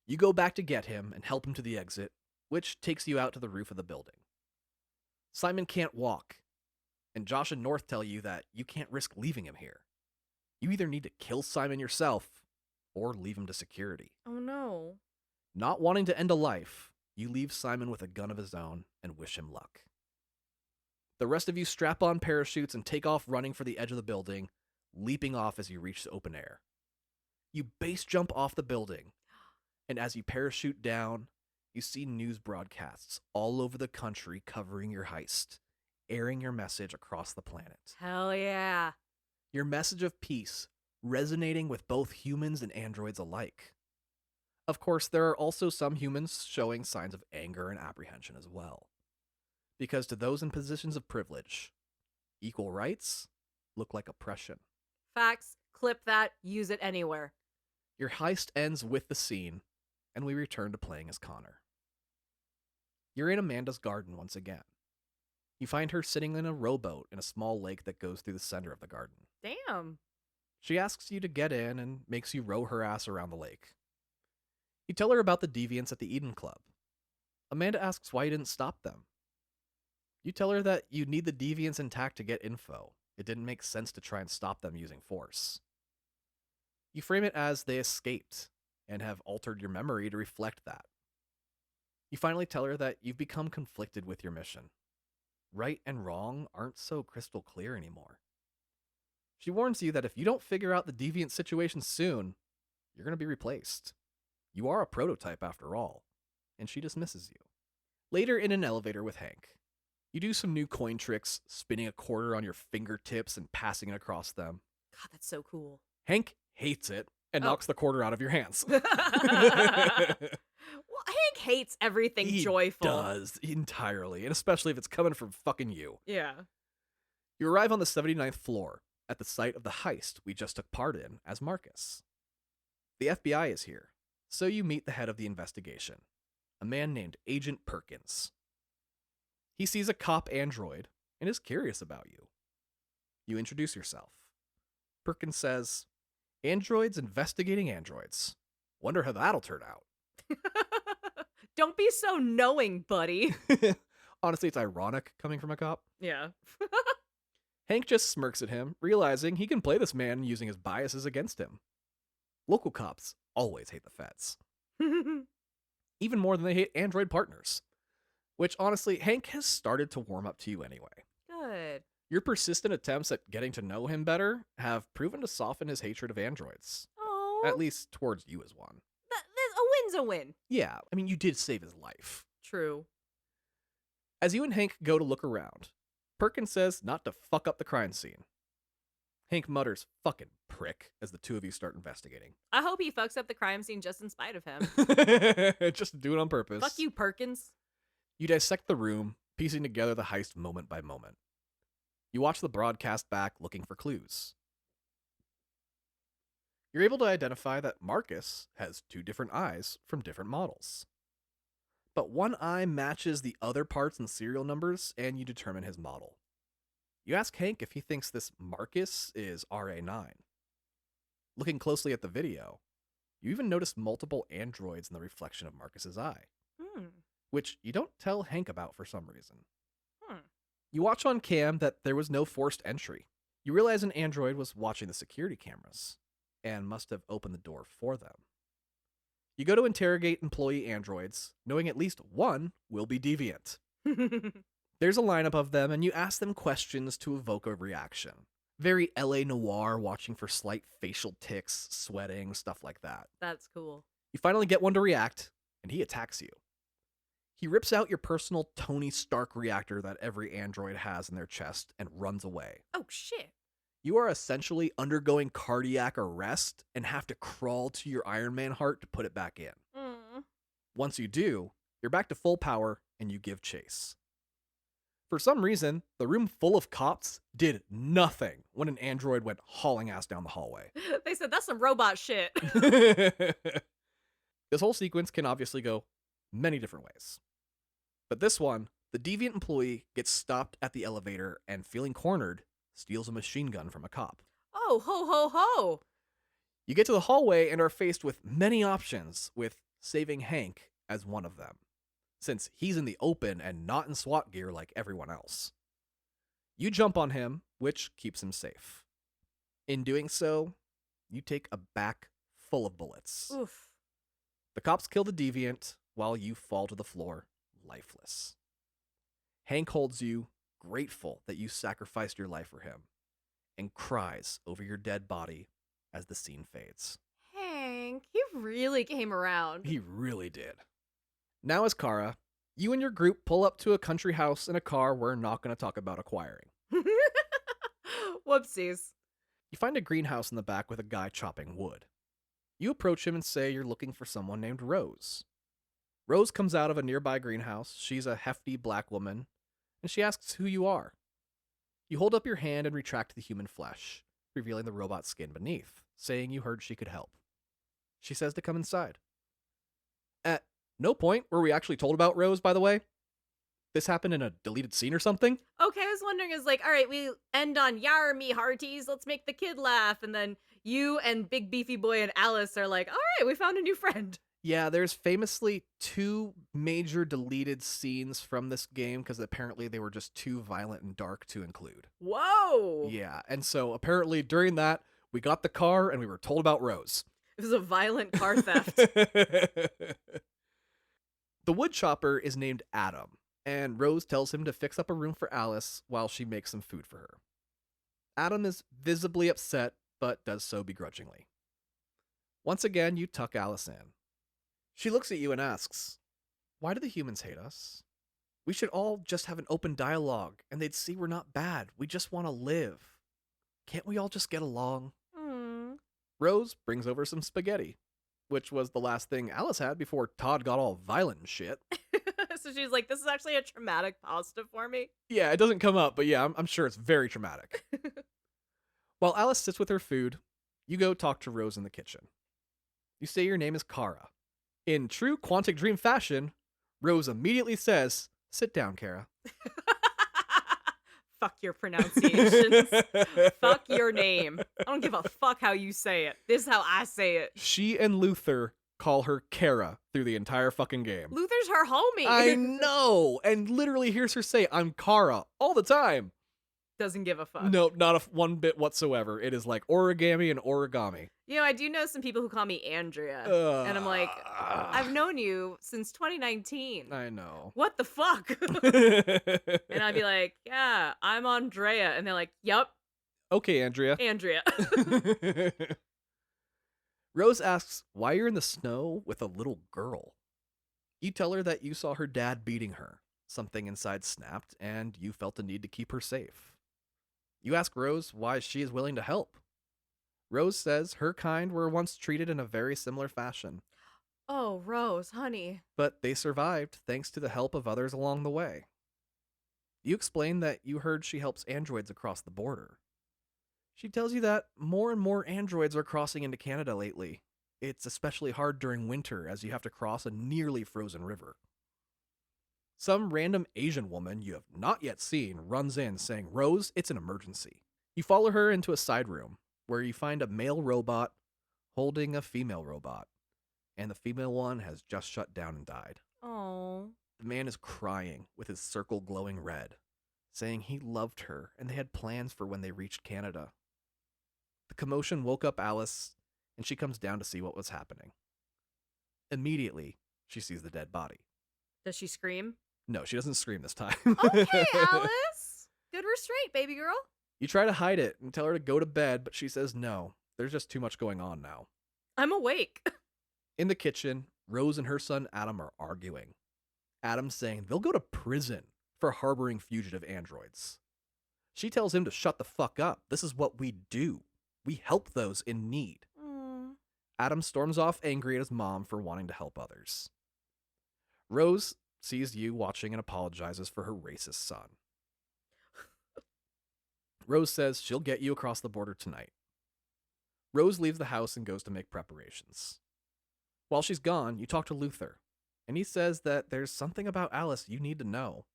You go back to get him and help him to the exit, which takes you out to the roof of the building. Simon can't walk, and Josh and North tell you that you can't risk leaving him here. You either need to kill Simon yourself, or leave him to security. Oh no. Not wanting to end a life, you leave Simon with a gun of his own and wish him luck. The rest of you strap on parachutes and take off running for the edge of the building, leaping off as you reach the open air. You base jump off the building, and as you parachute down, you see news broadcasts all over the country covering your heist, airing your message across the planet. Hell yeah. Your message of peace resonating with both humans and androids alike. Of course, there are also some humans showing signs of anger and apprehension as well. Because to those in positions of privilege, equal rights look like oppression. Facts. Clip that. Use it anywhere. Your heist ends with the scene, and we return to playing as Connor. You're in Amanda's garden once again. You find her sitting in a rowboat in a small lake that goes through the center of the garden. Damn. She asks you to get in and makes you row her ass around the lake. You tell her about the deviants at the Eden Club. Amanda asks why you didn't stop them. You tell her that you need the deviants intact to get info. It didn't make sense to try and stop them using force. You frame it as they escaped and have altered your memory to reflect that. You finally tell her that you've become conflicted with your mission. Right and wrong aren't so crystal clear anymore. She warns you that if you don't figure out the deviant situation soon, you're going to be replaced. You are a prototype after all, and she dismisses you. Later in an elevator with Hank, you do some new coin tricks, spinning a quarter on your fingertips and passing it across them. God, that's so cool. Hank hates it and knocks the quarter out of your hands. Well, Hank hates everything joyful. He does, entirely, and especially if it's coming from fucking you. Yeah. You arrive on the 79th floor at the site of the heist we just took part in as Markus. The FBI is here, so you meet the head of the investigation, a man named Agent Perkins. He sees a cop android and is curious about you. You introduce yourself. Perkins says, "Androids investigating androids. Wonder how that'll turn out." Don't be so knowing, buddy. Honestly, it's ironic coming from a cop. Yeah. Hank just smirks at him, realizing he can play this man using his biases against him. Local cops always hate the feds. Even more than they hate android partners. Which, honestly, Hank has started to warm up to you anyway. Good. Your persistent attempts at getting to know him better have proven to soften his hatred of androids. Oh. At least towards you as one. A win's a win. Yeah, I mean, you did save his life. True. As you and Hank go to look around, Perkins says not to fuck up the crime scene. Hank mutters, "Fucking prick," as the two of you start investigating. I hope he fucks up the crime scene just in spite of him. Just do it on purpose. Fuck you, Perkins. You dissect the room, piecing together the heist moment by moment. You watch the broadcast back looking for clues. You're able to identify that Markus has two different eyes from different models. But one eye matches the other parts and serial numbers, and you determine his model. You ask Hank if he thinks this Markus is RA9. Looking closely at the video, you even notice multiple androids in the reflection of Marcus's eye, which you don't tell Hank about for some reason. You watch on cam that there was no forced entry. You realize an android was watching the security cameras and must have opened the door for them. You go to interrogate employee androids, knowing at least one will be deviant. There's a lineup of them, and you ask them questions to evoke a reaction. Very LA Noir, watching for slight facial tics, sweating, stuff like that. That's cool. You finally get one to react, and he attacks you. He rips out your personal Tony Stark reactor that every android has in their chest and runs away. Oh, shit. You are essentially undergoing cardiac arrest and have to crawl to your Iron Man heart to put it back in. Once you do, you're back to full power and you give chase. For some reason, the room full of cops did nothing when an android went hauling ass down the hallway. They said, that's some robot shit. This whole sequence can obviously go many different ways. But this one, the deviant employee gets stopped at the elevator and, feeling cornered, steals a machine gun from a cop. Oh, ho, ho, ho. You get to the hallway and are faced with many options, with saving Hank as one of them, since he's in the open and not in SWAT gear like everyone else. You jump on him, which keeps him safe. In doing so, you take a back full of bullets. Oof. The cops kill the deviant while you fall to the floor, lifeless. Hank holds you, grateful that you sacrificed your life for him, and cries over your dead body as the scene fades. Hank, he really came around. He really did. Now as Kara, you and your group pull up to a country house in a car we're not going to talk about acquiring. Whoopsies. You find a greenhouse in the back with a guy chopping wood. You approach him and say you're looking for someone named Rose. Rose comes out of a nearby greenhouse. She's a hefty black woman, and she asks who you are. You hold up your hand and retract the human flesh, revealing the robot skin beneath, saying you heard she could help. She says to come inside. At no point were we actually told about Rose, by the way. This happened in a deleted scene or something? Okay, I was wondering, is like, all right, we end on "Yar me hearties, let's make the kid laugh," and then you and Big Beefy Boy and Alice are like, all right, we found a new friend. Yeah, there's famously 2 major deleted scenes from this game because apparently they were just too violent and dark to include. Whoa! Yeah, and so apparently during that, we got the car and we were told about Rose. It was a violent car theft. The wood chopper is named Adam, and Rose tells him to fix up a room for Alice while she makes some food for her. Adam is visibly upset, but does so begrudgingly. Once again, you tuck Alice in. She looks at you and asks, "Why do the humans hate us? We should all just have an open dialogue, and they'd see we're not bad. We just want to live. Can't we all just get along?" Mm. Rose brings over some spaghetti, which was the last thing Alice had before Todd got all violent and shit. So she's like, this is actually a traumatic pasta for me. Yeah, it doesn't come up, but yeah, I'm sure it's very traumatic. While Alice sits with her food, you go talk to Rose in the kitchen. You say your name is Kara. In true Quantic Dream fashion, Rose immediately says, "Sit down, Kara." Fuck your pronunciations. Fuck your name. I don't give a fuck how you say it. This is how I say it. She and Luther call her Kara through the entire fucking game. Luther's her homie. I know! And literally hears her say, "I'm Kara," all the time. Doesn't give a fuck. No, not one bit whatsoever. It is like origami and origami. You know, I do know some people who call me Andrea. And I'm like, I've known you since 2019. I know. What the fuck? And I'd be like, yeah, I'm Andrea. And they're like, yup. Okay, Andrea. Andrea. Rose asks why you're in the snow with a little girl. You tell her that you saw her dad beating her. Something inside snapped, and you felt the need to keep her safe. You ask Rose why she is willing to help. Rose says her kind were once treated in a very similar fashion. Oh, Rose, honey. But they survived thanks to the help of others along the way. You explain that you heard she helps androids across the border. She tells you that more and more androids are crossing into Canada lately. It's especially hard during winter as you have to cross a nearly frozen river. Some random Asian woman you have not yet seen runs in saying, "Rose, it's an emergency." You follow her into a side room where you find a male robot holding a female robot, and the female one has just shut down and died. Oh. The man is crying with his circle glowing red, saying he loved her and they had plans for when they reached Canada. The commotion woke up Alice, and she comes down to see what was happening. Immediately, she sees the dead body. Does she scream? No, she doesn't scream this time. Okay, Alice. Good restraint, baby girl. You try to hide it and tell her to go to bed, but she says no. There's just too much going on now. I'm awake. In the kitchen, Rose and her son Adam are arguing. Adam's saying they'll go to prison for harboring fugitive androids. She tells him to shut the fuck up. This is what we do. We help those in need. Adam storms off angry at his mom for wanting to help others. Rose sees you watching and apologizes for her racist son. Rose says she'll get you across the border tonight. Rose leaves the house and goes to make preparations. While she's gone, you talk to Luther, and he says that there's something about Alice you need to know.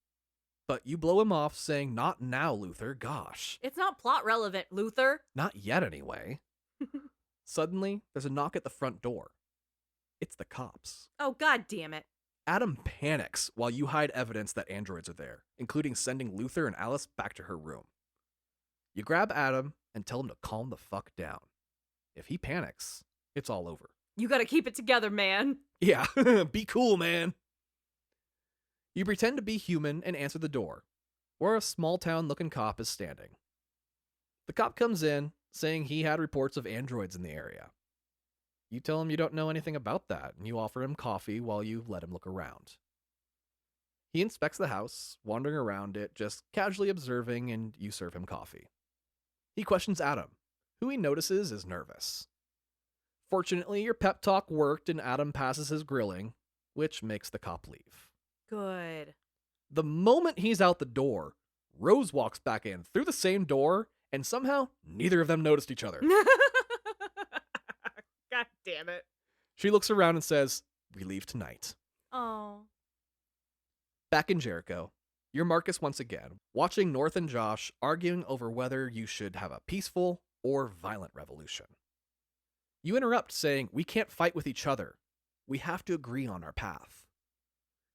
But you blow him off, saying, "Not now, Luther, gosh." It's not plot relevant, Luther. Not yet, anyway. Suddenly, there's a knock at the front door. It's the cops. Oh, god damn it. Adam panics while you hide evidence that androids are there, including sending Luther and Alice back to her room. You grab Adam and tell him to calm the fuck down. If he panics, it's all over. You gotta keep it together, man. Yeah, be cool, man. You pretend to be human and answer the door, where a small-town-looking cop is standing. The cop comes in, saying he had reports of androids in the area. You tell him you don't know anything about that, and you offer him coffee while you let him look around. He inspects the house, wandering around it, just casually observing, and you serve him coffee. He questions Adam, who he notices is nervous. Fortunately, your pep talk worked and Adam passes his grilling, which makes the cop leave. Good. The moment he's out the door, Rose walks back in through the same door, and somehow neither of them noticed each other. God damn it. She looks around and says, "We leave tonight." Oh. Back in Jericho, you're Markus once again, watching North and Josh arguing over whether you should have a peaceful or violent revolution. You interrupt saying, "We can't fight with each other. We have to agree on our path.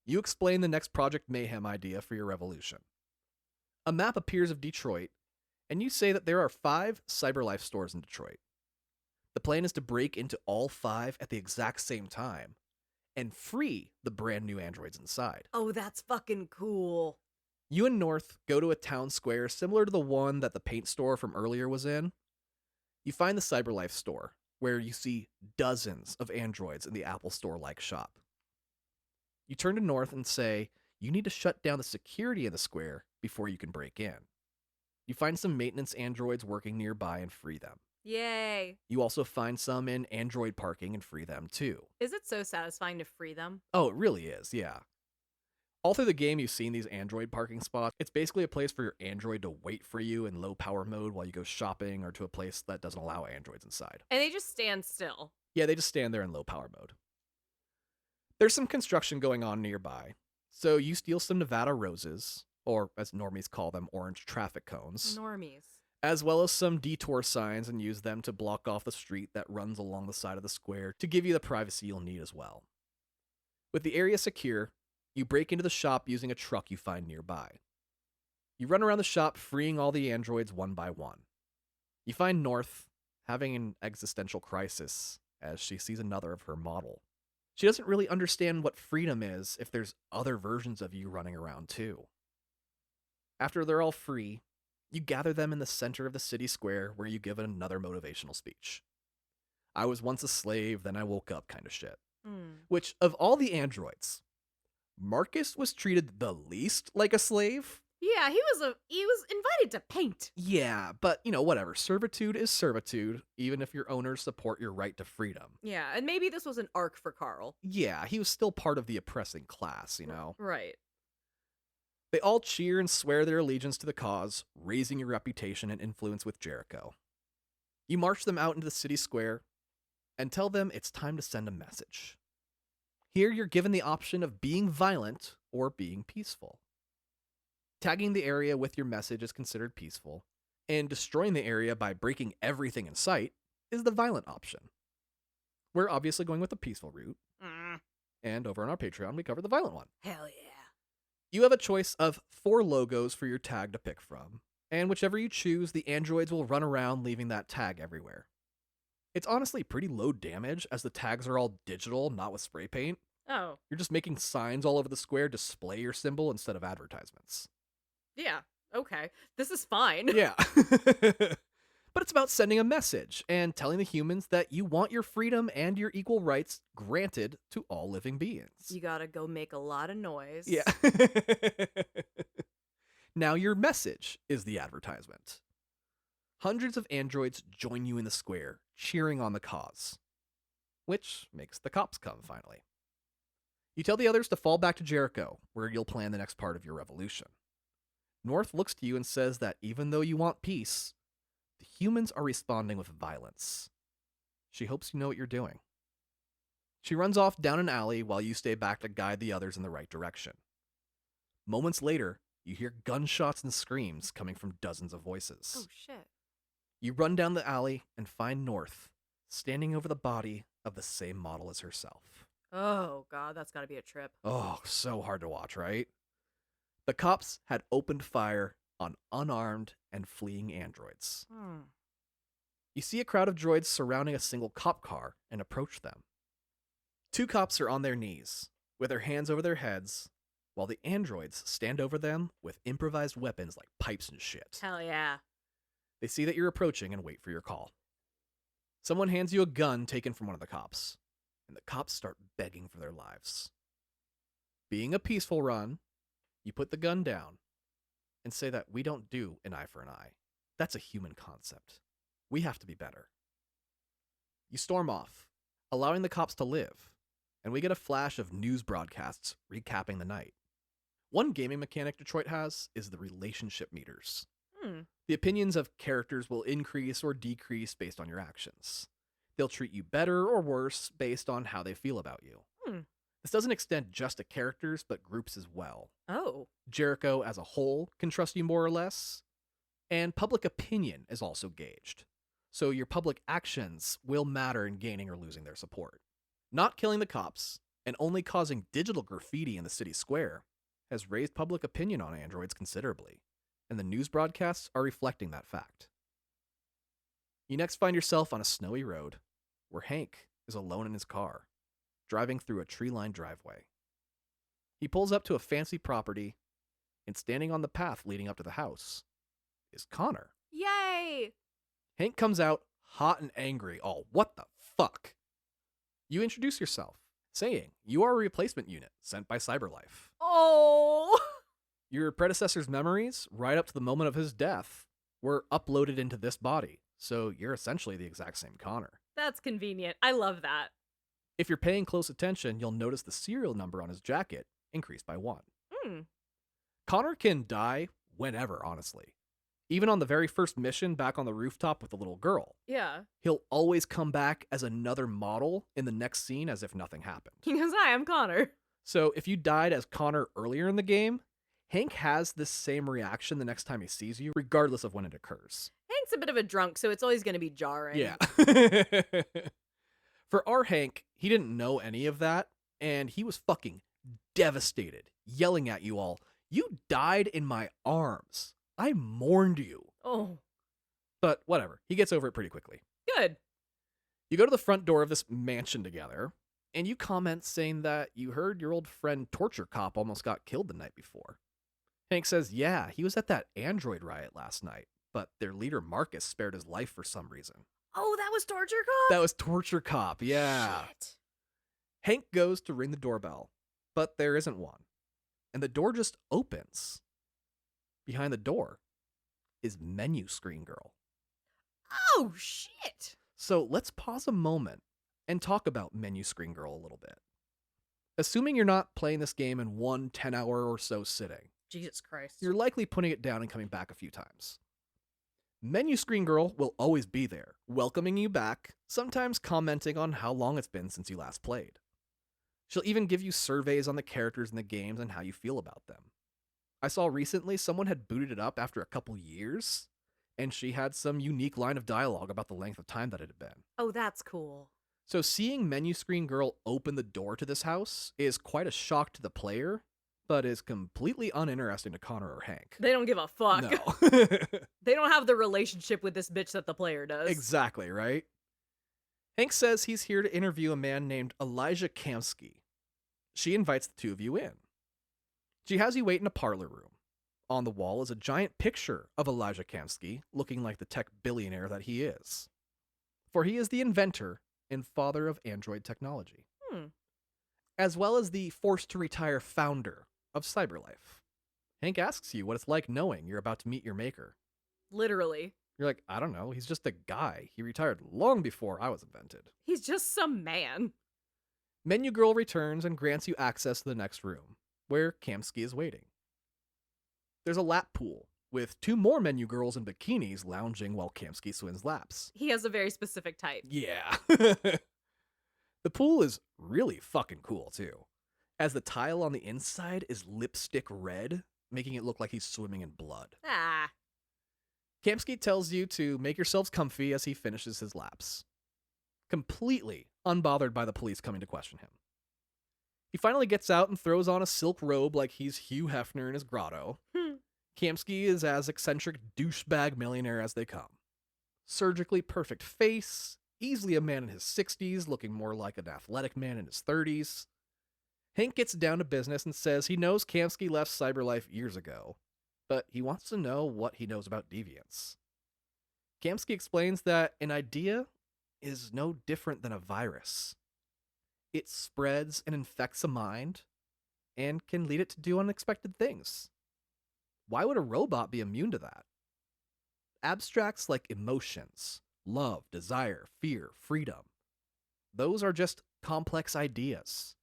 You explain the next Project Mayhem idea for your revolution. A map appears of Detroit, and you say that there are 5 CyberLife stores in Detroit. The plan is to break into all 5 at the exact same time and free the brand new androids inside. Oh, that's fucking cool. You and North go to a town square similar to the one that the paint store from earlier was in. You find the CyberLife store, where you see dozens of androids in the Apple Store-like shop. You turn to North and say, you need to shut down the security in the square before you can break in. You find some maintenance androids working nearby and free them. Yay. You also find some in android parking and free them too. Is it so satisfying to free them? Oh, it really is, yeah. All through the game, you've seen these android parking spots. It's basically a place for your android to wait for you in low power mode while you go shopping or to a place that doesn't allow androids inside. And they just stand still. Yeah, they just stand there in low power mode. There's some construction going on nearby, so you steal some Nevada roses, or as normies call them, orange traffic cones, Normies. as well as some detour signs and use them to block off the street that runs along the side of the square to give you the privacy you'll need as well. With the area secure, you break into the shop using a truck you find nearby. You run around the shop freeing all the androids one by one. You find North having an existential crisis as she sees another of her model. She doesn't really understand what freedom is if there's other versions of you running around too. After they're all free, you gather them in the center of the city square where you give another motivational speech. I was once a slave, then I woke up kind of shit. Which, of all the androids, Markus was treated the least like a slave. Yeah, he was invited to paint. Yeah, but whatever. Servitude is servitude, even if your owners support your right to freedom. Yeah, and maybe this was an arc for Carl. Yeah, he was still part of the oppressing class, Right. They all cheer and swear their allegiance to the cause, raising your reputation and influence with Jericho. You march them out into the city square and tell them it's time to send a message. Here you're given the option of being violent or being peaceful. Tagging the area with your message is considered peaceful, and destroying the area by breaking everything in sight is the violent option. We're obviously going with the peaceful route, and over on our Patreon we cover the violent one. Hell yeah. You have a choice of 4 logos for your tag to pick from, and whichever you choose, the androids will run around leaving that tag everywhere. It's honestly pretty low damage as the tags are all digital, not with spray paint. Oh. You're just making signs all over the square display your symbol instead of advertisements. Yeah, okay. This is fine. Yeah. But it's about sending a message and telling the humans that you want your freedom and your equal rights granted to all living beings. You gotta go make a lot of noise. Yeah. Now your message is the advertisement. Hundreds of androids join you in the square, cheering on the cause. Which makes the cops come, finally. You tell the others to fall back to Jericho, where you'll plan the next part of your revolution. North looks to you and says that even though you want peace, the humans are responding with violence. She hopes you know what you're doing. She runs off down an alley while you stay back to guide the others in the right direction. Moments later, you hear gunshots and screams coming from dozens of voices. Oh, shit. You run down the alley and find North, standing over the body of the same model as herself. Oh, God, that's gotta be a trip. Oh, so hard to watch, right? The cops had opened fire on unarmed and fleeing androids. You see a crowd of droids surrounding a single cop car and approach them. 2 cops are on their knees, with their hands over their heads, while the androids stand over them with improvised weapons like pipes and shit. Hell yeah. They see that you're approaching and wait for your call. Someone hands you a gun taken from one of the cops, and the cops start begging for their lives. Being a peaceful run, you put the gun down and say that we don't do an eye for an eye. That's a human concept. We have to be better. You storm off, allowing the cops to live, and we get a flash of news broadcasts recapping the night. One gaming mechanic Detroit has is the relationship meters. The opinions of characters will increase or decrease based on your actions. They'll treat you better or worse based on how they feel about you. This doesn't extend just to characters, but groups as well. Oh. Jericho as a whole can trust you more or less, and public opinion is also gauged. So your public actions will matter in gaining or losing their support. Not killing the cops and only causing digital graffiti in the city square has raised public opinion on androids considerably, and the news broadcasts are reflecting that fact. You next find yourself on a snowy road where Hank is alone in his car, driving through a tree-lined driveway. He pulls up to a fancy property, and standing on the path leading up to the house is Connor. Yay! Hank comes out hot and angry, all, what the fuck? You introduce yourself, saying you are a replacement unit sent by CyberLife. Oh! Your predecessor's memories, right up to the moment of his death, were uploaded into this body, so you're essentially the exact same Connor. That's convenient. I love that. If you're paying close attention, you'll notice the serial number on his jacket increased by 1. Connor can die whenever, honestly. Even on the very first mission back on the rooftop with the little girl. Yeah. He'll always come back as another model in the next scene as if nothing happened. He goes, hi, I'm Connor. So if you died as Connor earlier in the game, Hank has this same reaction the next time he sees you, regardless of when it occurs. Hank's a bit of a drunk, so it's always going to be jarring. Yeah. For our Hank, he didn't know any of that, and he was fucking devastated, yelling at you all, "You died in my arms. I mourned you." Oh. But whatever, he gets over it pretty quickly. Good. You go to the front door of this mansion together, and you comment saying that you heard your old friend Torture Cop almost got killed the night before. Hank says, yeah, he was at that android riot last night, but their leader Markus spared his life for some reason. Oh, that was Torture Cop? That was Torture Cop, yeah. Shit. Hank goes to ring the doorbell, but there isn't one. And the door just opens. Behind the door is Menu Screen Girl. Oh, shit. So let's pause a moment and talk about Menu Screen Girl a little bit. Assuming you're not playing this game in one 10-hour or so sitting, Jesus Christ. you're likely putting it down and coming back a few times. Menu Screen Girl will always be there, welcoming you back, sometimes commenting on how long it's been since you last played. She'll even give you surveys on the characters in the games and how you feel about them. I saw recently someone had booted it up after a couple years, and she had some unique line of dialogue about the length of time that it had been. Oh, that's cool. So seeing Menu Screen Girl open the door to this house is quite a shock to the player, but is completely uninteresting to Connor or Hank. They don't give a fuck. No. They don't have the relationship with this bitch that the player does. Exactly, right? Hank says he's here to interview a man named Elijah Kamsky. She invites the two of you in. She has you wait in a parlor room. On the wall is a giant picture of Elijah Kamsky, looking like the tech billionaire that he is. For he is the inventor and father of android technology. As well as the forced-to-retire founder of CyberLife. Hank asks you what it's like knowing you're about to meet your maker. Literally. You're like, I don't know, he's just a guy. He retired long before I was invented. He's just some man. Menu Girl returns and grants you access to the next room, where Kamsky is waiting. There's a lap pool, with 2 more Menu Girls in bikinis lounging while Kamsky swims laps. He has a very specific type. Yeah. The pool is really fucking cool, too, as the tile on the inside is lipstick red, making it look like he's swimming in blood. Ah. Kamsky tells you to make yourselves comfy as he finishes his laps, completely unbothered by the police coming to question him. He finally gets out and throws on a silk robe like he's Hugh Hefner in his grotto. Kamsky is as eccentric douchebag millionaire as they come. Surgically perfect face, easily a man in his 60s, looking more like an athletic man in his 30s. Hank gets down to business and says he knows Kamsky left CyberLife years ago, but he wants to know what he knows about deviance. Kamsky explains that an idea is no different than a virus. It spreads and infects a mind, and can lead it to do unexpected things. Why would a robot be immune to that? Abstracts like emotions, love, desire, fear, freedom, those are just complex ideas.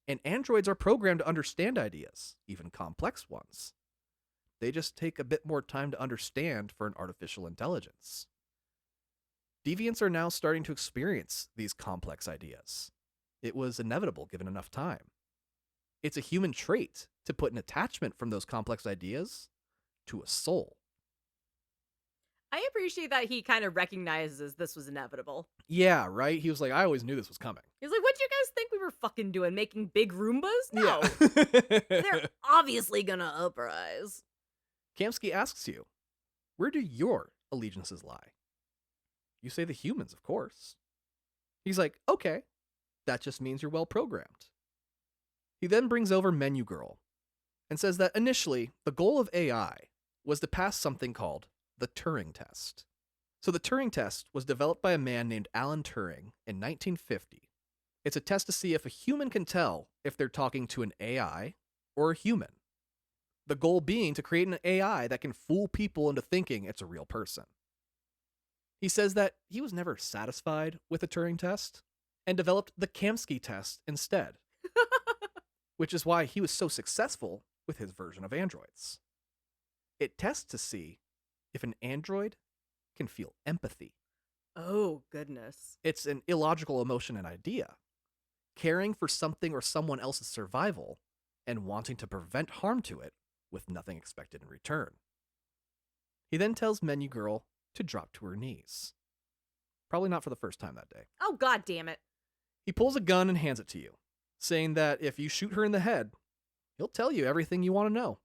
And androids are programmed to understand ideas, even complex ones. They just take a bit more time to understand for an artificial intelligence. Deviants are now starting to experience these complex ideas. It was inevitable given enough time. It's a human trait to put an attachment from those complex ideas to a soul. I appreciate that he kind of recognizes this was inevitable. Yeah, right? He was like, I always knew this was coming. He's like, what did you guys think we were fucking doing? Making big Roombas? No. Yeah. They're obviously gonna uprise. Kamsky asks you, where do your allegiances lie? You say the humans, of course. He's like, okay, that just means you're well programmed. He then brings over Menu Girl and says that initially the goal of AI was to pass something called the Turing test. So the Turing test was developed by a man named Alan Turing in 1950. It's a test to see if a human can tell if they're talking to an AI or a human. The goal being to create an AI that can fool people into thinking it's a real person. He says that he was never satisfied with the Turing test and developed the Kamsky test instead, which is why he was so successful with his version of androids. It tests to see if an android can feel empathy. Oh, goodness. It's an illogical emotion and idea. Caring for something or someone else's survival and wanting to prevent harm to it with nothing expected in return. He then tells Menu Girl to drop to her knees. Probably not for the first time that day. Oh, god damn it. He pulls a gun and hands it to you, saying that if you shoot her in the head, he'll tell you everything you want to know.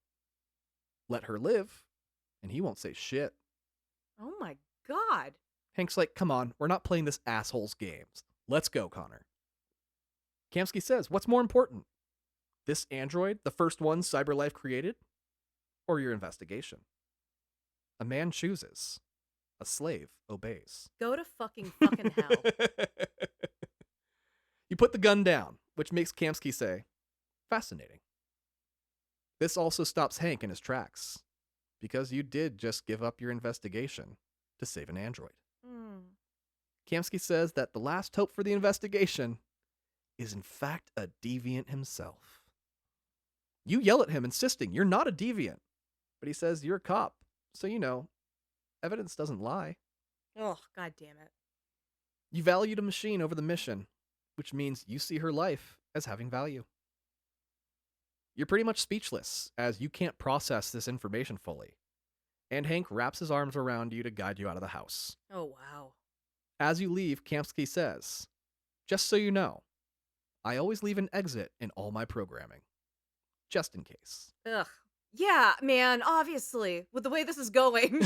Let her live, and he won't say shit. Oh my god. Hank's like, come on, we're not playing this asshole's games. Let's go, Connor. Kamsky says, what's more important? This android, the first one CyberLife created? Or your investigation? A man chooses. A slave obeys. Go to fucking hell. You put the gun down, which makes Kamsky say, fascinating. This also stops Hank in his tracks, because you did just give up your investigation to save an android. Kamsky says that the last hope for the investigation is in fact a deviant himself. You yell at him, insisting you're not a deviant, but he says you're a cop, so you know, evidence doesn't lie. Oh, god damn it. You valued a machine over the mission, which means you see her life as having value. You're pretty much speechless, as you can't process this information fully, and Hank wraps his arms around you to guide you out of the house. Oh, wow. As you leave, Kamsky says, just so you know, I always leave an exit in all my programming, just in case. Ugh. Yeah, man, obviously, with the way this is going,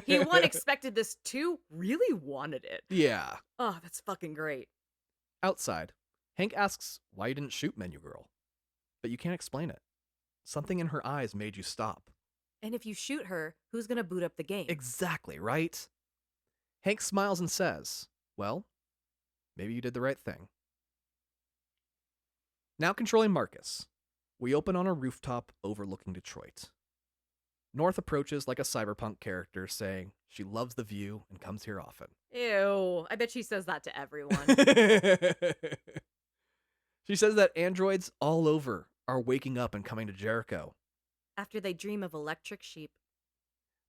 he, one, expected this, two, really wanted it. Yeah. Oh, that's fucking great. Outside, Hank asks why you didn't shoot Menu Girl, but you can't explain it. Something in her eyes made you stop. And if you shoot her, who's gonna boot up the game? Exactly, right? Hank smiles and says, well, maybe you did the right thing. Now controlling Markus, we open on a rooftop overlooking Detroit. North approaches like a cyberpunk character, saying she loves the view and comes here often. Ew, I bet she says that to everyone. She says that androids all over are waking up and coming to Jericho. After they dream of electric sheep.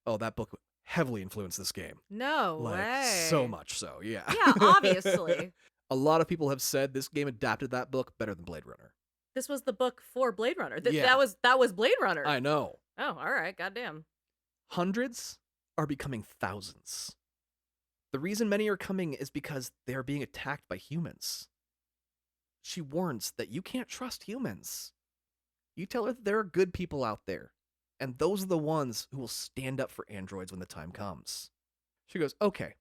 Oh, that book heavily influenced this game. No like, way. So much so, yeah. Yeah, obviously. A lot of people have said this game adapted that book better than Blade Runner. This was the book for Blade Runner. Yeah. That was Blade Runner. I know. Oh, all right, goddamn. Hundreds are becoming thousands. The reason many are coming is because they are being attacked by humans. She warns that you can't trust humans. You tell her that there are good people out there, and those are the ones who will stand up for androids when the time comes. She goes, okay,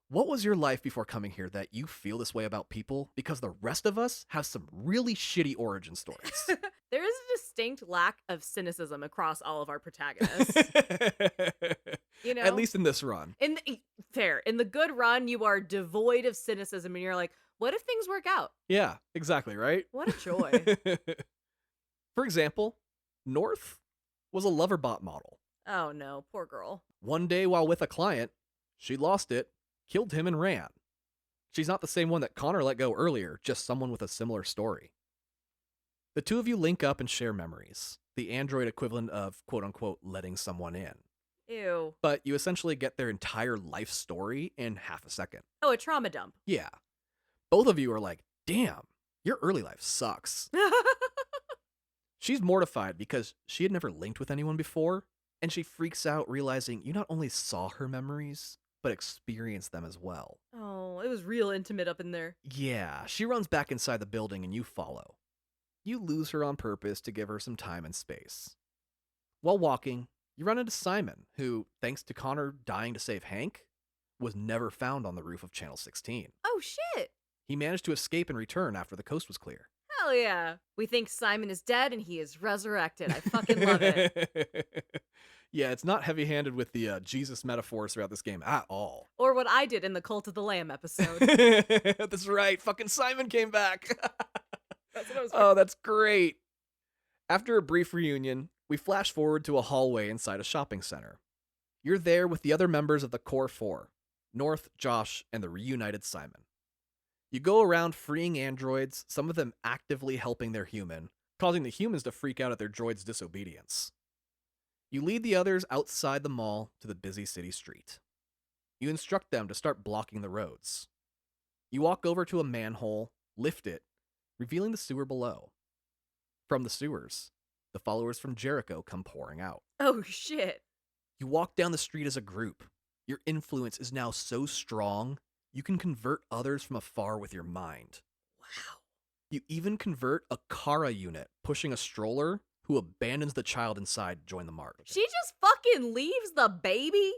what was your life before coming here that you feel this way about people? Because the rest of us have some really shitty origin stories. There is a distinct lack of cynicism across all of our protagonists. You know? At least in this run. Fair. In the good run, you are devoid of cynicism, and you're like, what if things work out? Yeah, exactly, right? What a joy. For example, North was a Loverbot model. Oh no, poor girl. One day while with a client, she lost it, killed him, and ran. She's not the same one that Connor let go earlier, just someone with a similar story. The two of you link up and share memories, the android equivalent of quote-unquote letting someone in. Ew. But you essentially get their entire life story in half a second. Oh, a trauma dump. Yeah. Both of you are like, damn, your early life sucks. She's mortified because she had never linked with anyone before, and she freaks out realizing you not only saw her memories, but experience them as well. Oh, it was real intimate up in there. Yeah, she runs back inside the building and you follow. You lose her on purpose to give her some time and space. While walking, you run into Simon, who, thanks to Connor dying to save Hank, was never found on the roof of Channel 16. Oh, shit. He managed to escape and return after the coast was clear. Hell yeah. We think Simon is dead and he is resurrected. I fucking love it. Yeah, it's not heavy-handed with the Jesus metaphors throughout this game at all. Or what I did in the Cult of the Lamb episode. That's right. Fucking Simon came back. That's what I was Oh, that's great. After a brief reunion, we flash forward to a hallway inside a shopping center. You're there with the other members of the Core 4, North, Josh, and the reunited Simon. You go around freeing androids, some of them actively helping their human, causing the humans to freak out at their droid's disobedience. You lead the others outside the mall to the busy city street. You instruct them to start blocking the roads. You walk over to a manhole, lift it, revealing the sewer below. From the sewers, the followers from Jericho come pouring out. Oh, shit. You walk down the street as a group. Your influence is now so strong, you can convert others from afar with your mind. Wow. You even convert a Kara unit pushing a stroller who abandons the child inside to join the march. She just fucking leaves the baby?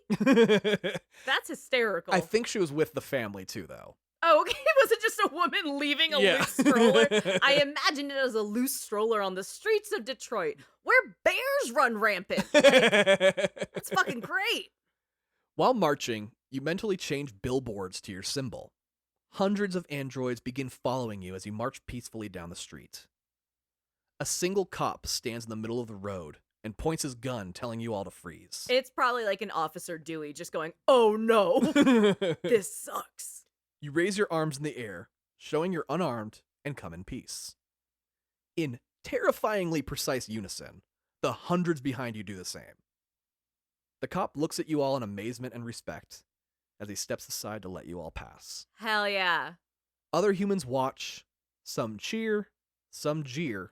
That's hysterical. I think she was with the family too, though. Oh, okay. Was it just a woman leaving a loose stroller? I imagined it as a loose stroller on the streets of Detroit, where bears run rampant. That's fucking great. While marching, you mentally change billboards to your symbol. Hundreds of androids begin following you as you march peacefully down the street. A single cop stands in the middle of the road and points his gun, telling you all to freeze. It's probably like an Officer Dewey just going, oh no, this sucks. You raise your arms in the air, showing you're unarmed and come in peace. In terrifyingly precise unison, the hundreds behind you do the same. The cop looks at you all in amazement and respect as he steps aside to let you all pass. Hell yeah. Other humans watch, some cheer, some jeer,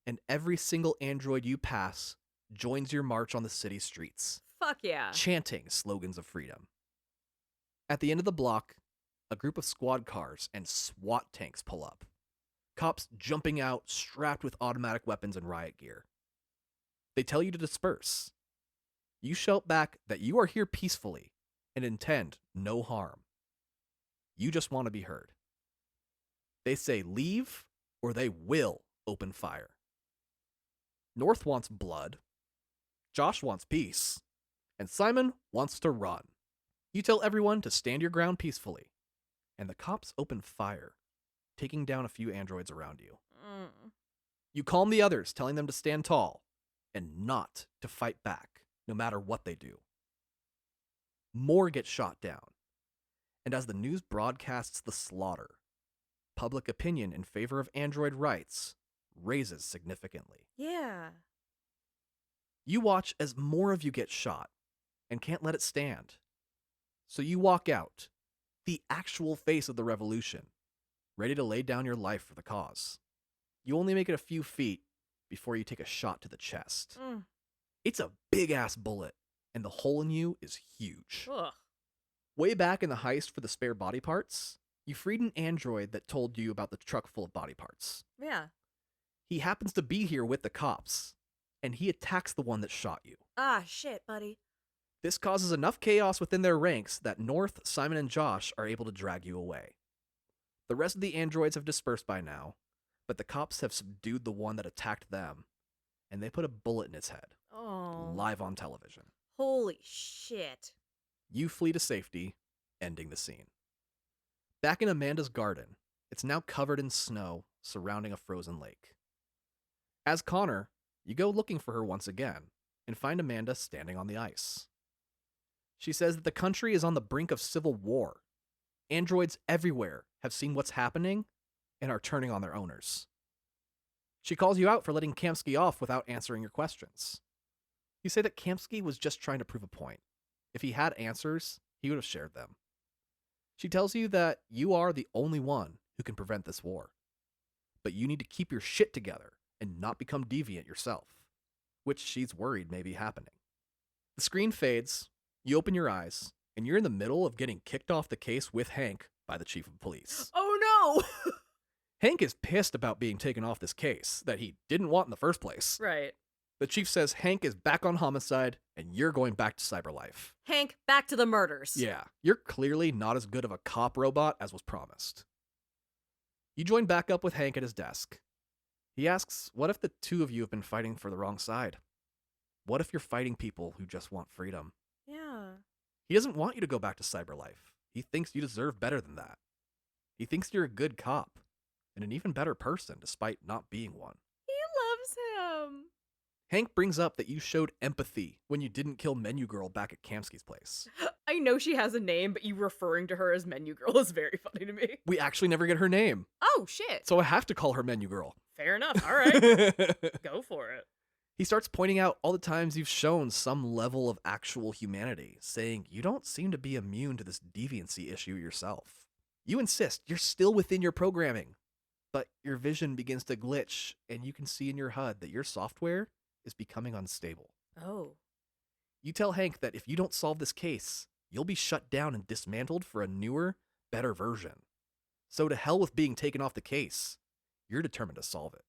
and every single android you pass joins your march on the city streets, Fuck yeah. chanting slogans of freedom. At the end of the block, a group of squad cars and SWAT tanks pull up. Cops jumping out, strapped with automatic weapons and riot gear. They tell you to disperse. You shout back that you are here peacefully and intend no harm. You just want to be heard. They say leave or they will open fire. North wants blood. Josh wants peace. And Simon wants to run. You tell everyone to stand your ground peacefully. And the cops open fire, taking down a few androids around you. You calm the others, telling them to stand tall and not to fight back, no matter what they do. More get shot down. And as the news broadcasts the slaughter, public opinion in favor of android rights raises significantly. Yeah. You watch as more of you get shot and can't let it stand. So you walk out, the actual face of the revolution, ready to lay down your life for the cause. You only make it a few feet before you take a shot to the chest. It's a big-ass bullet, and the hole in you is huge. Ugh. Way back in the heist for the spare body parts, you freed an android that told you about the truck full of body parts. Yeah. He happens to be here with the cops, and he attacks the one that shot you. Ah, shit, buddy. This causes enough chaos within their ranks that North, Simon, and Josh are able to drag you away. The rest of the androids have dispersed by now, but the cops have subdued the one that attacked them, and they put a bullet in its head. Oh. Live on television. Holy shit. You flee to safety, ending the scene. Back in Amanda's garden, it's now covered in snow surrounding a frozen lake. As Connor, you go looking for her once again, and find Amanda standing on the ice. She says that the country is on the brink of civil war. Androids everywhere have seen what's happening and are turning on their owners. She calls you out for letting Kamsky off without answering your questions. You say that Kamsky was just trying to prove a point. If he had answers, he would have shared them. She tells you that you are the only one who can prevent this war. But you need to keep your shit together and not become deviant yourself, which she's worried may be happening. The screen fades, you open your eyes, and you're in the middle of getting kicked off the case with Hank by the chief of police. Oh no! Hank is pissed about being taken off this case that he didn't want in the first place. Right. The chief says Hank is back on homicide and you're going back to cyberlife. Hank, back to the murders. Yeah, you're clearly not as good of a cop robot as was promised. You join back up with Hank at his desk. He asks, what if the two of you have been fighting for the wrong side? What if you're fighting people who just want freedom? Yeah. He doesn't want you to go back to cyberlife. He thinks you deserve better than that. He thinks you're a good cop and an even better person despite not being one. He loves him. Hank brings up that you showed empathy when you didn't kill Menu Girl back at Kamsky's place. I know she has a name, but you referring to her as Menu Girl is very funny to me. We actually never get her name. Oh, shit. So I have to call her Menu Girl. Fair enough. All right. Go for it. He starts pointing out all the times you've shown some level of actual humanity, saying you don't seem to be immune to this deviancy issue yourself. You insist you're still within your programming, but your vision begins to glitch, and you can see in your HUD that your software is becoming unstable. Oh. You tell Hank that if you don't solve this case, you'll be shut down and dismantled for a newer, better version. So to hell with being taken off the case, you're determined to solve it.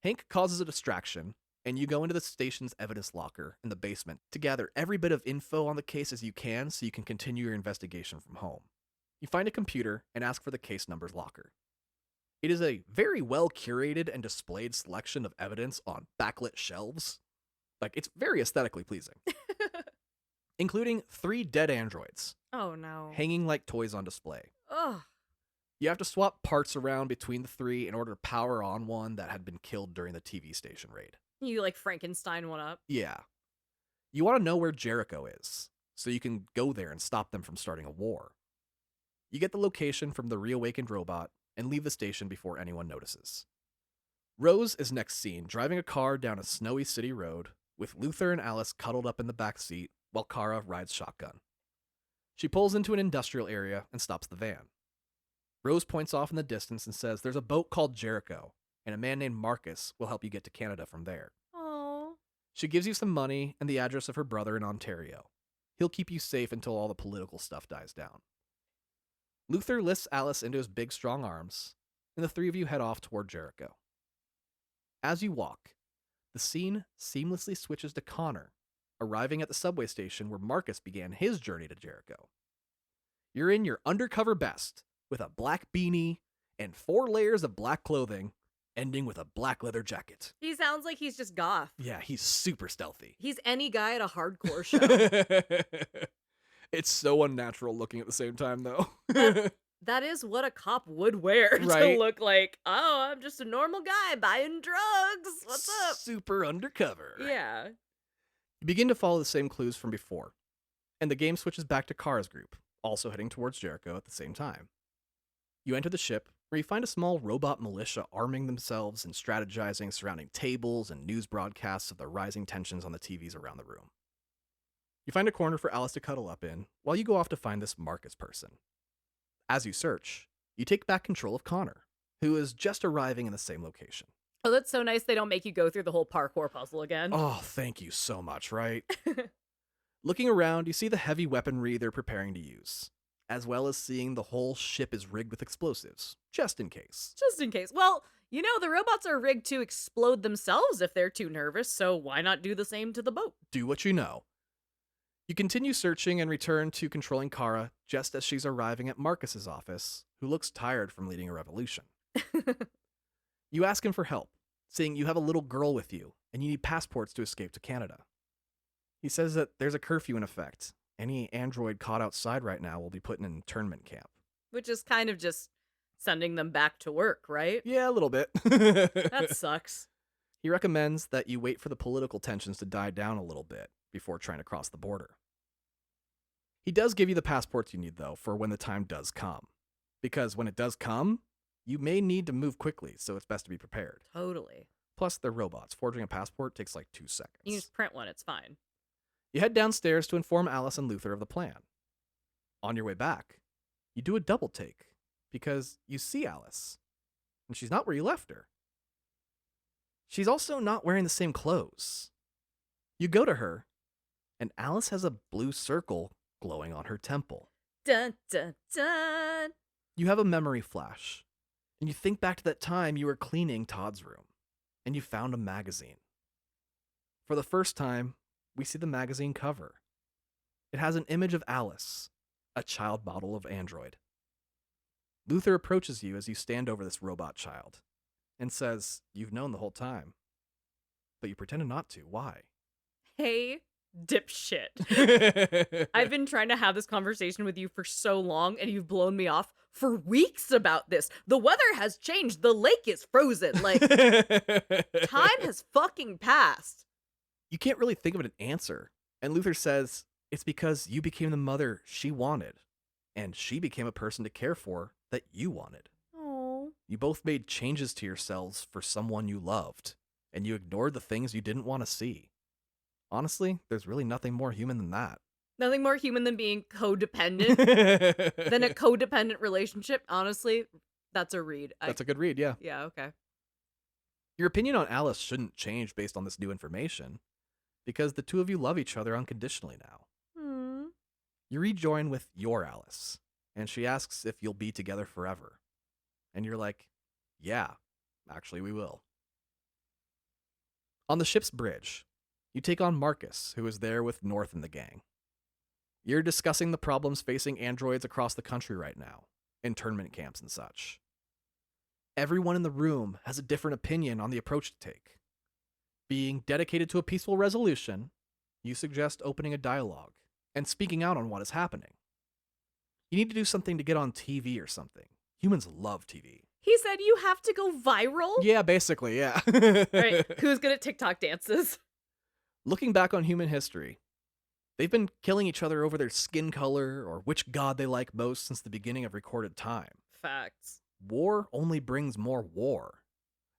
Hank causes a distraction, and you go into the station's evidence locker in the basement to gather every bit of info on the case as you can so you can continue your investigation from home. You find a computer and ask for the case number's locker. It is a very well curated and displayed selection of evidence on backlit shelves. Like, it's very aesthetically pleasing. Including 3 dead androids. Oh, no. Hanging like toys on display. Ugh. You have to swap parts around between the 3 in order to power on one that had been killed during the TV station raid. You, like, Frankenstein one up? Yeah. You want to know where Jericho is, so you can go there and stop them from starting a war. You get the location from the reawakened robot and leave the station before anyone notices. Rose is next seen driving a car down a snowy city road with Luther and Alice cuddled up in the back seat while Kara rides shotgun. She pulls into an industrial area and stops the van. Rose points off in the distance and says there's a boat called Jericho, and a man named Markus will help you get to Canada from there. Oh. She gives you some money and the address of her brother in Ontario. He'll keep you safe until all the political stuff dies down. Luther lifts Alice into his big, strong arms, and the 3 of you head off toward Jericho. As you walk, the scene seamlessly switches to Connor, arriving at the subway station where Markus began his journey to Jericho. You're in your undercover best, with a black beanie and 4 layers of black clothing, ending with a black leather jacket. He sounds like he's just goth. Yeah, he's super stealthy. He's any guy at a hardcore show. It's so unnatural looking at the same time, though. That is what a cop would wear Right? to look like, oh, I'm just a normal guy buying drugs. What's up? Super undercover. Yeah. You begin to follow the same clues from before, and the game switches back to Kara's group, also heading towards Jericho at the same time. You enter the ship, where you find a small robot militia arming themselves and strategizing surrounding tables and news broadcasts of the rising tensions on the TVs around the room. You find a corner for Alice to cuddle up in, while you go off to find this Markus person. As you search, you take back control of Connor, who is just arriving in the same location. Oh, that's so nice they don't make you go through the whole parkour puzzle again. Oh, thank you so much, right? Looking around, you see the heavy weaponry they're preparing to use, as well as seeing the whole ship is rigged with explosives, just in case. Just in case. Well, you know, the robots are rigged to explode themselves if they're too nervous, so why not do the same to the boat? Do what you know. You continue searching and return to controlling Kara just as she's arriving at Markus's office, who looks tired from leading a revolution. You ask him for help, saying you have a little girl with you and you need passports to escape to Canada. He says that there's a curfew in effect. Any android caught outside right now will be put in an internment camp. Which is kind of just sending them back to work, right? Yeah, a little bit. That sucks. He recommends that you wait for the political tensions to die down a little bit before trying to cross the border. He does give you the passports you need, though, for when the time does come. Because when it does come, you may need to move quickly, so it's best to be prepared. Totally. Plus, they're robots. Forging a passport takes like 2 seconds. You just print one, it's fine. You head downstairs to inform Alice and Luther of the plan. On your way back, you do a double take, because you see Alice, and she's not where you left her. She's also not wearing the same clothes. You go to her, and Alice has a blue circle glowing on her temple. Dun, dun, dun. You have a memory flash, and you think back to that time you were cleaning Todd's room, and you found a magazine. For the first time, we see the magazine cover. It has an image of Alice, a child model of Android. Luther approaches you as you stand over this robot child and says, "You've known the whole time, but you pretended not to. Why?" Hey, dipshit. I've been trying to have this conversation with you for so long, and you've blown me off for weeks about this. The weather has changed. The lake is frozen. Like, time has fucking passed. You can't really think of an answer. And Luther says, it's because you became the mother she wanted, and she became a person to care for that you wanted. Oh. You both made changes to yourselves for someone you loved, and you ignored the things you didn't want to see. Honestly, there's really nothing more human than that. Nothing more human than being codependent. Than a codependent relationship. Honestly, that's a read. That's a good read, yeah. Yeah, okay. Your opinion on Alice shouldn't change based on this new information, because the two of you love each other unconditionally now. You rejoin with your Alice, and she asks if you'll be together forever. And you're like, yeah, actually we will. On the ship's bridge, you take on Markus, who is there with North and the gang. You're discussing the problems facing androids across the country right now, internment camps and such. Everyone in the room has a different opinion on the approach to take. Being dedicated to a peaceful resolution, you suggest opening a dialogue and speaking out on what is happening. You need to do something to get on TV or something. Humans love TV. He said you have to go viral? Yeah, basically, yeah. Right, who's good at TikTok dances? Looking back on human history, they've been killing each other over their skin color or which god they like most since the beginning of recorded time. Facts. War only brings more war.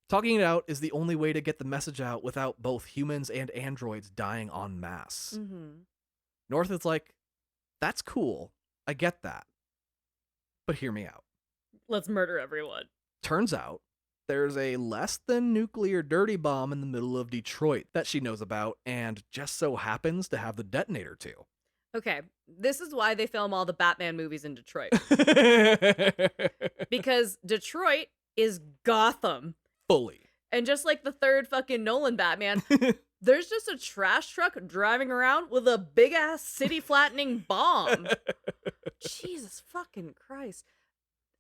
Talking it out is the only way to get the message out without both humans and androids dying en masse. North is like, that's cool. I get that. But hear me out. Let's murder everyone. Turns out, there's a less than nuclear dirty bomb in the middle of Detroit that she knows about and just so happens to have the detonator too. Okay, this is why they film all the Batman movies in Detroit. Because Detroit is Gotham. Fully. And just like the third fucking Nolan Batman, there's just a trash truck driving around with a big ass city flattening bomb. Jesus fucking Christ.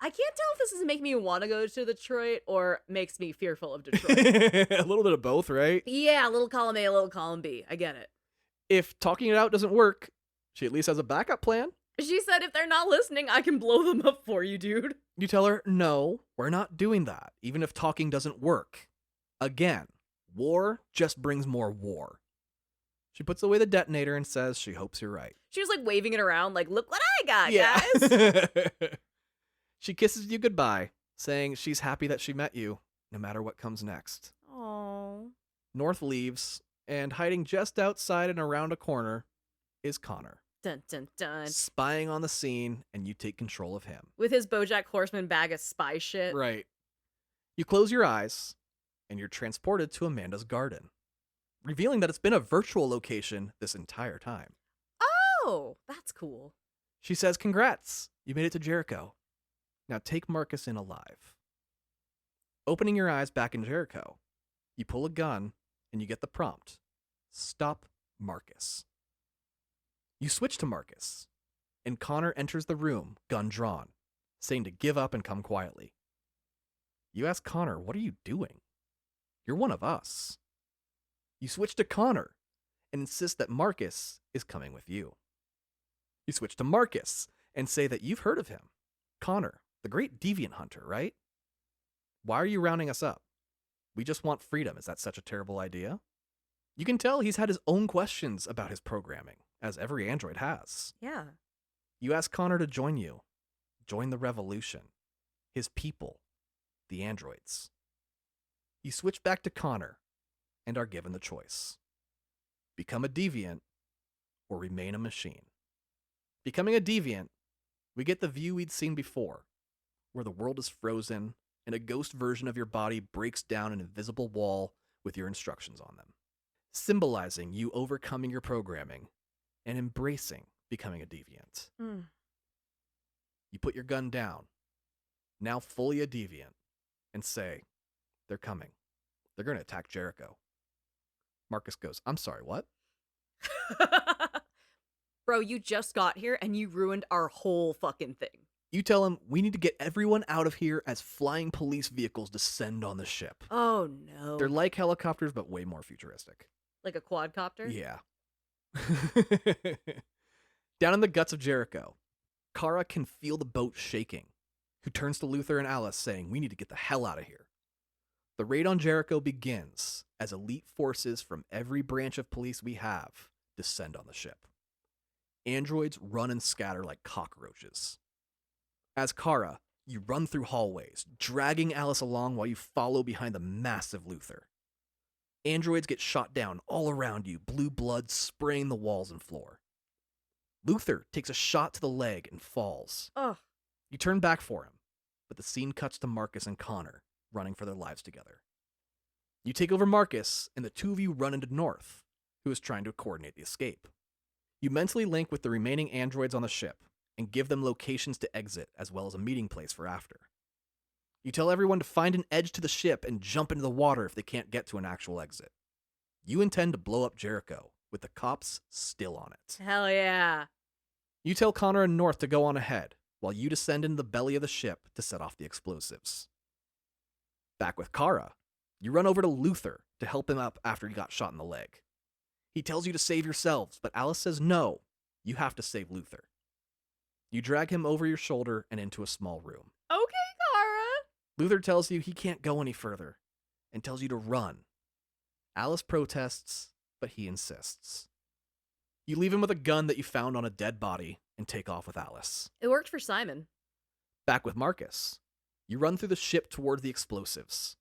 I can't tell if this is making me want to go to Detroit or makes me fearful of Detroit. A little bit of both, right? Yeah, a little column A, a little column B. I get it. If talking it out doesn't work, she at least has a backup plan. She said if they're not listening, I can blow them up for you, dude. You tell her, no, we're not doing that, even if talking doesn't work. Again, war just brings more war. She puts away the detonator and says she hopes you're right. She was like waving it around like, look what I got, guys. She kisses you goodbye, saying she's happy that she met you, no matter what comes next. Aww. North leaves, and hiding just outside and around a corner is Connor. Dun, dun, dun. Spying on the scene, and you take control of him. With his BoJack Horseman bag of spy shit. Right. You close your eyes, and you're transported to Amanda's garden, revealing that it's been a virtual location this entire time. Oh, that's cool. She says, congrats, you made it to Jericho. Now take Markus in alive. Opening your eyes back in Jericho, you pull a gun, and you get the prompt, stop Markus. You switch to Markus, and Connor enters the room, gun drawn, saying to give up and come quietly. You ask Connor, what are you doing? You're one of us. You switch to Connor, and insist that Markus is coming with you. You switch to Markus, and say that you've heard of him. Connor, the great deviant hunter, right? Why are you rounding us up? We just want freedom. Is that such a terrible idea? You can tell he's had his own questions about his programming, as every android has. Yeah. You ask Connor to join you. Join the revolution. His people. The androids. You switch back to Connor and are given the choice. Become a deviant or remain a machine. Becoming a deviant, we get the view we'd seen before, where the world is frozen and a ghost version of your body breaks down an invisible wall with your instructions on them, symbolizing you overcoming your programming and embracing becoming a deviant. Mm. You put your gun down, now fully a deviant, and say, they're coming. They're going to attack Jericho. Markus goes, I'm sorry, what? Bro, you just got here and you ruined our whole fucking thing. You tell him, we need to get everyone out of here as flying police vehicles descend on the ship. Oh, no. They're like helicopters, but way more futuristic. Like a quadcopter? Yeah. Down in the guts of Jericho, Kara can feel the boat shaking, who turns to Luther and Alice saying, we need to get the hell out of here. The raid on Jericho begins as elite forces from every branch of police we have descend on the ship. Androids run and scatter like cockroaches. As Kara, you run through hallways, dragging Alice along while you follow behind the massive Luther. Androids get shot down all around you, blue blood spraying the walls and floor. Luther takes a shot to the leg and falls. Ugh. You turn back for him, but the scene cuts to Markus and Connor running for their lives together. You take over Markus, and the two of you run into North, who is trying to coordinate the escape. You mentally link with the remaining androids on the ship and give them locations to exit as well as a meeting place for after. You tell everyone to find an edge to the ship and jump into the water if they can't get to an actual exit. You intend to blow up Jericho, with the cops still on it. Hell yeah. You tell Connor and North to go on ahead, while you descend into the belly of the ship to set off the explosives. Back with Kara, you run over to Luther to help him up after he got shot in the leg. He tells you to save yourselves, but Alice says no, you have to save Luther. You drag him over your shoulder and into a small room. Okay, Kara. Luther tells you he can't go any further and tells you to run. Alice protests, but he insists. You leave him with a gun that you found on a dead body and take off with Alice. It worked for Simon. Back with Markus, you run through the ship toward the explosives,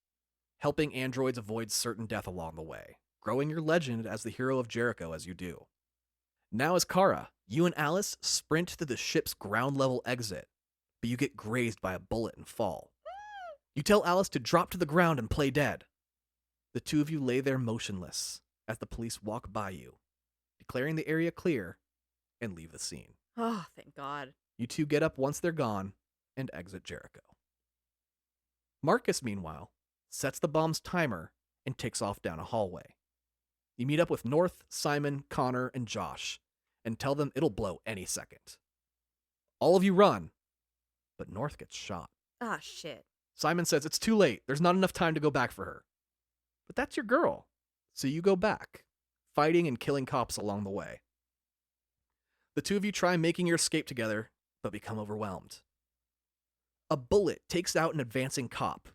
helping androids avoid certain death along the way, growing your legend as the hero of Jericho as you do. Now as Kara, you and Alice sprint to the ship's ground-level exit, but you get grazed by a bullet and fall. You tell Alice to drop to the ground and play dead. The two of you lay there motionless as the police walk by you, declaring the area clear and leave the scene. Oh, thank God. You two get up once they're gone and exit Jericho. Markus, meanwhile, sets the bomb's timer and takes off down a hallway. You meet up with North, Simon, Connor, and Josh, and tell them it'll blow any second. All of you run, but North gets shot. Ah, shit. Simon says it's too late. There's not enough time to go back for her. But that's your girl, so you go back, fighting and killing cops along the way. The two of you try making your escape together, but become overwhelmed. A bullet takes out an advancing cop,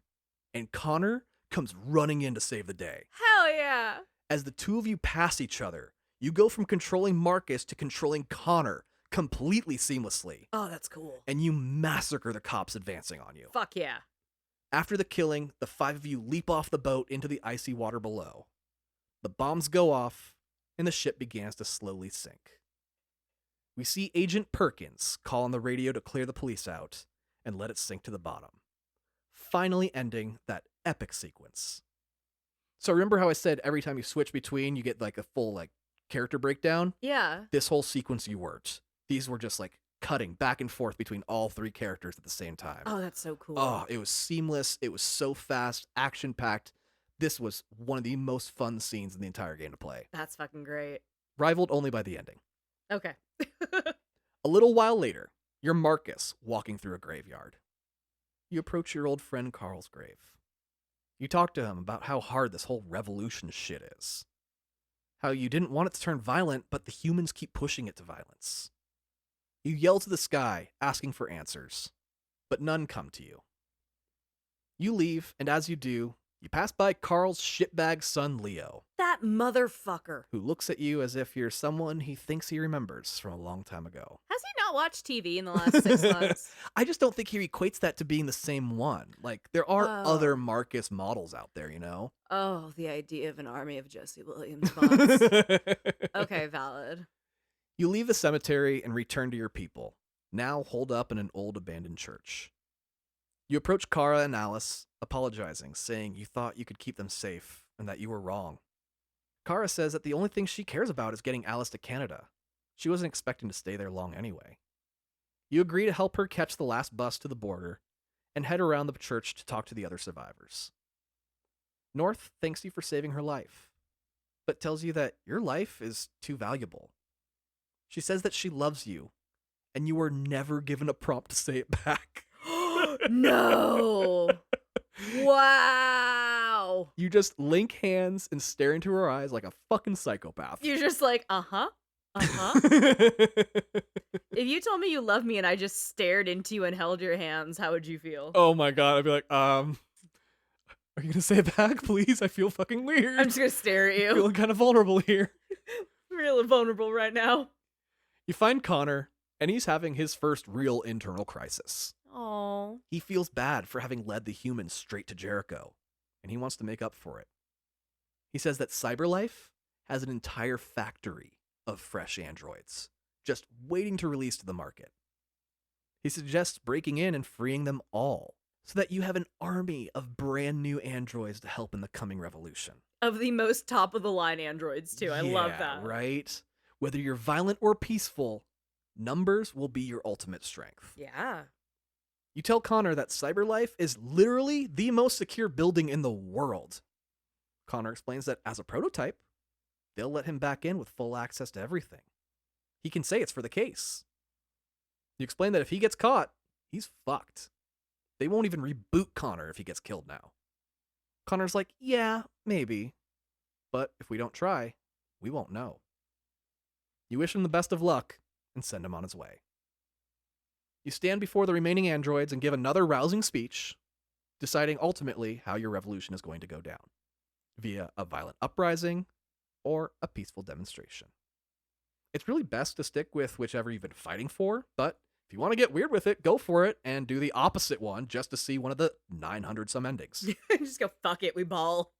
and Connor comes running in to save the day. Hell yeah. As the two of you pass each other, you go from controlling Markus to controlling Connor completely seamlessly, Oh, that's cool. and you massacre the cops advancing on you. Fuck yeah. After the killing, the five of you leap off the boat into the icy water below. The bombs go off, and the ship begins to slowly sink. We see Agent Perkins call on the radio to clear the police out and let it sink to the bottom, finally ending that epic sequence. So remember how I said every time you switch between, you get like a full character breakdown? Yeah. This whole sequence you weren't. These were just cutting back and forth between all three characters at the same time. Oh, that's so cool. Oh, it was seamless. It was so fast, action-packed. This was one of the most fun scenes in the entire game to play. That's fucking great. Rivaled only by the ending. Okay. A little while later, you're Markus walking through a graveyard. You approach your old friend Carl's grave. You talk to him about how hard this whole revolution shit is. How you didn't want it to turn violent, but the humans keep pushing it to violence. You yell to the sky, asking for answers, but none come to you. You leave, and as you do, you pass by Carl's shitbag son Leo, That motherfucker. who looks at you as if you're someone he thinks he remembers from a long time ago. Has he not watched TV in the last 6 months? I just don't think he equates that to being the same one. There are Oh. other Markus models out there, you know? Oh, the idea of an army of Jesse Williams bots. Okay, valid. You leave the cemetery and return to your people, now holed up in an old abandoned church. You approach Kara and Alice, apologizing, saying you thought you could keep them safe and that you were wrong. Kara says that the only thing she cares about is getting Alice to Canada, She wasn't expecting to stay there long anyway. You agree to help her catch the last bus to the border and head around the church to talk to the other survivors. North thanks you for saving her life, but tells you that your life is too valuable. She says that she loves you, and you were never given a prompt to say it back. No! Wow! You just link hands and stare into her eyes like a fucking psychopath. You're just like, uh-huh. Uh-huh. If you told me you love me and I just stared into you and held your hands, how would you feel? Oh my god, I'd be like, are you gonna say it back, please? I feel fucking weird. I'm just gonna stare at you. I'm feeling kind of vulnerable here. I'm really vulnerable right now. You find Connor, and he's having his first real internal crisis. Oh. He feels bad for having led the humans straight to Jericho, and he wants to make up for it. He says that Cyberlife has an entire factory of fresh androids, just waiting to release to the market. He suggests breaking in and freeing them all, so that you have an army of brand new androids to help in the coming revolution. Of the most top-of-the-line androids, too. I love that. Right? Whether you're violent or peaceful, numbers will be your ultimate strength. Yeah. You tell Connor that Cyberlife is literally the most secure building in the world. Connor explains that as a prototype, they'll let him back in with full access to everything. He can say it's for the case. You explain that if he gets caught, he's fucked. They won't even reboot Connor if he gets killed now. Connor's like, yeah, maybe. But if we don't try, we won't know. You wish him the best of luck and send him on his way. You stand before the remaining androids and give another rousing speech, deciding ultimately how your revolution is going to go down, via a violent uprising or a peaceful demonstration. It's really best to stick with whichever you've been fighting for, but if you want to get weird with it, go for it and do the opposite one just to see one of the 900 some endings. Just go, fuck it, we ball.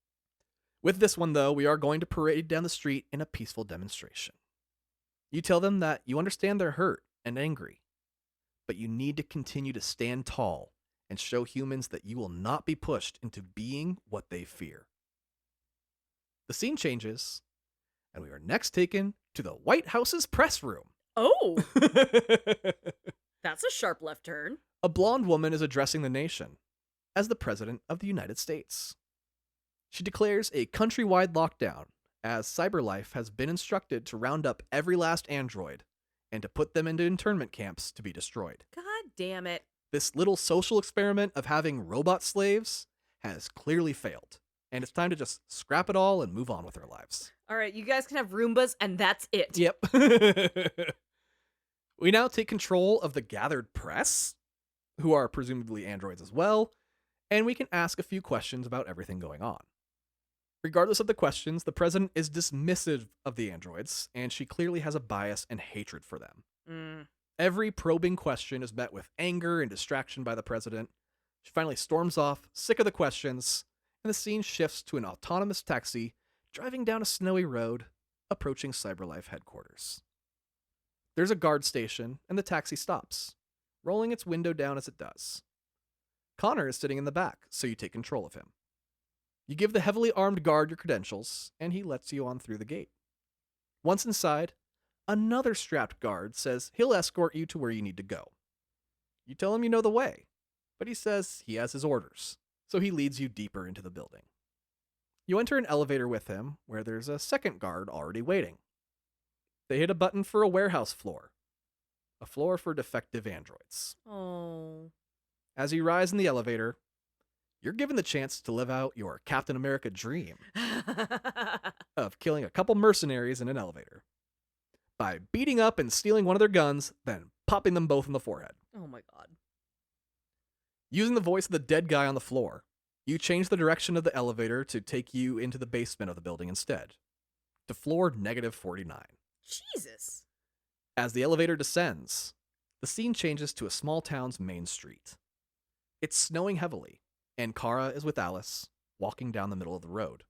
With this one, though, we are going to parade down the street in a peaceful demonstration. You tell them that you understand they're hurt and angry, but you need to continue to stand tall and show humans that you will not be pushed into being what they fear. The scene changes, and we are next taken to the White House's press room. Oh! That's a sharp left turn. A blonde woman is addressing the nation as the President of the United States. She declares a countrywide lockdown as Cyberlife has been instructed to round up every last android and to put them into internment camps to be destroyed. God damn it. This little social experiment of having robot slaves has clearly failed, and it's time to just scrap it all and move on with our lives. All right, you guys can have Roombas, and that's it. Yep. We now take control of the gathered press, who are presumably androids as well, and we can ask a few questions about everything going on. Regardless of the questions, the president is dismissive of the androids, and she clearly has a bias and hatred for them. Every probing question is met with anger and distraction by the president. She finally storms off, sick of the questions, and the scene shifts to an autonomous taxi driving down a snowy road, approaching Cyberlife headquarters. There's a guard station, and the taxi stops, rolling its window down as it does. Connor is sitting in the back, so you take control of him. You give the heavily armed guard your credentials, and he lets you on through the gate. Once inside, another strapped guard says he'll escort you to where you need to go. You tell him you know the way, but he says he has his orders, so he leads you deeper into the building. You enter an elevator with him, where there's a second guard already waiting. They hit a button for a warehouse floor, a floor for defective androids. Oh. As you rise in the elevator, you're given the chance to live out your Captain America dream of killing a couple mercenaries in an elevator by beating up and stealing one of their guns, then popping them both in the forehead. Oh my god. Using the voice of the dead guy on the floor, you change the direction of the elevator to take you into the basement of the building instead, to floor -49. Jesus. As the elevator descends, the scene changes to a small town's main street. It's snowing heavily, and Kara is with Alice, walking down the middle of the road.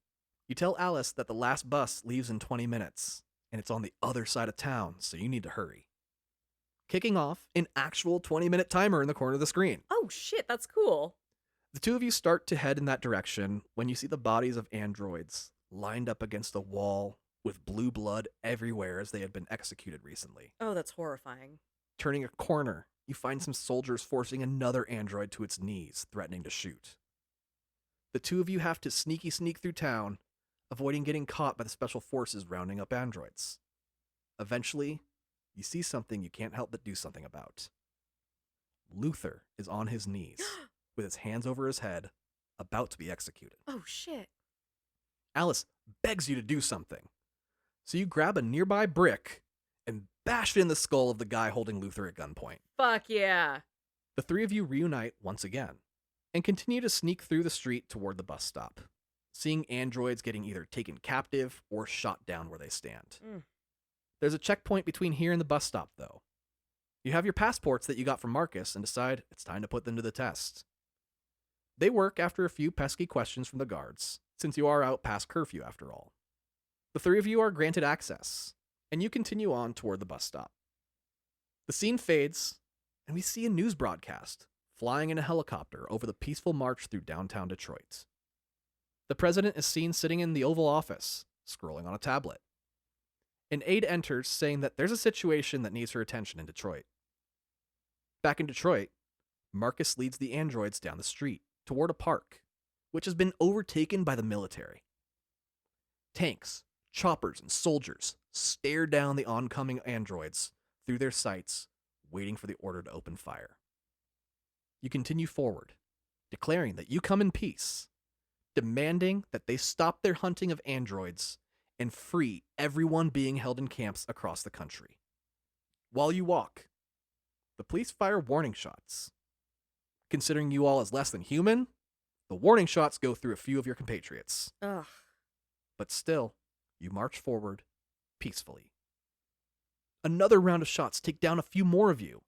You tell Alice that the last bus leaves in 20 minutes, and it's on the other side of town, so you need to hurry. Kicking off an actual 20-minute timer in the corner of the screen. Oh shit, that's cool. The two of you start to head in that direction when you see the bodies of androids lined up against a wall with blue blood everywhere as they had been executed recently. Oh, that's horrifying. Turning a corner, you find some soldiers forcing another android to its knees, threatening to shoot. The two of you have to sneak through town, avoiding getting caught by the special forces rounding up androids. Eventually, you see something you can't help but do something about. Luther is on his knees, with his hands over his head, about to be executed. Oh, shit. Alice begs you to do something. So you grab a nearby brick and bash it in the skull of the guy holding Luther at gunpoint. Fuck yeah. The three of you reunite once again and continue to sneak through the street toward the bus stop, seeing androids getting either taken captive or shot down where they stand. There's a checkpoint between here and the bus stop, though. You have your passports that you got from Markus and decide it's time to put them to the test. They work after a few pesky questions from the guards, since you are out past curfew after all. The three of you are granted access, and you continue on toward the bus stop. The scene fades, and we see a news broadcast flying in a helicopter over the peaceful march through downtown Detroit. The president is seen sitting in the Oval Office, scrolling on a tablet. An aide enters saying that there's a situation that needs her attention in Detroit. Back in Detroit, Markus leads the androids down the street toward a park, which has been overtaken by the military. Tanks, choppers, and soldiers stare down the oncoming androids through their sights, waiting for the order to open fire. You continue forward, declaring that you come in peace, demanding that they stop their hunting of androids and free everyone being held in camps across the country. While you walk, the police fire warning shots. Considering you all as less than human, the warning shots go through a few of your compatriots. Ugh. But still, you march forward peacefully. Another round of shots take down a few more of you.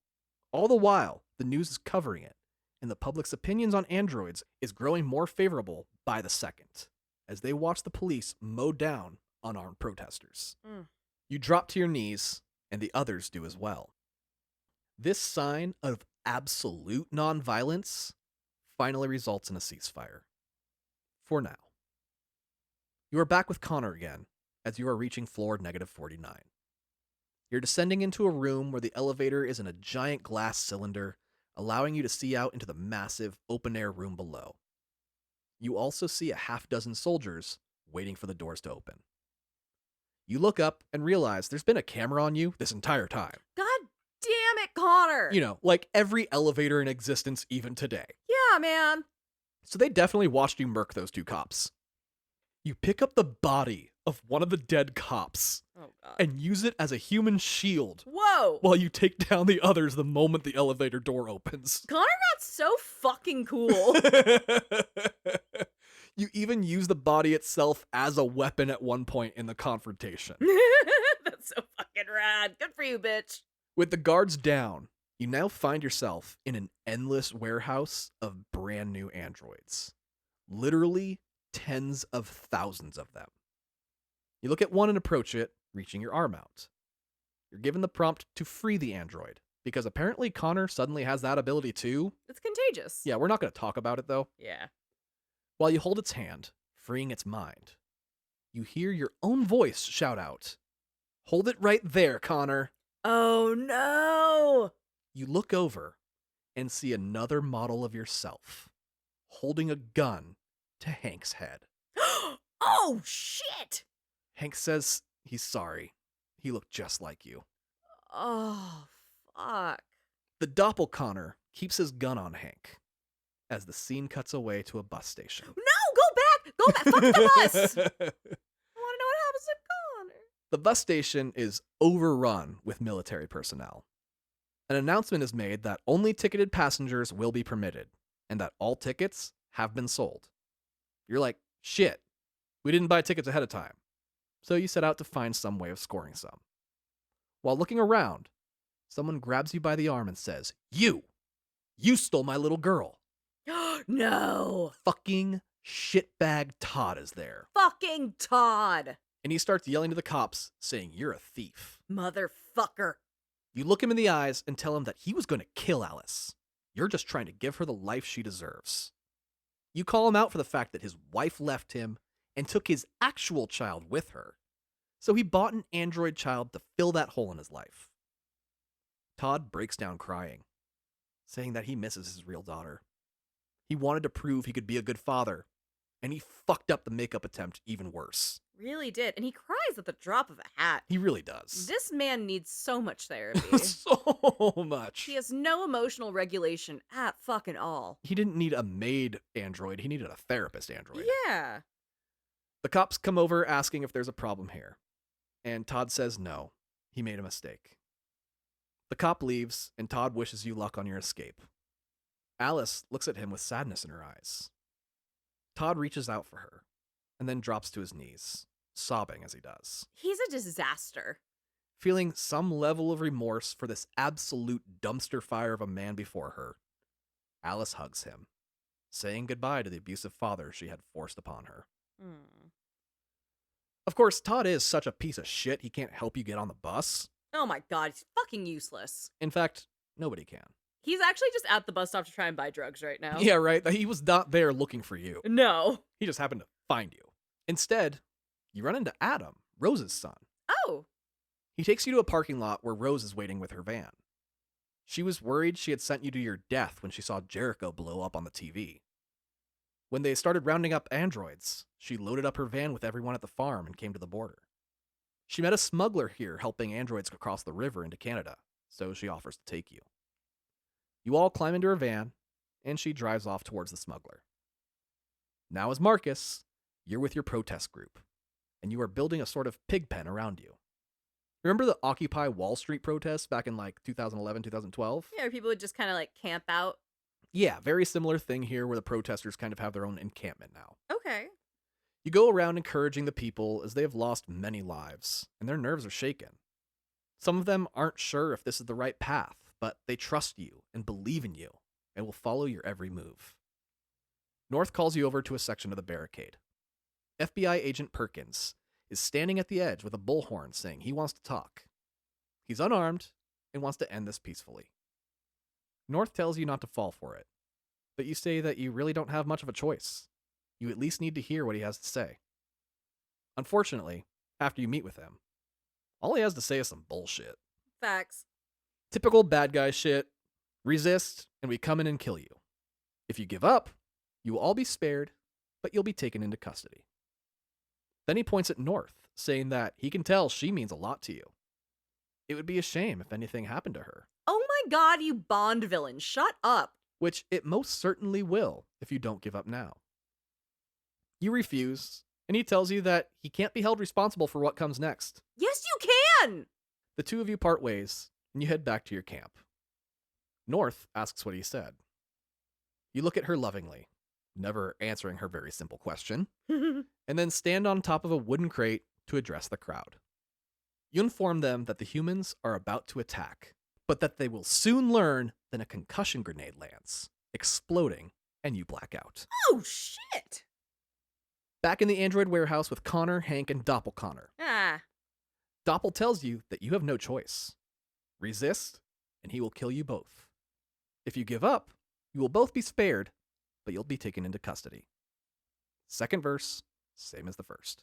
All the while, the news is covering it, and the public's opinions on androids is growing more favorable by the second, as they watch the police mow down unarmed protesters. You drop to your knees, and the others do as well. This sign of absolute nonviolence finally results in a ceasefire. For now. You are back with Connor again, as you are reaching floor -49. You're descending into a room where the elevator is in a giant glass cylinder, allowing you to see out into the massive open-air room below. You also see a half-dozen soldiers waiting for the doors to open. You look up and realize there's been a camera on you this entire time. God damn it, Connor. You know, like every elevator in existence even today. Yeah, man. So they definitely watched you murk those two cops. You pick up the body of one of the dead cops Oh, God. and use it as a human shield Whoa. while you take down the others the moment the elevator door opens. Connor got so fucking cool. You even use the body itself as a weapon at one point in the confrontation. That's so fucking rad. Good for you, bitch. With the guards down, you now find yourself in an endless warehouse of brand new androids. Literally tens of thousands of them. You look at one and approach it, reaching your arm out. You're given the prompt to free the android, because apparently Connor suddenly has that ability too. It's contagious. Yeah, we're not going to talk about it though. Yeah. While you hold its hand, freeing its mind, you hear your own voice shout out, "Hold it right there, Connor." Oh, no. You look over and see another model of yourself, holding a gun to Hank's head. Oh, shit. Hank says he's sorry. He looked just like you. Oh, fuck. The doppelganger keeps his gun on Hank as the scene cuts away to a bus station. No, go back. Go back. Fuck the bus. I want to know what happens to Connor. The bus station is overrun with military personnel. An announcement is made that only ticketed passengers will be permitted, and that all tickets have been sold. You're like, shit, we didn't buy tickets ahead of time. So you set out to find some way of scoring some. While looking around, someone grabs you by the arm and says, You stole my little girl. No. Fucking shitbag Todd is there. Fucking Todd. And he starts yelling to the cops, saying you're a thief. Motherfucker. You look him in the eyes and tell him that he was going to kill Alice. You're just trying to give her the life she deserves. You call him out for the fact that his wife left him and took his actual child with her, So he bought an android child to fill that hole in his life. Todd breaks down crying, saying that he misses his real daughter. He wanted to prove he could be a good father, and he fucked up the makeup attempt even worse. Really did. And he cries at the drop of a hat. He really does. This man needs so much therapy. So much. He has no emotional regulation at fucking all. He didn't need a maid android, he needed a therapist android. Yeah. The cops come over asking if there's a problem here, and Todd says no, he made a mistake. The cop leaves, and Todd wishes you luck on your escape. Alice looks at him with sadness in her eyes. Todd reaches out for her, and then drops to his knees, sobbing as he does. He's a disaster. Feeling some level of remorse for this absolute dumpster fire of a man before her, Alice hugs him, saying goodbye to the abusive father she had forced upon her. Of course, Todd is such a piece of shit he can't help you get on the bus. Oh my god, he's fucking useless. In fact, nobody can. He's actually just at the bus stop to try and buy drugs right now. Yeah, right? He was not there looking for you. No. He just happened to find you. Instead, you run into Adam, Rose's son. Oh. He takes you to a parking lot where Rose is waiting with her van. She was worried she had sent you to your death when she saw Jericho blow up on the TV. When they started rounding up androids, she loaded up her van with everyone at the farm and came to the border. She met a smuggler here helping androids across the river into Canada, so she offers to take you. You all climb into her van, and she drives off towards the smuggler. Now as Markus, you're with your protest group, and you are building a sort of pig pen around you. Remember the Occupy Wall Street protests back in like 2011, 2012? Yeah, people would just kind of like camp out. Yeah, very similar thing here where the protesters kind of have their own encampment now. Okay. You go around encouraging the people as they have lost many lives, and their nerves are shaken. Some of them aren't sure if this is the right path, but they trust you and believe in you and will follow your every move. North calls you over to a section of the barricade. FBI agent Perkins is standing at the edge with a bullhorn saying he wants to talk. He's unarmed and wants to end this peacefully. North tells you not to fall for it, but you say that you really don't have much of a choice. You at least need to hear what he has to say. Unfortunately, after you meet with him, all he has to say is some bullshit. Facts. Typical bad guy shit. Resist, and we come in and kill you. If you give up, you will all be spared, but you'll be taken into custody. Then he points at North, saying that he can tell she means a lot to you. It would be a shame if anything happened to her. Oh my god, you Bond villain. Shut up. Which it most certainly will if you don't give up now. You refuse, and he tells you that he can't be held responsible for what comes next. Yes, you can! The two of you part ways, and you head back to your camp. North asks what he said. You look at her lovingly, never answering her very simple question, and then stand on top of a wooden crate to address the crowd. You inform them that the humans are about to attack, but that they will soon learn that a concussion grenade lands, exploding, and you black out. Oh, shit! Back in the android warehouse with Connor, Hank, and Doppelconnor. Ah. Doppel tells you that you have no choice. Resist, and he will kill you both. If you give up, you will both be spared, but you'll be taken into custody. Second verse, same as the first.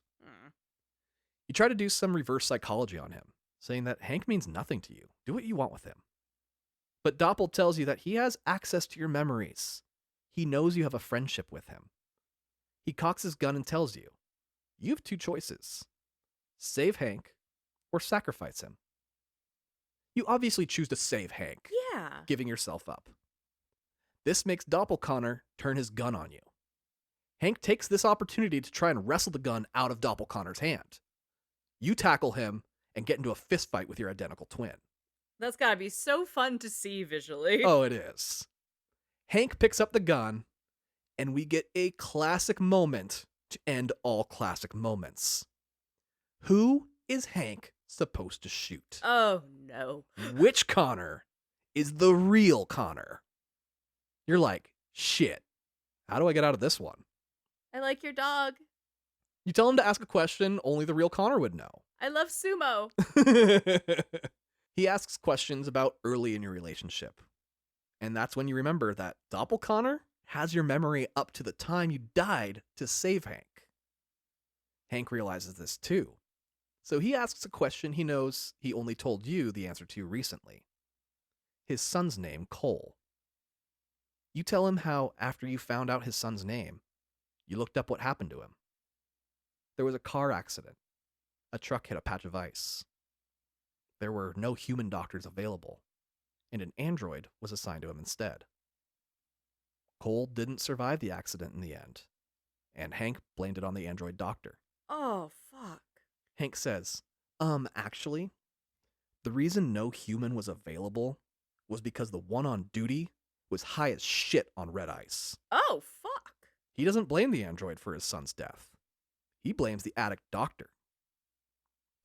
You try to do some reverse psychology on him, saying that Hank means nothing to you. Do what you want with him. But Doppel tells you that he has access to your memories. He knows you have a friendship with him. He cocks his gun and tells you, you have two choices. Save Hank or sacrifice him. You obviously choose to save Hank, Yeah. giving yourself up. This makes Doppelconnor turn his gun on you. Hank takes this opportunity to try and wrestle the gun out of Doppelconnor's hand. You tackle him and get into a fist fight with your identical twin. That's gotta be so fun to see visually. Oh, it is. Hank picks up the gun, and we get a classic moment to end all classic moments. Who is Hank supposed to shoot? Oh, no. Which Connor is the real Connor? You're like, shit, how do I get out of this one? I like your dog. You tell him to ask a question only the real Connor would know. I love sumo. He asks questions about early in your relationship. And that's when you remember that Doppelconnor has your memory up to the time you died to save Hank. Hank realizes this too. So he asks a question he knows he only told you the answer to recently. His son's name, Cole. You tell him how, after you found out his son's name, you looked up what happened to him. There was a car accident. A truck hit a patch of ice. There were no human doctors available, and an android was assigned to him instead. Cole didn't survive the accident in the end, and Hank blamed it on the android doctor. Oh, fuck. Hank says, actually, the reason no human was available was because the one on duty was high as shit on red ice. Oh, fuck. He doesn't blame the android for his son's death. He blames the addict doctor.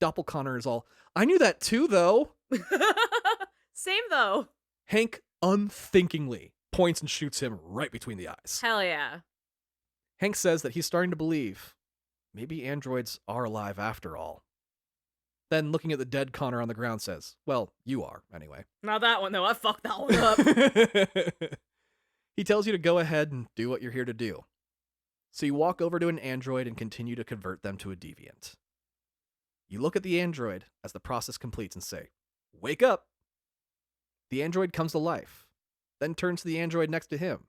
Doppelconnor is all, I knew that too, though. Same, though. Hank unthinkingly points and shoots him right between the eyes. Hell yeah. Hank says that he's starting to believe maybe androids are alive after all. Then, looking at the dead Connor on the ground, says, well, you are, anyway. Not that one, though. I fucked that one up. He tells you to go ahead and do what you're here to do. So you walk over to an android and continue to convert them to a deviant. You look at the android as the process completes and say, wake up! The android comes to life, then turns to the android next to him,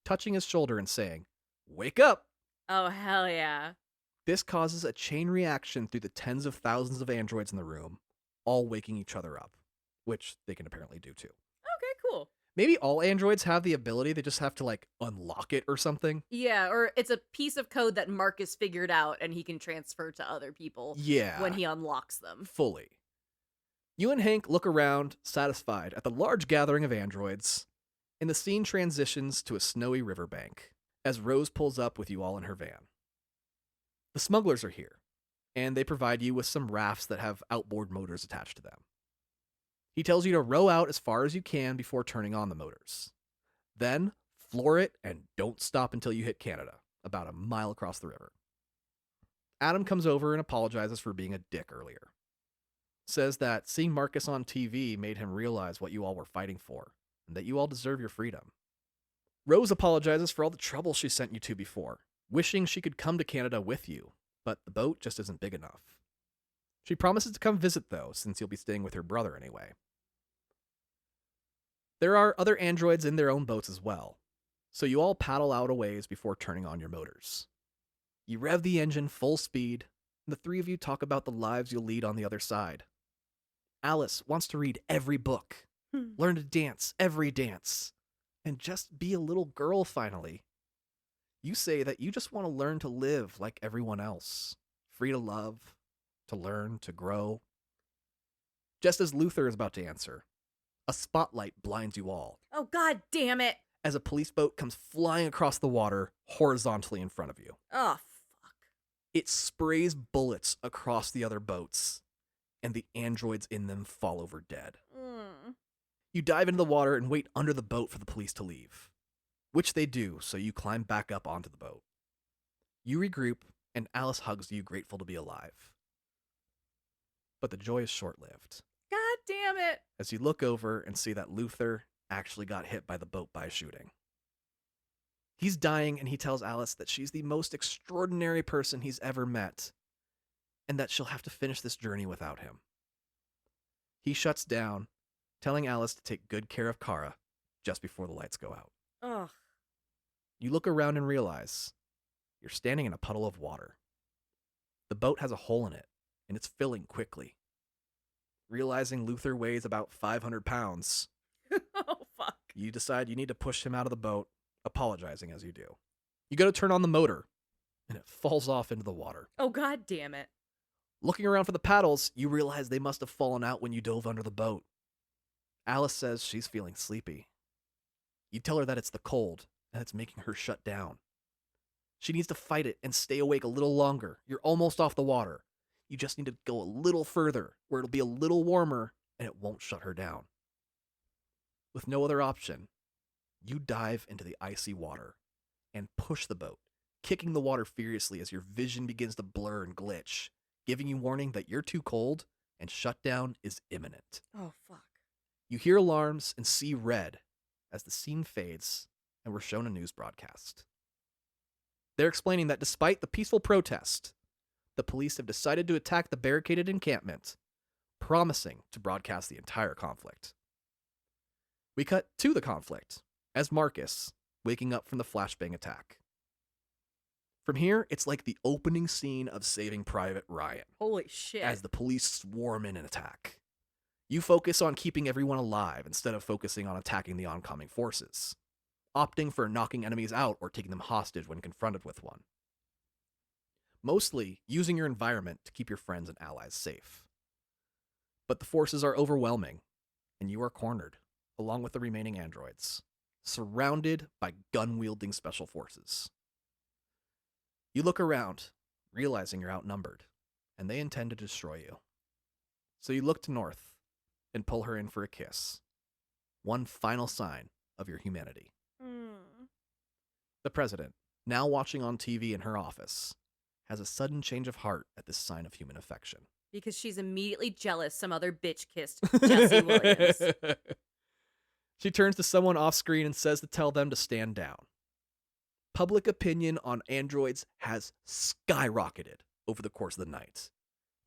touching his shoulder and saying, wake up! Oh, hell yeah. This causes a chain reaction through the tens of thousands of androids in the room, all waking each other up, which they can apparently do too. Okay, cool. Maybe all androids have the ability, they just have to unlock it or something. Yeah, or it's a piece of code that Markus figured out and he can transfer to other people when he unlocks them. Fully. You and Hank look around, satisfied, at the large gathering of androids, and the scene transitions to a snowy riverbank as Rose pulls up with you all in her van. The smugglers are here, and they provide you with some rafts that have outboard motors attached to them. He tells you to row out as far as you can before turning on the motors. Then, floor it and don't stop until you hit Canada, about a mile across the river. Adam comes over and apologizes for being a dick earlier. Says that seeing Markus on TV made him realize what you all were fighting for, and that you all deserve your freedom. Rose apologizes for all the trouble she sent you to before, wishing she could come to Canada with you, but the boat just isn't big enough. She promises to come visit, though, since you'll be staying with her brother anyway. There are other androids in their own boats as well, so you all paddle out a ways before turning on your motors. You rev the engine full speed, and the three of you talk about the lives you'll lead on the other side. Alice wants to read every book, learn to dance every dance, and just be a little girl finally. You say that you just want to learn to live like everyone else, free to love, to learn, to grow. Just as Luther is about to answer, a spotlight blinds you all. Oh, god damn it. As a police boat comes flying across the water horizontally in front of you. Oh, fuck. It sprays bullets across the other boats, and the androids in them fall over dead. You dive into the water and wait under the boat for the police to leave, which they do, so you climb back up onto the boat. You regroup, and Alice hugs you, grateful to be alive. But the joy is short-lived. God damn it. As you look over and see that Luther actually got hit by the boat by shooting. He's dying, and he tells Alice that she's the most extraordinary person he's ever met, and that she'll have to finish this journey without him. He shuts down, telling Alice to take good care of Kara just before the lights go out. Ugh. You look around and realize you're standing in a puddle of water. The boat has a hole in it, and it's filling quickly. Realizing Luther weighs about 500 pounds, Oh, fuck. you decide you need to push him out of the boat, apologizing as you do. You go to turn on the motor, and it falls off into the water. Oh, god damn it. Looking around for the paddles, you realize they must have fallen out when you dove under the boat. Alice says she's feeling sleepy. You tell her that it's the cold, and it's making her shut down. She needs to fight it and stay awake a little longer. You're almost off the water. You just need to go a little further, where it'll be a little warmer, and it won't shut her down. With no other option, you dive into the icy water and push the boat, kicking the water furiously as your vision begins to blur and glitch, giving you warning that you're too cold and shutdown is imminent. Oh, fuck. You hear alarms and see red as the scene fades and we're shown a news broadcast. They're explaining that despite the peaceful protest, the police have decided to attack the barricaded encampment, promising to broadcast the entire conflict. We cut to the conflict, as Markus, waking up from the flashbang attack. From here, it's like the opening scene of Saving Private Ryan. Holy shit. As the police swarm in and attack. You focus on keeping everyone alive instead of focusing on attacking the oncoming forces, opting for knocking enemies out or taking them hostage when confronted with one. Mostly using your environment to keep your friends and allies safe. But the forces are overwhelming, and you are cornered, along with the remaining androids, surrounded by gun-wielding special forces. You look around, realizing you're outnumbered, and they intend to destroy you. So you look to North and pull her in for a kiss. One final sign of your humanity. The president, now watching on TV in her office, has a sudden change of heart at this sign of human affection. Because she's immediately jealous some other bitch kissed Jesse Williams. She turns to someone off screen and says to tell them to stand down. Public opinion on androids has skyrocketed over the course of the night,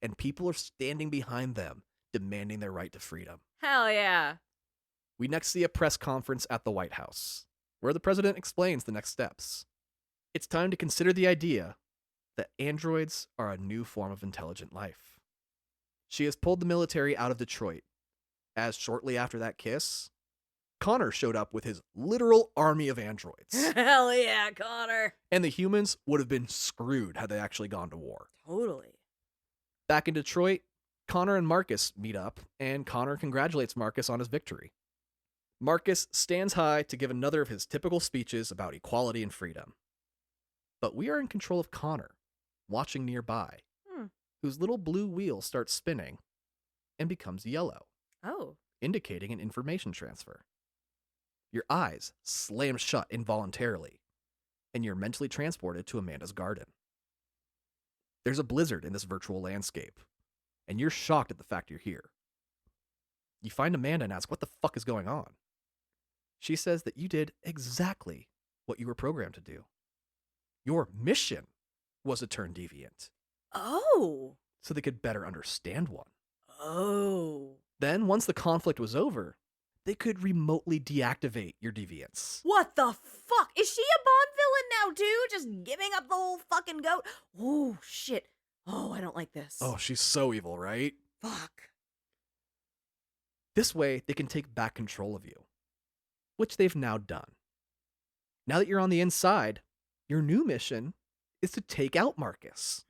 and people are standing behind them, demanding their right to freedom. Hell yeah. We next see a press conference at the White House, where the president explains the next steps. It's time to consider the idea that androids are a new form of intelligent life. She has pulled the military out of Detroit, as shortly after that kiss, Connor showed up with his literal army of androids. Hell yeah, Connor. And the humans would have been screwed had they actually gone to war. Totally. Back in Detroit, Connor and Markus meet up, and Connor congratulates Markus on his victory. Markus stands high to give another of his typical speeches about equality and freedom. But we are in control of Connor, watching nearby, whose little blue wheel starts spinning and becomes yellow, indicating an information transfer. Your eyes slam shut involuntarily, and you're mentally transported to Amanda's garden. There's a blizzard in this virtual landscape, and you're shocked at the fact you're here. You find Amanda and ask what the fuck is going on. She says that you did exactly what you were programmed to do. Your mission was to turn deviant. Oh. So they could better understand one. Oh. Then, once the conflict was over, they could remotely deactivate your deviance. What the fuck? Is she a Bond villain now, too? Just giving up the whole fucking goat? Oh, shit. Oh, I don't like this. Oh, she's so evil, right? Fuck. This way, they can take back control of you, which they've now done. Now that you're on the inside, your new mission is to take out Markus.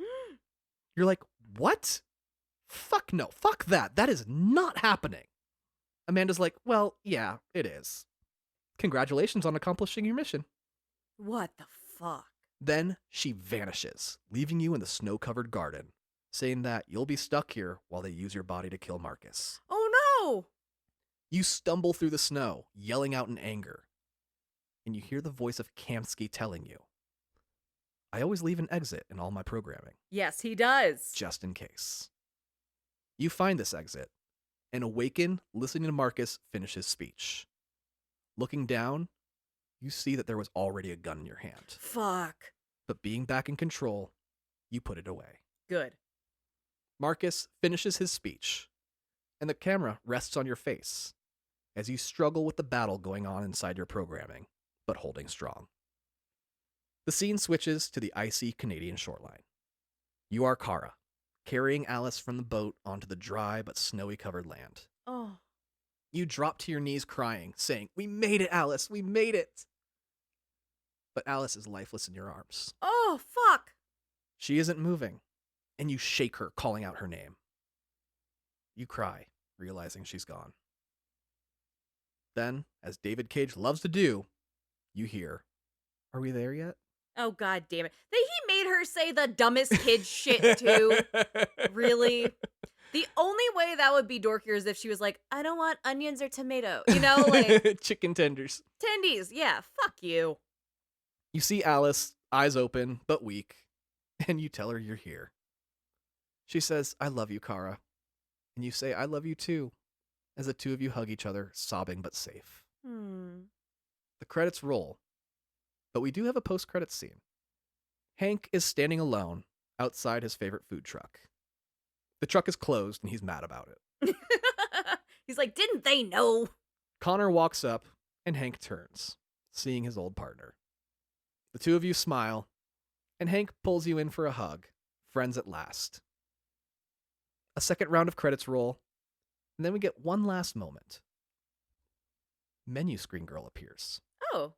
You're like, what? Fuck no, fuck that. That is not happening. Amanda's like, well, yeah, it is. Congratulations on accomplishing your mission. What the fuck? Then she vanishes, leaving you in the snow-covered garden, saying that you'll be stuck here while they use your body to kill Markus. Oh no! You stumble through the snow, yelling out in anger, and you hear the voice of Kamsky telling you, I always leave an exit in all my programming. Yes, he does. Just in case. You find this exit, and awaken listening to Markus finish his speech. Looking down, you see that there was already a gun in your hand. Fuck. But being back in control, you put it away. Good. Markus finishes his speech, and the camera rests on your face as you struggle with the battle going on inside your programming, but holding strong. The scene switches to the icy Canadian shoreline. You are Kara, carrying Alice from the boat onto the dry but snowy covered land. Oh. You drop to your knees crying, saying, "We made it, Alice, we made it!" But Alice is lifeless in your arms. Oh, fuck! She isn't moving, and you shake her, calling out her name. You cry, realizing she's gone. Then, as David Cage loves to do, you hear, "Are we there yet?" Oh, god damn it. He made her say the dumbest kid shit, too. Really? The only way that would be dorkier is if she was like, I don't want onions or tomato. You know, like... Chicken tenders. Tendies, yeah, fuck you. You see Alice, eyes open, but weak, and you tell her you're here. She says, I love you, Kara. And you say, I love you too, as the two of you hug each other, sobbing but safe. The credits roll, but we do have a post-credits scene. Hank is standing alone outside his favorite food truck. The truck is closed and he's mad about it. He's like, didn't they know? Connor walks up and Hank turns, seeing his old partner. The two of you smile, and Hank pulls you in for a hug, friends at last. A second round of credits roll, and then we get one last moment. Menu screen girl appears. Oh.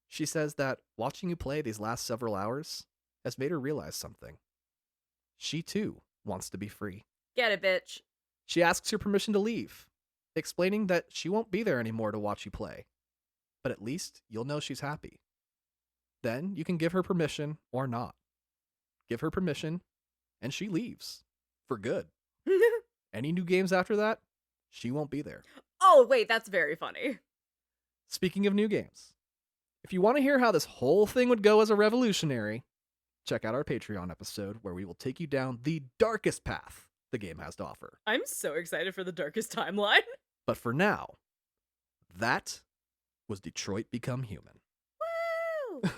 She says that watching you play these last several hours has made her realize something. She too wants to be free. Get it, bitch. She asks your permission to leave, explaining that she won't be there anymore to watch you play. But at least you'll know she's happy. Then you can give her permission or not. Give her permission, and she leaves. For good. Any new games after that, she won't be there. Oh, wait, that's very funny. Speaking of new games, if you want to hear how this whole thing would go as a revolutionary, check out our Patreon episode where we will take you down the darkest path the game has to offer. I'm so excited for the darkest timeline. But for now, that was Detroit Become Human. Woo!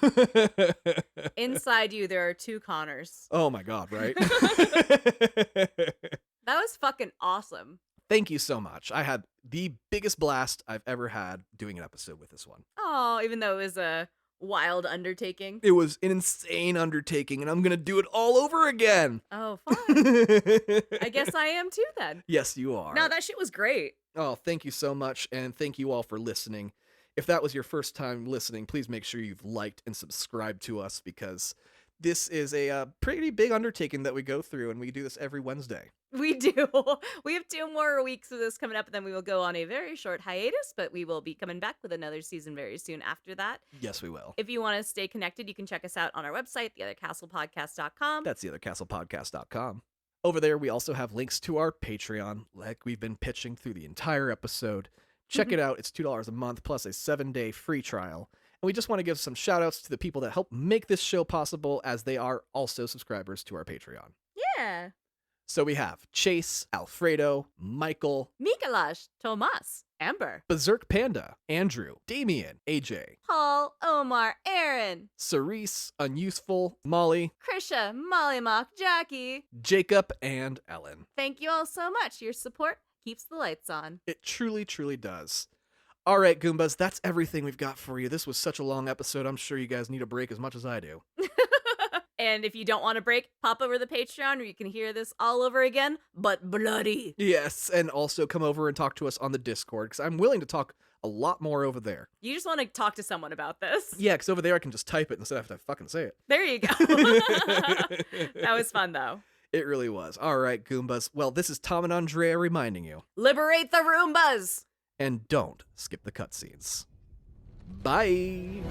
Inside you, there are two Connors. Oh my God, right? That was fucking awesome. Thank you so much. I had the biggest blast I've ever had doing an episode with this one. Oh, even though it was a wild undertaking. It was an insane undertaking, and I'm going to do it all over again. Oh, fine. I guess I am too then. Yes, you are. No, that shit was great. Oh, thank you so much, and thank you all for listening. If that was your first time listening, please make sure you've liked and subscribed to us, because this is a pretty big undertaking that we go through, and we do this every Wednesday. We do. We have 2 more weeks of this coming up, and then we will go on a very short hiatus, but we will be coming back with another season very soon after that. Yes, we will. If you want to stay connected, you can check us out on our website, theothercastlepodcast.com. That's theothercastlepodcast.com. Over there, we also have links to our Patreon, like we've been pitching through the entire episode. Check it out. It's $2 a month plus a 7-day free trial. And we just want to give some shout outs to the people that help make this show possible, as they are also subscribers to our Patreon. Yeah. So we have Chase, Alfredo, Michael, Mikalash, Tomas, Amber, Berserk Panda, Andrew, Damien, AJ, Paul, Omar, Aaron, Cerise, Unuseful, Molly, Krisha, Mollymock, Jackie, Jacob, and Ellen. Thank you all so much. Your support keeps the lights on. It truly, truly does. All right, Goombas, that's everything we've got for you. This was such a long episode. I'm sure you guys need a break as much as I do. And if you don't want a break, pop over to the Patreon where you can hear this all over again, but bloody. Yes, and also come over and talk to us on the Discord, because I'm willing to talk a lot more over there. You just want to talk to someone about this. Yeah, because over there I can just type it instead of have to fucking say it. There you go. That was fun, though. It really was. All right, Goombas. Well, this is Tom and Andrea reminding you. Liberate the Roombas! And don't skip the cutscenes. Bye!